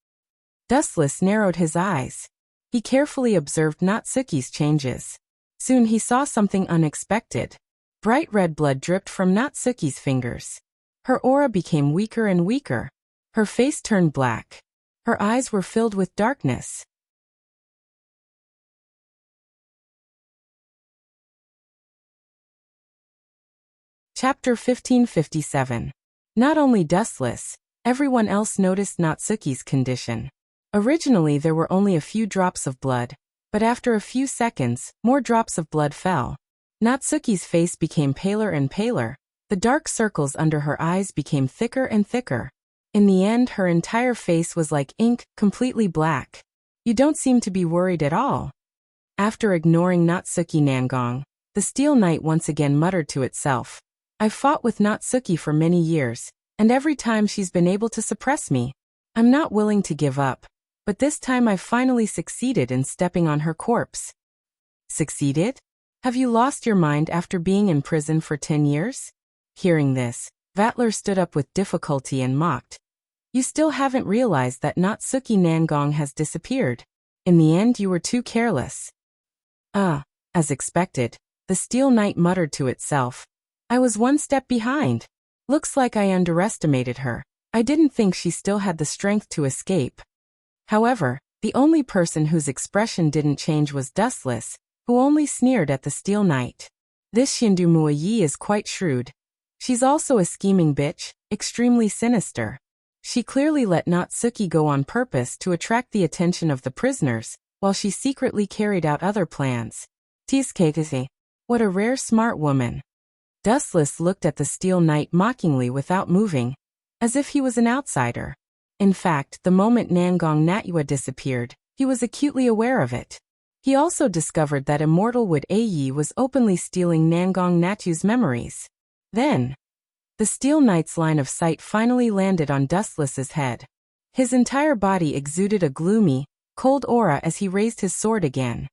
Dustless narrowed his eyes. He carefully observed Natsuki's changes. Soon he saw something unexpected. Bright red blood dripped from Natsuki's fingers. Her aura became weaker and weaker. Her face turned black. Her eyes were filled with darkness. Chapter 1557. Not only Dustless, everyone else noticed Natsuki's condition. Originally there were only a few drops of blood, but after a few seconds, more drops of blood fell. Natsuki's face became paler and paler. The dark circles under her eyes became thicker and thicker. In the end, her entire face was like ink, completely black. You don't seem to be worried at all. After ignoring Natsuki Nangong, the Steel Knight once again muttered to itself. I've fought with Natsuki for many years, and every time she's been able to suppress me. I'm not willing to give up, but this time I've finally succeeded in stepping on her corpse. Succeeded? Have you lost your mind after being in prison for 10 years? Hearing this, Vatler stood up with difficulty and mocked. You still haven't realized that Natsuki Nangong has disappeared. In the end, you were too careless. As expected, the Steel Knight muttered to itself. I was one step behind. Looks like I underestimated her. I didn't think she still had the strength to escape. However, the only person whose expression didn't change was Dustless, who only sneered at the Steel Knight. This Shindu Muayi is quite shrewd. She's also a scheming bitch, extremely sinister. She clearly let Natsuki go on purpose to attract the attention of the prisoners, while she secretly carried out other plans. Tsukegaze. What a rare smart woman. Dustless looked at the Steel Knight mockingly without moving, as if he was an outsider. In fact, the moment Nangong Natyua disappeared, he was acutely aware of it. He also discovered that Immortal Wood Ayi was openly stealing Nangong Natyu's memories. Then, the Steel Knight's line of sight finally landed on Dustless's head. His entire body exuded a gloomy, cold aura as he raised his sword again.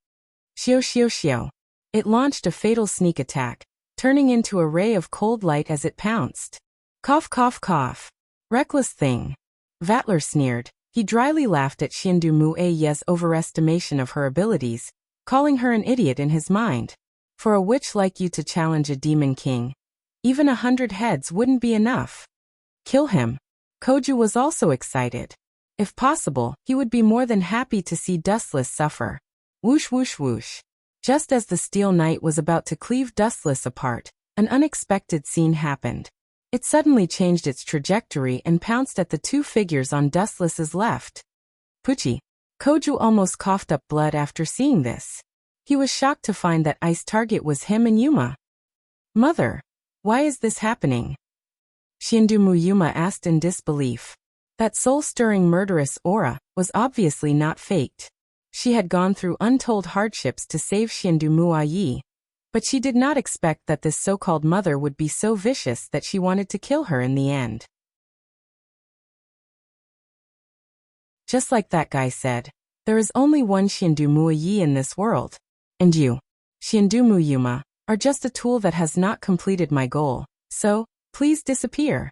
Xiao xiao xiao. It launched a fatal sneak attack, turning into a ray of cold light as it pounced. Cough cough cough. Reckless thing. Vatler sneered. He dryly laughed at Shindu Muayi's overestimation of her abilities, calling her an idiot in his mind. For a witch like you to challenge a demon king, even 100 heads wouldn't be enough. Kill him. Koju was also excited. If possible, he would be more than happy to see Dustless suffer. Whoosh whoosh whoosh. Just as the Steel Knight was about to cleave Dustless apart, an unexpected scene happened. It suddenly changed its trajectory and pounced at the two figures on Dustless's left. Puchi. Koju almost coughed up blood after seeing this. He was shocked to find that Ice target was him and Yuma. Mother, why is this happening? Shindu Muyuma asked in disbelief. That soul-stirring murderous aura was obviously not faked. She had gone through untold hardships to save Shindu Muayi, but she did not expect that this so-called mother would be so vicious that she wanted to kill her in the end. Just like that guy said, there is only one Shindu Muayi in this world. And you, Shindu Muyuma, are just a tool that has not completed my goal, so, please disappear.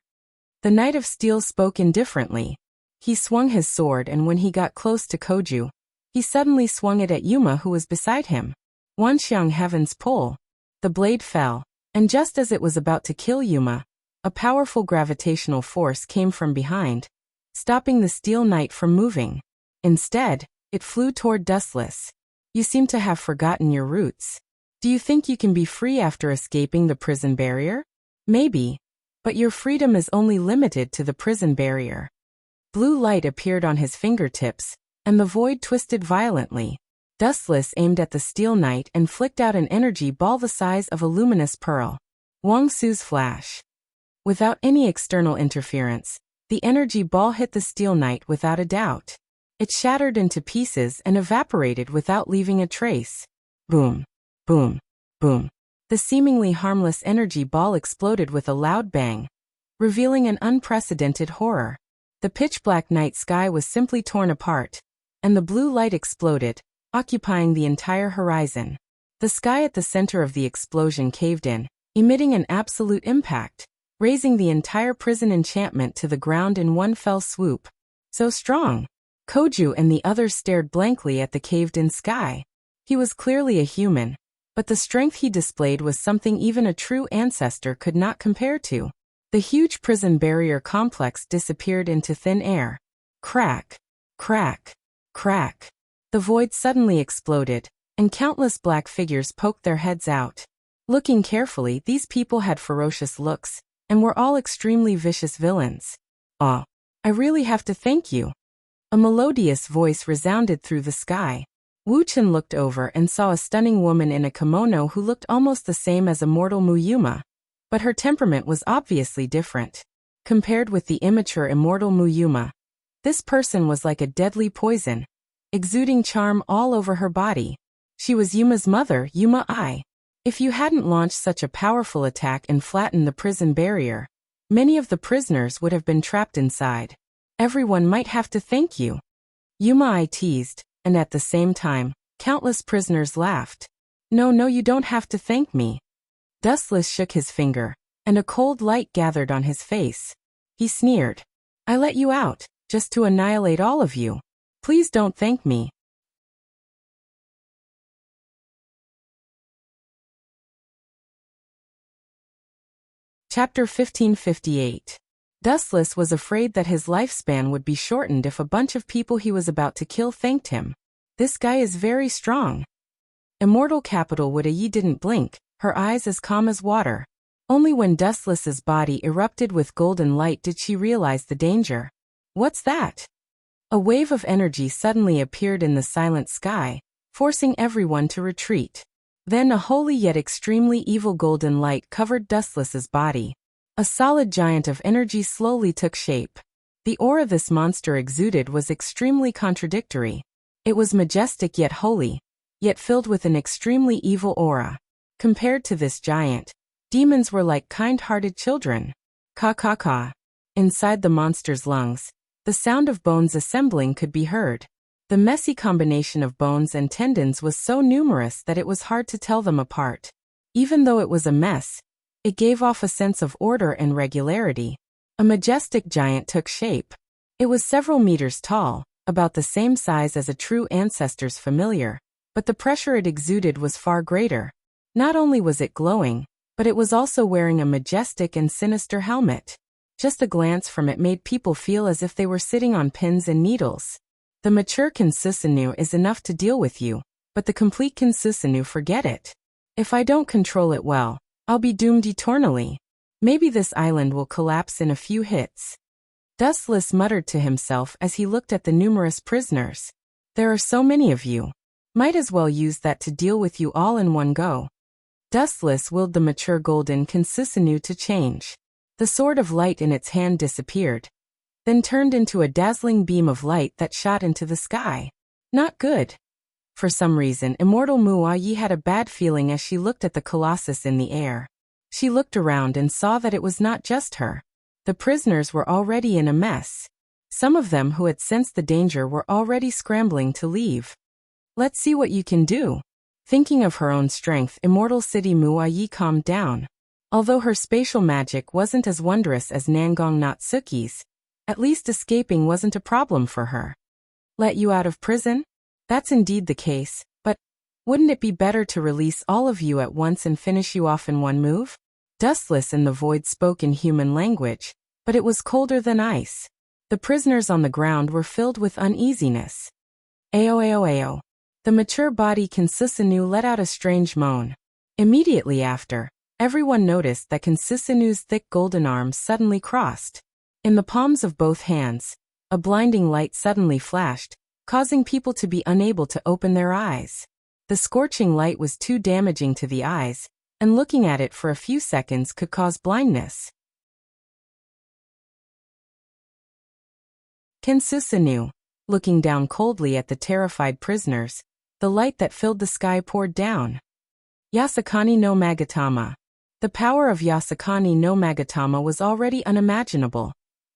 The Knight of Steel spoke indifferently. He swung his sword, and when he got close to Koju, he suddenly swung it at Yuma, who was beside him. Wanxiang Heaven's Pull. The blade fell, and just as it was about to kill Yuma, a powerful gravitational force came from behind, stopping the Steel Knight from moving. Instead, it flew toward Dustless. You seem to have forgotten your roots. Do you think you can be free after escaping the prison barrier? Maybe, but your freedom is only limited to the prison barrier. Blue light appeared on his fingertips, and the void twisted violently. Dustless aimed at the Steel Knight and flicked out an energy ball the size of a luminous pearl. Wang Su's flash. Without any external interference, the energy ball hit the Steel Knight without a doubt. It shattered into pieces and evaporated without leaving a trace. Boom. Boom. Boom. The seemingly harmless energy ball exploded with a loud bang, revealing an unprecedented horror. The pitch-black night sky was simply torn apart, and the blue light exploded, occupying the entire horizon. The sky at the center of the explosion caved in, emitting an absolute impact, raising the entire prison enchantment to the ground in one fell swoop. So strong. Koju and the others stared blankly at the caved-in sky. He was clearly a human, but the strength he displayed was something even a true ancestor could not compare to. The huge prison barrier complex disappeared into thin air. Crack, crack, crack. The void suddenly exploded, and countless black figures poked their heads out. Looking carefully, these people had ferocious looks, and were all extremely vicious villains. "Oh, I really have to thank you." A melodious voice resounded through the sky. Wu Chen looked over and saw a stunning woman in a kimono who looked almost the same as Immortal Muyuma, but her temperament was obviously different. Compared with the immature immortal Yuma, this person was like a deadly poison, exuding charm all over her body. She was Yuma's mother, Yuma I. If you hadn't launched such a powerful attack and flattened the prison barrier, many of the prisoners would have been trapped inside. Everyone might have to thank you. Yuma I teased, and at the same time, countless prisoners laughed. No, you don't have to thank me. Dustless shook his finger, and a cold light gathered on his face. He sneered. I let you out, just to annihilate all of you. Please don't thank me. Chapter 1558. Dustless was afraid that his lifespan would be shortened if a bunch of people he was about to kill thanked him. This guy is very strong. Immortal Capital Woodayi didn't blink, her eyes as calm as water. Only when Dustless's body erupted with golden light did she realize the danger. What's that? A wave of energy suddenly appeared in the silent sky, forcing everyone to retreat. Then a holy yet extremely evil golden light covered Dustless's body. A solid giant of energy slowly took shape. The aura this monster exuded was extremely contradictory. It was majestic yet holy, yet filled with an extremely evil aura. Compared to this giant, demons were like kind-hearted children. Ka. Inside the monster's lungs, the sound of bones assembling could be heard. The messy combination of bones and tendons was so numerous that it was hard to tell them apart. Even though it was a mess, it gave off a sense of order and regularity. A majestic giant took shape. It was several meters tall, about the same size as a true ancestor's familiar, but the pressure it exuded was far greater. Not only was it glowing, but it was also wearing a majestic and sinister helmet. Just a glance from it made people feel as if they were sitting on pins and needles. The mature Kinsusanu is enough to deal with you, but the complete Kinsusanu, forget it. If I don't control it well, I'll be doomed eternally. Maybe this island will collapse in a few hits. Dustless muttered to himself as he looked at the numerous prisoners. There are so many of you. Might as well use that to deal with you all in one go. Dustless willed the mature golden Kinsusanu to change. The sword of light in its hand disappeared, then turned into a dazzling beam of light that shot into the sky. Not good. For some reason, Immortal Muayi had a bad feeling as she looked at the colossus in the air. She looked around and saw that it was not just her. The prisoners were already in a mess. Some of them who had sensed the danger were already scrambling to leave. Let's see what you can do. Thinking of her own strength, Immortal City Muayi calmed down. Although her spatial magic wasn't as wondrous as Nangong Natsuki's, at least escaping wasn't a problem for her. Let you out of prison? That's indeed the case, but wouldn't it be better to release all of you at once and finish you off in one move? Dustless in the void spoke in human language, but it was colder than ice. The prisoners on the ground were filled with uneasiness. Ao. The mature body Kinsusanu let out a strange moan. Immediately after, everyone noticed that Kinsusanu's thick golden arms suddenly crossed. In the palms of both hands, a blinding light suddenly flashed, causing people to be unable to open their eyes. The scorching light was too damaging to the eyes, and looking at it for a few seconds could cause blindness. Kinsusanu, looking down coldly at the terrified prisoners, the light that filled the sky poured down. Yasakani no Magatama. The power of Yasakani no Magatama was already unimaginable,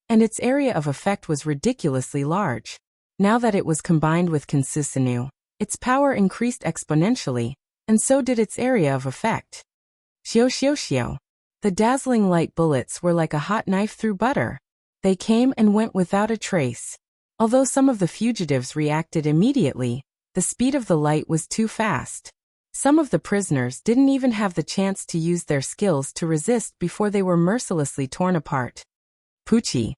and its area of effect was ridiculously large. Now that it was combined with Kinsusanu, its power increased exponentially, and so did its area of effect. Shio. The dazzling light bullets were like a hot knife through butter. They came and went without a trace. Although some of the fugitives reacted immediately, the speed of the light was too fast. Some of the prisoners didn't even have the chance to use their skills to resist before they were mercilessly torn apart. Pucci.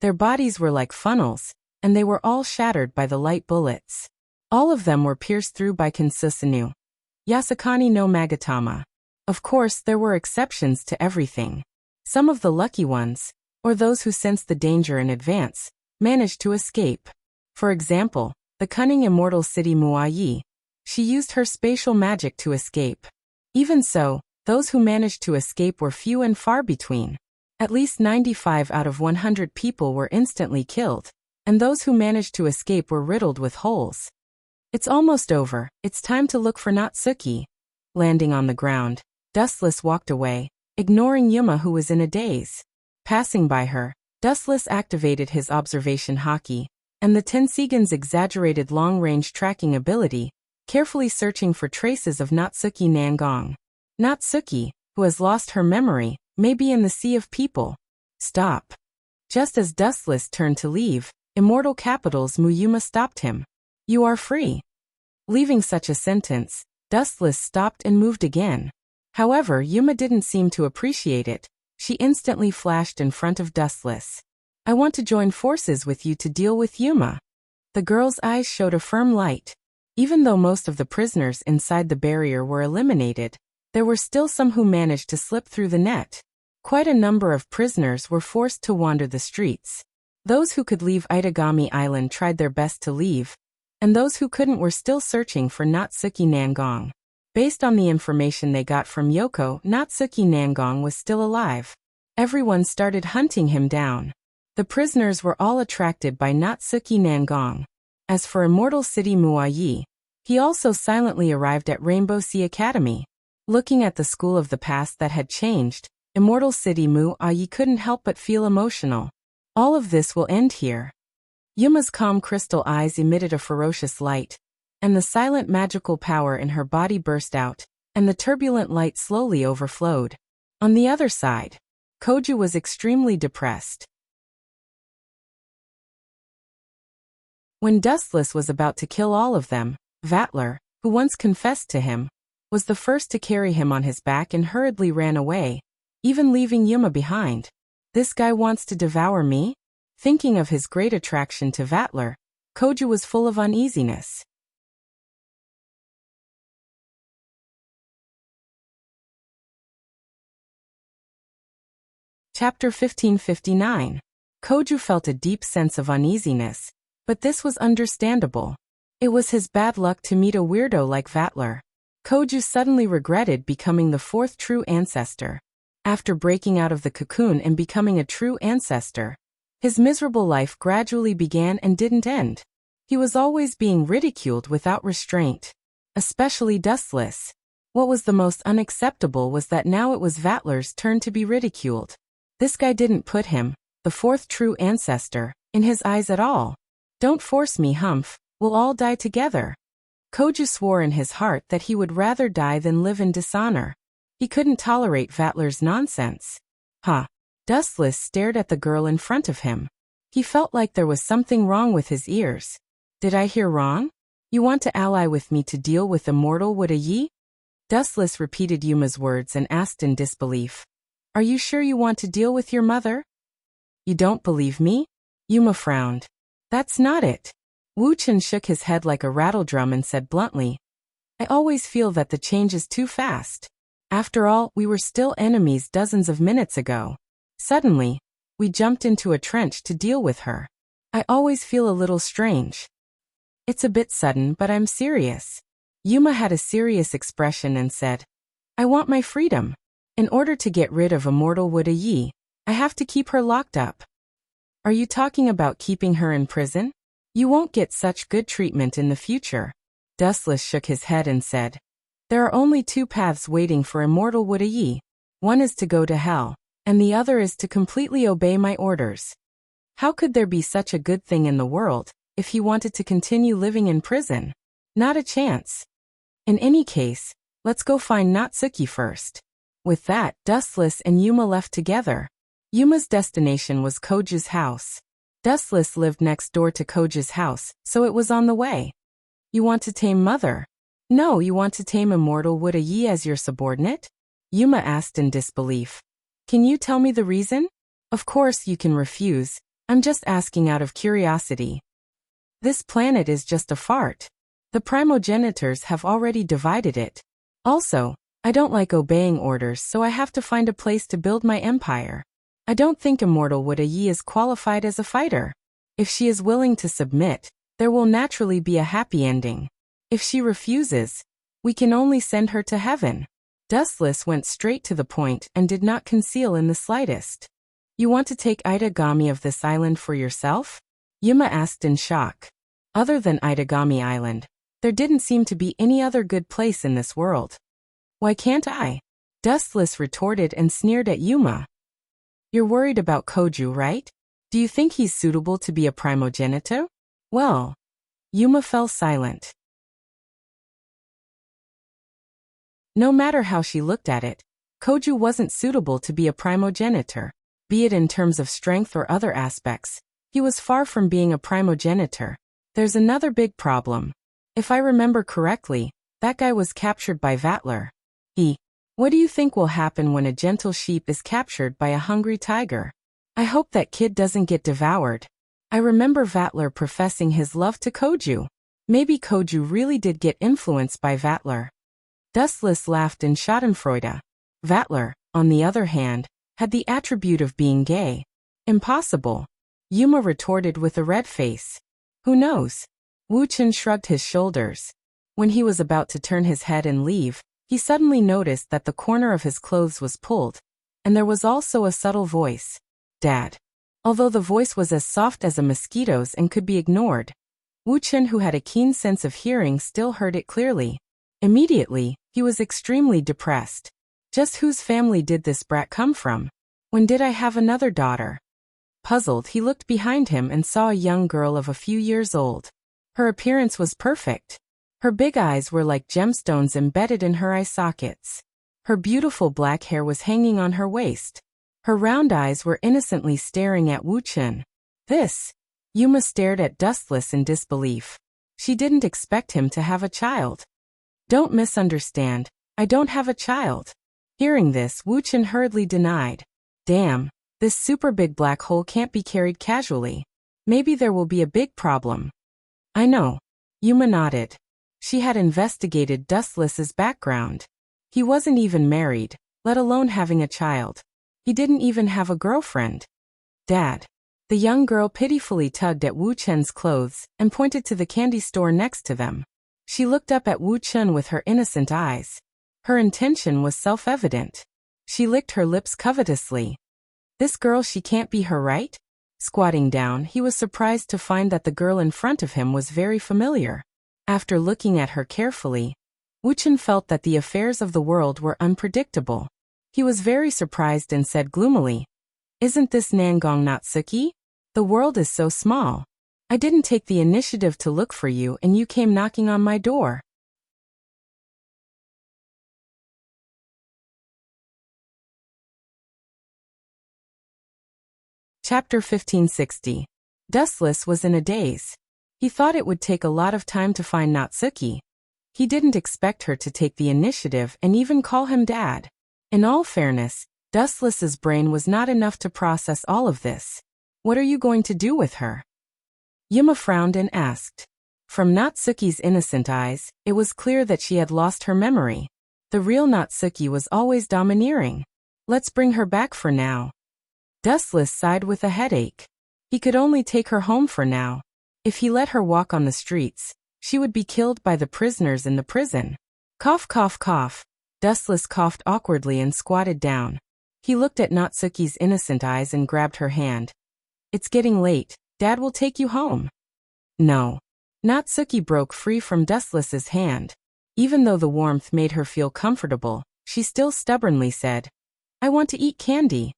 Their bodies were like funnels, and they were all shattered by the light bullets. All of them were pierced through by Kinsusanu. Yasakani no Magatama. Of course, there were exceptions to everything. Some of the lucky ones, or those who sensed the danger in advance, managed to escape. For example, the cunning Immortal City Muayi. She used her spatial magic to escape. Even so, those who managed to escape were few and far between. At least 95 out of 100 people were instantly killed, and those who managed to escape were riddled with holes. It's almost over, it's time to look for Natsuki. Landing on the ground, Dustless walked away, ignoring Yuma who was in a daze. Passing by her, Dustless activated his observation haki, and the Tensegan's exaggerated long-range tracking ability, carefully searching for traces of Natsuki Nangong. Natsuki, who has lost her memory, may be in the sea of people. Stop. Just as Dustless turned to leave, Immortal Capital's Muyuma stopped him. You are free. Leaving such a sentence, Dustless stopped and moved again. However, Yuma didn't seem to appreciate it. She instantly flashed in front of Dustless. I want to join forces with you to deal with Yuma. The girl's eyes showed a firm light. Even though most of the prisoners inside the barrier were eliminated, there were still some who managed to slip through the net. Quite a number of prisoners were forced to wander the streets. Those who could leave Itagami Island tried their best to leave, and those who couldn't were still searching for Natsuki Nangong. Based on the information they got from Yoko, Natsuki Nangong was still alive. Everyone started hunting him down. The prisoners were all attracted by Natsuki Nangong. As for Immortal City Muayi, he also silently arrived at Rainbow Sea Academy. Looking at the school of the past that had changed, Immortal City Muayi couldn't help but feel emotional. All of this will end here. Yuma's calm crystal eyes emitted a ferocious light, and the silent magical power in her body burst out, and the turbulent light slowly overflowed. On the other side, Koju was extremely depressed. When Dustless was about to kill all of them, Vatler, who once confessed to him, was the first to carry him on his back and hurriedly ran away, even leaving Yuma behind. This guy wants to devour me? Thinking of his great attraction to Vatler, Koju was full of uneasiness. Chapter 1559. Koju felt a deep sense of uneasiness, but this was understandable. It was his bad luck to meet a weirdo like Vatler. Koju suddenly regretted becoming the fourth true ancestor. After breaking out of the cocoon and becoming a true ancestor, his miserable life gradually began and didn't end. He was always being ridiculed without restraint, especially Dustless. What was the most unacceptable was that now it was Vatler's turn to be ridiculed. This guy didn't put him, the fourth true ancestor, in his eyes at all. Don't force me, Humph, we'll all die together. Koju swore in his heart that he would rather die than live in dishonor. He couldn't tolerate Vatler's nonsense. Dustless stared at the girl in front of him. He felt like there was something wrong with his ears. Did I hear wrong? You want to ally with me to deal with Immortal Woodayi? Dustless repeated Yuma's words and asked in disbelief. Are you sure you want to deal with your mother? You don't believe me? Yuma frowned. That's not it. Wu Chen shook his head like a rattledrum and said bluntly, I always feel that the change is too fast. After all, we were still enemies dozens of minutes ago. Suddenly, we jumped into a trench to deal with her. I always feel a little strange. It's a bit sudden, but I'm serious. Yuma had a serious expression and said, I want my freedom. In order to get rid of Immortal Woodayi, I have to keep her locked up. Are you talking about keeping her in prison? You won't get such good treatment in the future. Dustless shook his head and said, There are only two paths waiting for Immortal Woodayi. One is to go to hell, and the other is to completely obey my orders. How could there be such a good thing in the world, if he wanted to continue living in prison? Not a chance. In any case, let's go find Natsuki first. With that, Dustless and Yuma left together. Yuma's destination was Koju's house. Dustless lived next door to Koju's house, so it was on the way. You want to tame Mother? No, you want to tame Immortal Woodayi as your subordinate? Yuma asked in disbelief. Can you tell me the reason? Of course you can refuse. I'm just asking out of curiosity. This planet is just a fart. The primogenitors have already divided it. Also, I don't like obeying orders, so I have to find a place to build my empire. I don't think Immortal Woodayi is qualified as a fighter. If she is willing to submit, there will naturally be a happy ending. If she refuses, we can only send her to heaven. Dustless went straight to the point and did not conceal in the slightest. You want to take Itagami of this island for yourself? Yuma asked in shock. Other than Itagami Island, there didn't seem to be any other good place in this world. Why can't I? Dustless retorted and sneered at Yuma. You're worried about Koju, right? Do you think he's suitable to be a primogenitor? Well, Yuma fell silent. No matter how she looked at it, Koju wasn't suitable to be a primogenitor, be it in terms of strength or other aspects. He was far from being a primogenitor. There's another big problem. If I remember correctly, that guy was captured by Vatler. What do you think will happen when a gentle sheep is captured by a hungry tiger? I hope that kid doesn't get devoured. I remember Vatler professing his love to Koju. Maybe Koju really did get influenced by Vatler. Dustless laughed in schadenfreude. Vatler, on the other hand, had the attribute of being gay. Impossible. Yuma retorted with a red face. Who knows? Wu Chen shrugged his shoulders. When he was about to turn his head and leave, he suddenly noticed that the corner of his clothes was pulled, and there was also a subtle voice. Dad. Although the voice was as soft as a mosquito's and could be ignored, Wu Chen, who had a keen sense of hearing, still heard it clearly. Immediately, he was extremely depressed. Just whose family did this brat come from? When did I have another daughter? Puzzled, he looked behind him and saw a young girl of a few years old. Her appearance was perfect. Her big eyes were like gemstones embedded in her eye sockets. Her beautiful black hair was hanging on her waist. Her round eyes were innocently staring at Wu Chen. Yuma stared at Dustless in disbelief. She didn't expect him to have a child. Don't misunderstand, I don't have a child. Hearing this, Wu Chen hurriedly denied. Damn, this super big black hole can't be carried casually. Maybe there will be a big problem. I know. Yuma nodded. She had investigated Dustless's background. He wasn't even married, let alone having a child. He didn't even have a girlfriend. Dad. The young girl pitifully tugged at Wu Chen's clothes and pointed to the candy store next to them. She looked up at Wu Chen with her innocent eyes. Her intention was self-evident. She licked her lips covetously. This girl, she can't be her, right? Squatting down, he was surprised to find that the girl in front of him was very familiar. After looking at her carefully, Wu Chen felt that the affairs of the world were unpredictable. He was very surprised and said gloomily, Isn't this Nangong Natsuki? The world is so small. I didn't take the initiative to look for you and you came knocking on my door. Chapter 1560. Dustless was in a daze. He thought it would take a lot of time to find Natsuki. He didn't expect her to take the initiative and even call him Dad. In all fairness, Dustless's brain was not enough to process all of this. What are you going to do with her? Yuma frowned and asked. From Natsuki's innocent eyes, it was clear that she had lost her memory. The real Natsuki was always domineering. Let's bring her back for now. Dustless sighed with a headache. He could only take her home for now. If he let her walk on the streets, she would be killed by the prisoners in the prison. Cough, cough, cough. Dustless coughed awkwardly and squatted down. He looked at Natsuki's innocent eyes and grabbed her hand. It's getting late. Dad will take you home. No. Natsuki broke free from Dustless's hand. Even though the warmth made her feel comfortable, she still stubbornly said, I want to eat candy.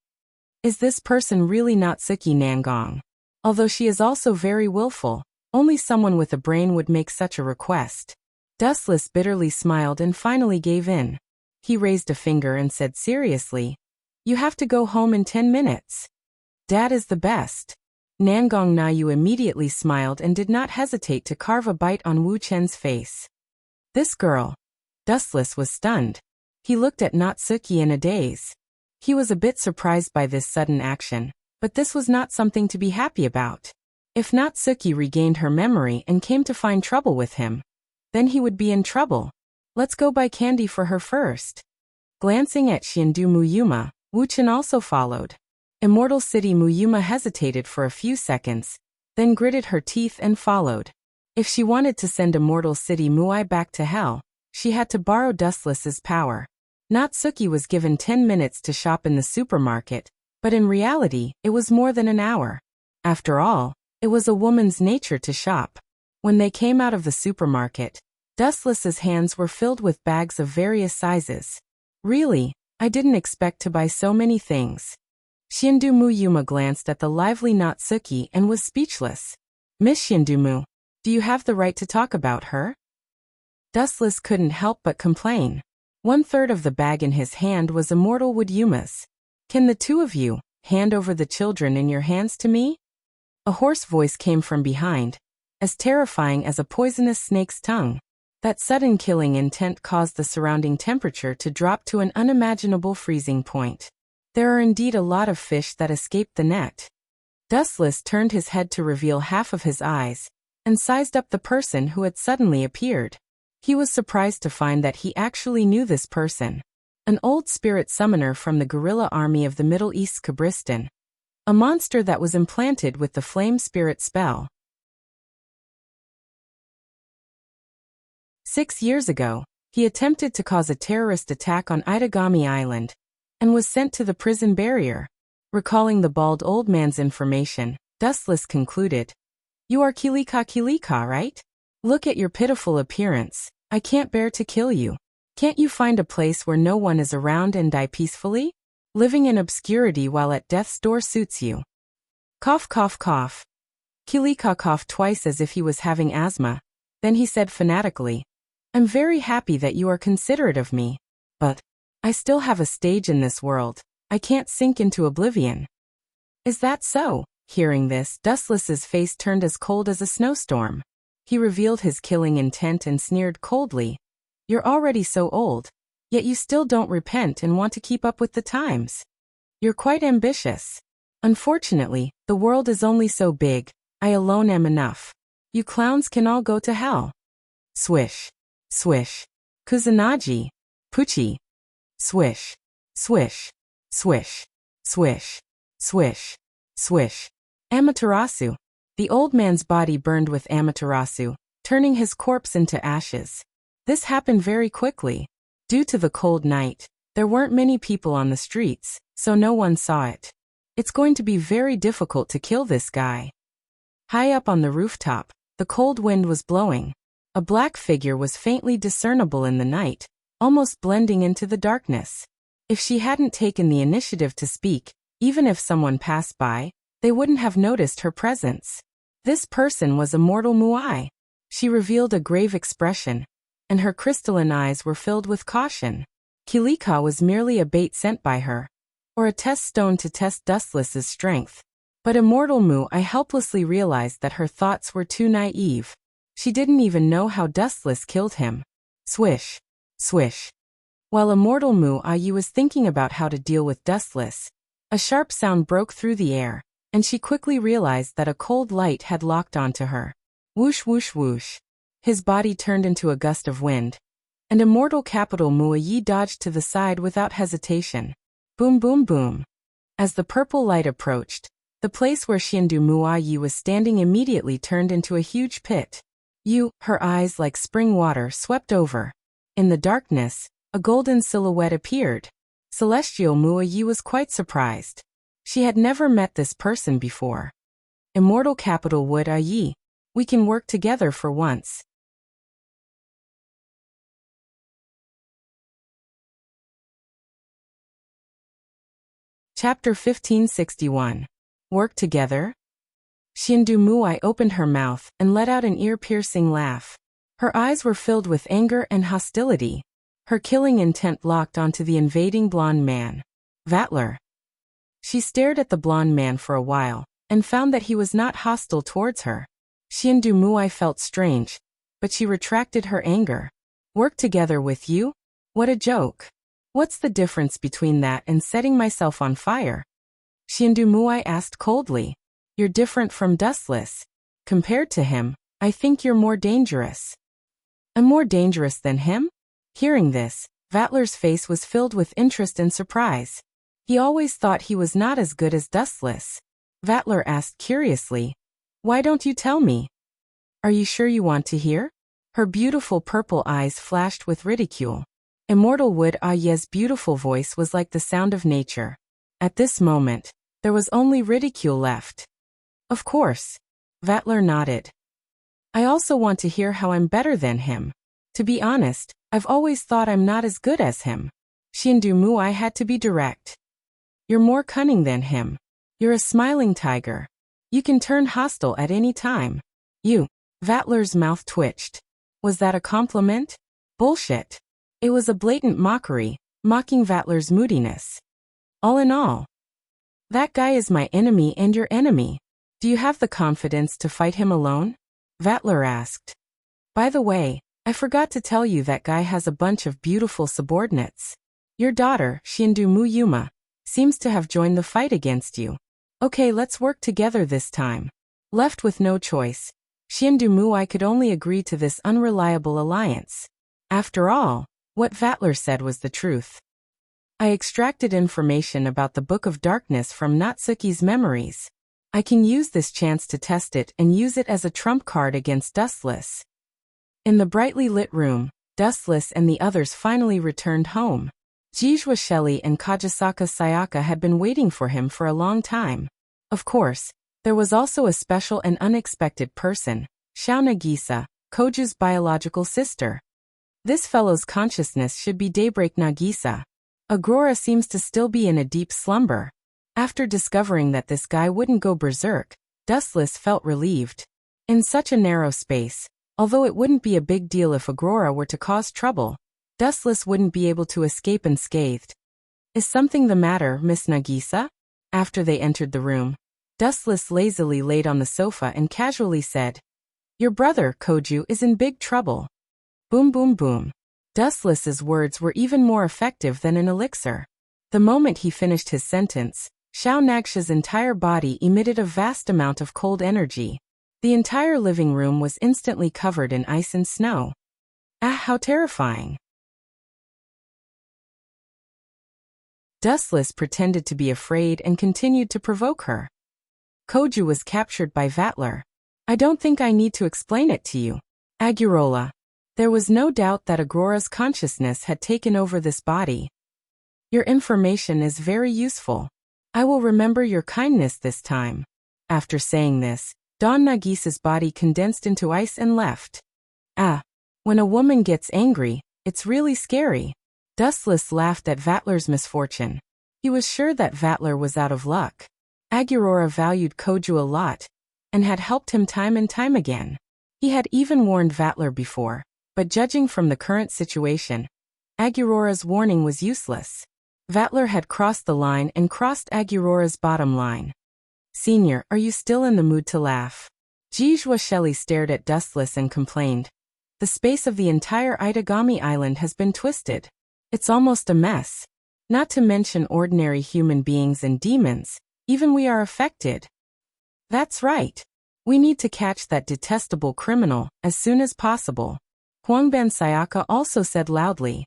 Is this person really Natsuki Nangong? Although she is also very willful, only someone with a brain would make such a request. Dustless bitterly smiled and finally gave in. He raised a finger and said seriously, You have to go home in 10 minutes. Dad is the best. Nangong Nayu immediately smiled and did not hesitate to carve a bite on Wu Chen's face. This girl. Dustless was stunned. He looked at Natsuki in a daze. He was a bit surprised by this sudden action, but this was not something to be happy about. If Natsuki regained her memory and came to find trouble with him, then he would be in trouble. Let's go buy candy for her first. Glancing at Shindu Muyuma, Wu Chen also followed. Immortal City Muyuma hesitated for a few seconds, then gritted her teeth and followed. If she wanted to send Immortal City Muai back to hell, she had to borrow Dustless's power. Natsuki was given 10 minutes to shop in the supermarket, But in reality, it was more than an hour. After all, it was a woman's nature to shop. When they came out of the supermarket, Dustless's hands were filled with bags of various sizes. Really, I didn't expect to buy so many things. Shindumu Yuma glanced at the lively Natsuki and was speechless. Miss Shindumu, do you have the right to talk about her? Dustless couldn't help but complain. 1/3 of the bag in his hand was Immortal Wood Yuma's. Can the two of you hand over the children in your hands to me? A hoarse voice came from behind, as terrifying as a poisonous snake's tongue. That sudden killing intent caused the surrounding temperature to drop to an unimaginable freezing point. There are indeed a lot of fish that escaped the net. Dustless turned his head to reveal half of his eyes, and sized up the person who had suddenly appeared. He was surprised to find that he actually knew this person. An old spirit summoner from the guerrilla army of the Middle East's Kabristan. A monster that was implanted with the flame spirit spell. 6 years ago, he attempted to cause a terrorist attack on Itagami Island, and was sent to the prison barrier. Recalling the bald old man's information, Dustless concluded, "You are Kilika, right? Look at your pitiful appearance. I can't bear to kill you. Can't you find a place where no one is around and die peacefully? Living in obscurity while at death's door suits you." Cough, cough, cough. Kilika coughed twice as if he was having asthma. Then he said fanatically, "I'm very happy that you are considerate of me. But I still have a stage in this world. I can't sink into oblivion." "Is that so?" Hearing this, Dustless's face turned as cold as a snowstorm. He revealed his killing intent and sneered coldly. "You're already so old, yet you still don't repent and want to keep up with the times. You're quite ambitious. Unfortunately, the world is only so big. I alone am enough. You clowns can all go to hell." Swish. Swish. Kusanagi. Puchi. Swish. Swish. Swish. Swish. Swish. Swish. Amaterasu. The old man's body burned with Amaterasu, turning his corpse into ashes. This happened very quickly. Due to the cold night, there weren't many people on the streets, so no one saw it. It's going to be very difficult to kill this guy. High up on the rooftop, the cold wind was blowing. A black figure was faintly discernible in the night, almost blending into the darkness. If she hadn't taken the initiative to speak, even if someone passed by, they wouldn't have noticed her presence. This person was Immortal Muai. She revealed a grave expression, and her crystalline eyes were filled with caution. Kilika was merely a bait sent by her, or a test stone to test Dustless's strength. But Immortal Muai helplessly realized that her thoughts were too naive. She didn't even know how Dustless killed him. Swish. Swish. While Immortal Muai was thinking about how to deal with Dustless, a sharp sound broke through the air, and she quickly realized that a cold light had locked onto her. Whoosh whoosh whoosh. His body turned into a gust of wind, and Immortal Capital Muai dodged to the side without hesitation. Boom boom boom. As the purple light approached, the place where Shindu Muai was standing immediately turned into a huge pit. Her eyes like spring water swept over. In the darkness, a golden silhouette appeared. Celestial Muai was quite surprised. She had never met this person before. "Immortal Capital Wood Ai. We can work together for once." Chapter 1561. Work together? Shindu Muai opened her mouth and let out an ear-piercing laugh. Her eyes were filled with anger and hostility. Her killing intent locked onto the invading blonde man. Vatler. She stared at the blonde man for a while, and found that he was not hostile towards her. Shindu Muai felt strange, but she retracted her anger. "Work together with you? What a joke. What's the difference between that and setting myself on fire?" Shindu Muai asked coldly. "You're different from Dustless. Compared to him, I think you're more dangerous." "I'm more dangerous than him?" Hearing this, Vatler's face was filled with interest and surprise. He always thought he was not as good as Dustless. Vatler asked curiously, "Why don't you tell me?" "Are you sure you want to hear?" Her beautiful purple eyes flashed with ridicule. Immortal Wood Ai's beautiful voice was like the sound of nature. At this moment, there was only ridicule left. Of course. Vatler nodded. I also want to hear how I'm better than him. To be honest, I've always thought I'm not as good as him. Xiandu had to be direct. You're more cunning than him. You're a smiling tiger. You can turn hostile at any time. You. Vatler's mouth twitched. Was that a compliment? Bullshit. It was a blatant mockery, mocking Vatler's moodiness. All in all, that guy is my enemy and your enemy. Do you have the confidence to fight him alone? Vatler asked. By the way, I forgot to tell you that guy has a bunch of beautiful subordinates. Your daughter, Xiandu seems to have joined the fight against you. Okay, let's work together this time. Left with no choice, Xiandu could only agree to this unreliable alliance. After all, what Vatler said was the truth. I extracted information about the Book of Darkness from Natsuki's memories. I can use this chance to test it and use it as a trump card against Dustless. In the brightly lit room, Dustless and the others finally returned home. Jijua Shelley and Kajisaka Sayaka had been waiting for him for a long time. Of course, there was also a special and unexpected person, Xiao Nagisa, Koju's biological sister. This fellow's consciousness should be Daybreak Nagisa. Aurora seems to still be in a deep slumber. After discovering that this guy wouldn't go berserk, Dustless felt relieved. In such a narrow space, although it wouldn't be a big deal if Aurora were to cause trouble, Dustless wouldn't be able to escape unscathed. Is something the matter, Miss Nagisa? After they entered the room, Dustless lazily laid on the sofa and casually said, Your brother, Koju, is in big trouble. Boom boom boom. Dustless's words were even more effective than an elixir. The moment he finished his sentence, Xiao Nagsha's entire body emitted a vast amount of cold energy. The entire living room was instantly covered in ice and snow. Ah, how terrifying. Dustless pretended to be afraid and continued to provoke her. Koju was captured by Vatler. I don't think I need to explain it to you. Agurola. There was no doubt that Aurora's consciousness had taken over this body. Your information is very useful. I will remember your kindness this time. After saying this, Don Nagisa's body condensed into ice and left. Ah, when a woman gets angry, it's really scary. Dustless laughed at Vatler's misfortune. He was sure that Vatler was out of luck. Aurora valued Koju a lot, and had helped him time and time again. He had even warned Vatler before, but judging from the current situation, Aurora's warning was useless. Vatler had crossed the line and crossed Aurora's bottom line. Senior, are you still in the mood to laugh? Jijua Shelley stared at Dustless and complained. The space of the entire Itagami Island has been twisted. It's almost a mess. Not to mention ordinary human beings and demons, even we are affected. That's right. We need to catch that detestable criminal as soon as possible. Huangban Sayaka also said loudly.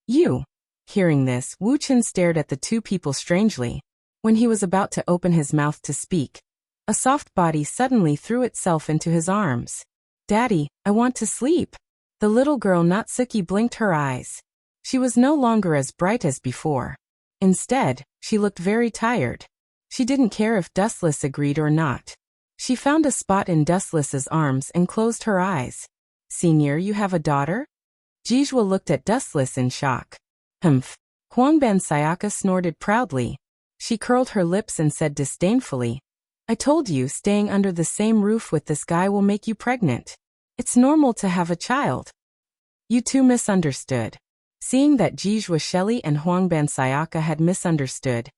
You. Hearing this, Wu Chen stared at the two people strangely. When he was about to open his mouth to speak, a soft body suddenly threw itself into his arms. Daddy, I want to sleep. The little girl Natsuki blinked her eyes. She was no longer as bright as before. Instead, she looked very tired. She didn't care if Dustless agreed or not. She found a spot in Dustless's arms and closed her eyes. Senior, you have a daughter? Jijua looked at Dustless in shock. Humph. Huangban Sayaka snorted proudly. She curled her lips and said disdainfully, I told you staying under the same roof with this guy will make you pregnant. It's normal to have a child. You two misunderstood. Seeing that Jijua Shelley and Huangban Sayaka had misunderstood,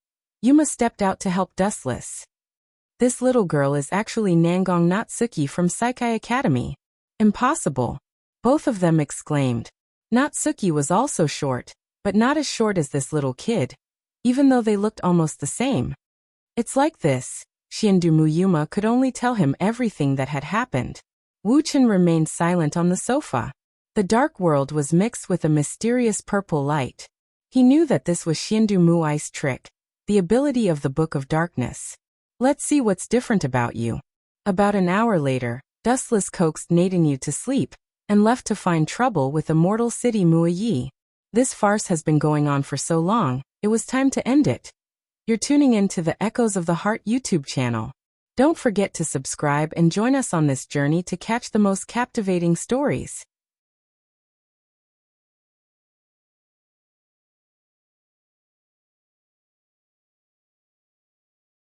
Yuma stepped out to help Dustless. This little girl is actually Nangong Natsuki from Saikai Academy. Impossible. Both of them exclaimed. Natsuki was also short, but not as short as this little kid, even though they looked almost the same. It's like this. Xiandu Yuma could only tell him everything that had happened. Wu Chen remained silent on the sofa. The dark world was mixed with a mysterious purple light. He knew that this was Xiandu Muai's trick, the ability of the Book of Darkness. Let's see what's different about you. About an hour later, Dustless coaxed Nadanyu to sleep, and left to find trouble with Immortal City Muayi. This farce has been going on for so long, it was time to end it. You're tuning in to the Echoes of the Heart YouTube channel. Don't forget to subscribe and join us on this journey to catch the most captivating stories.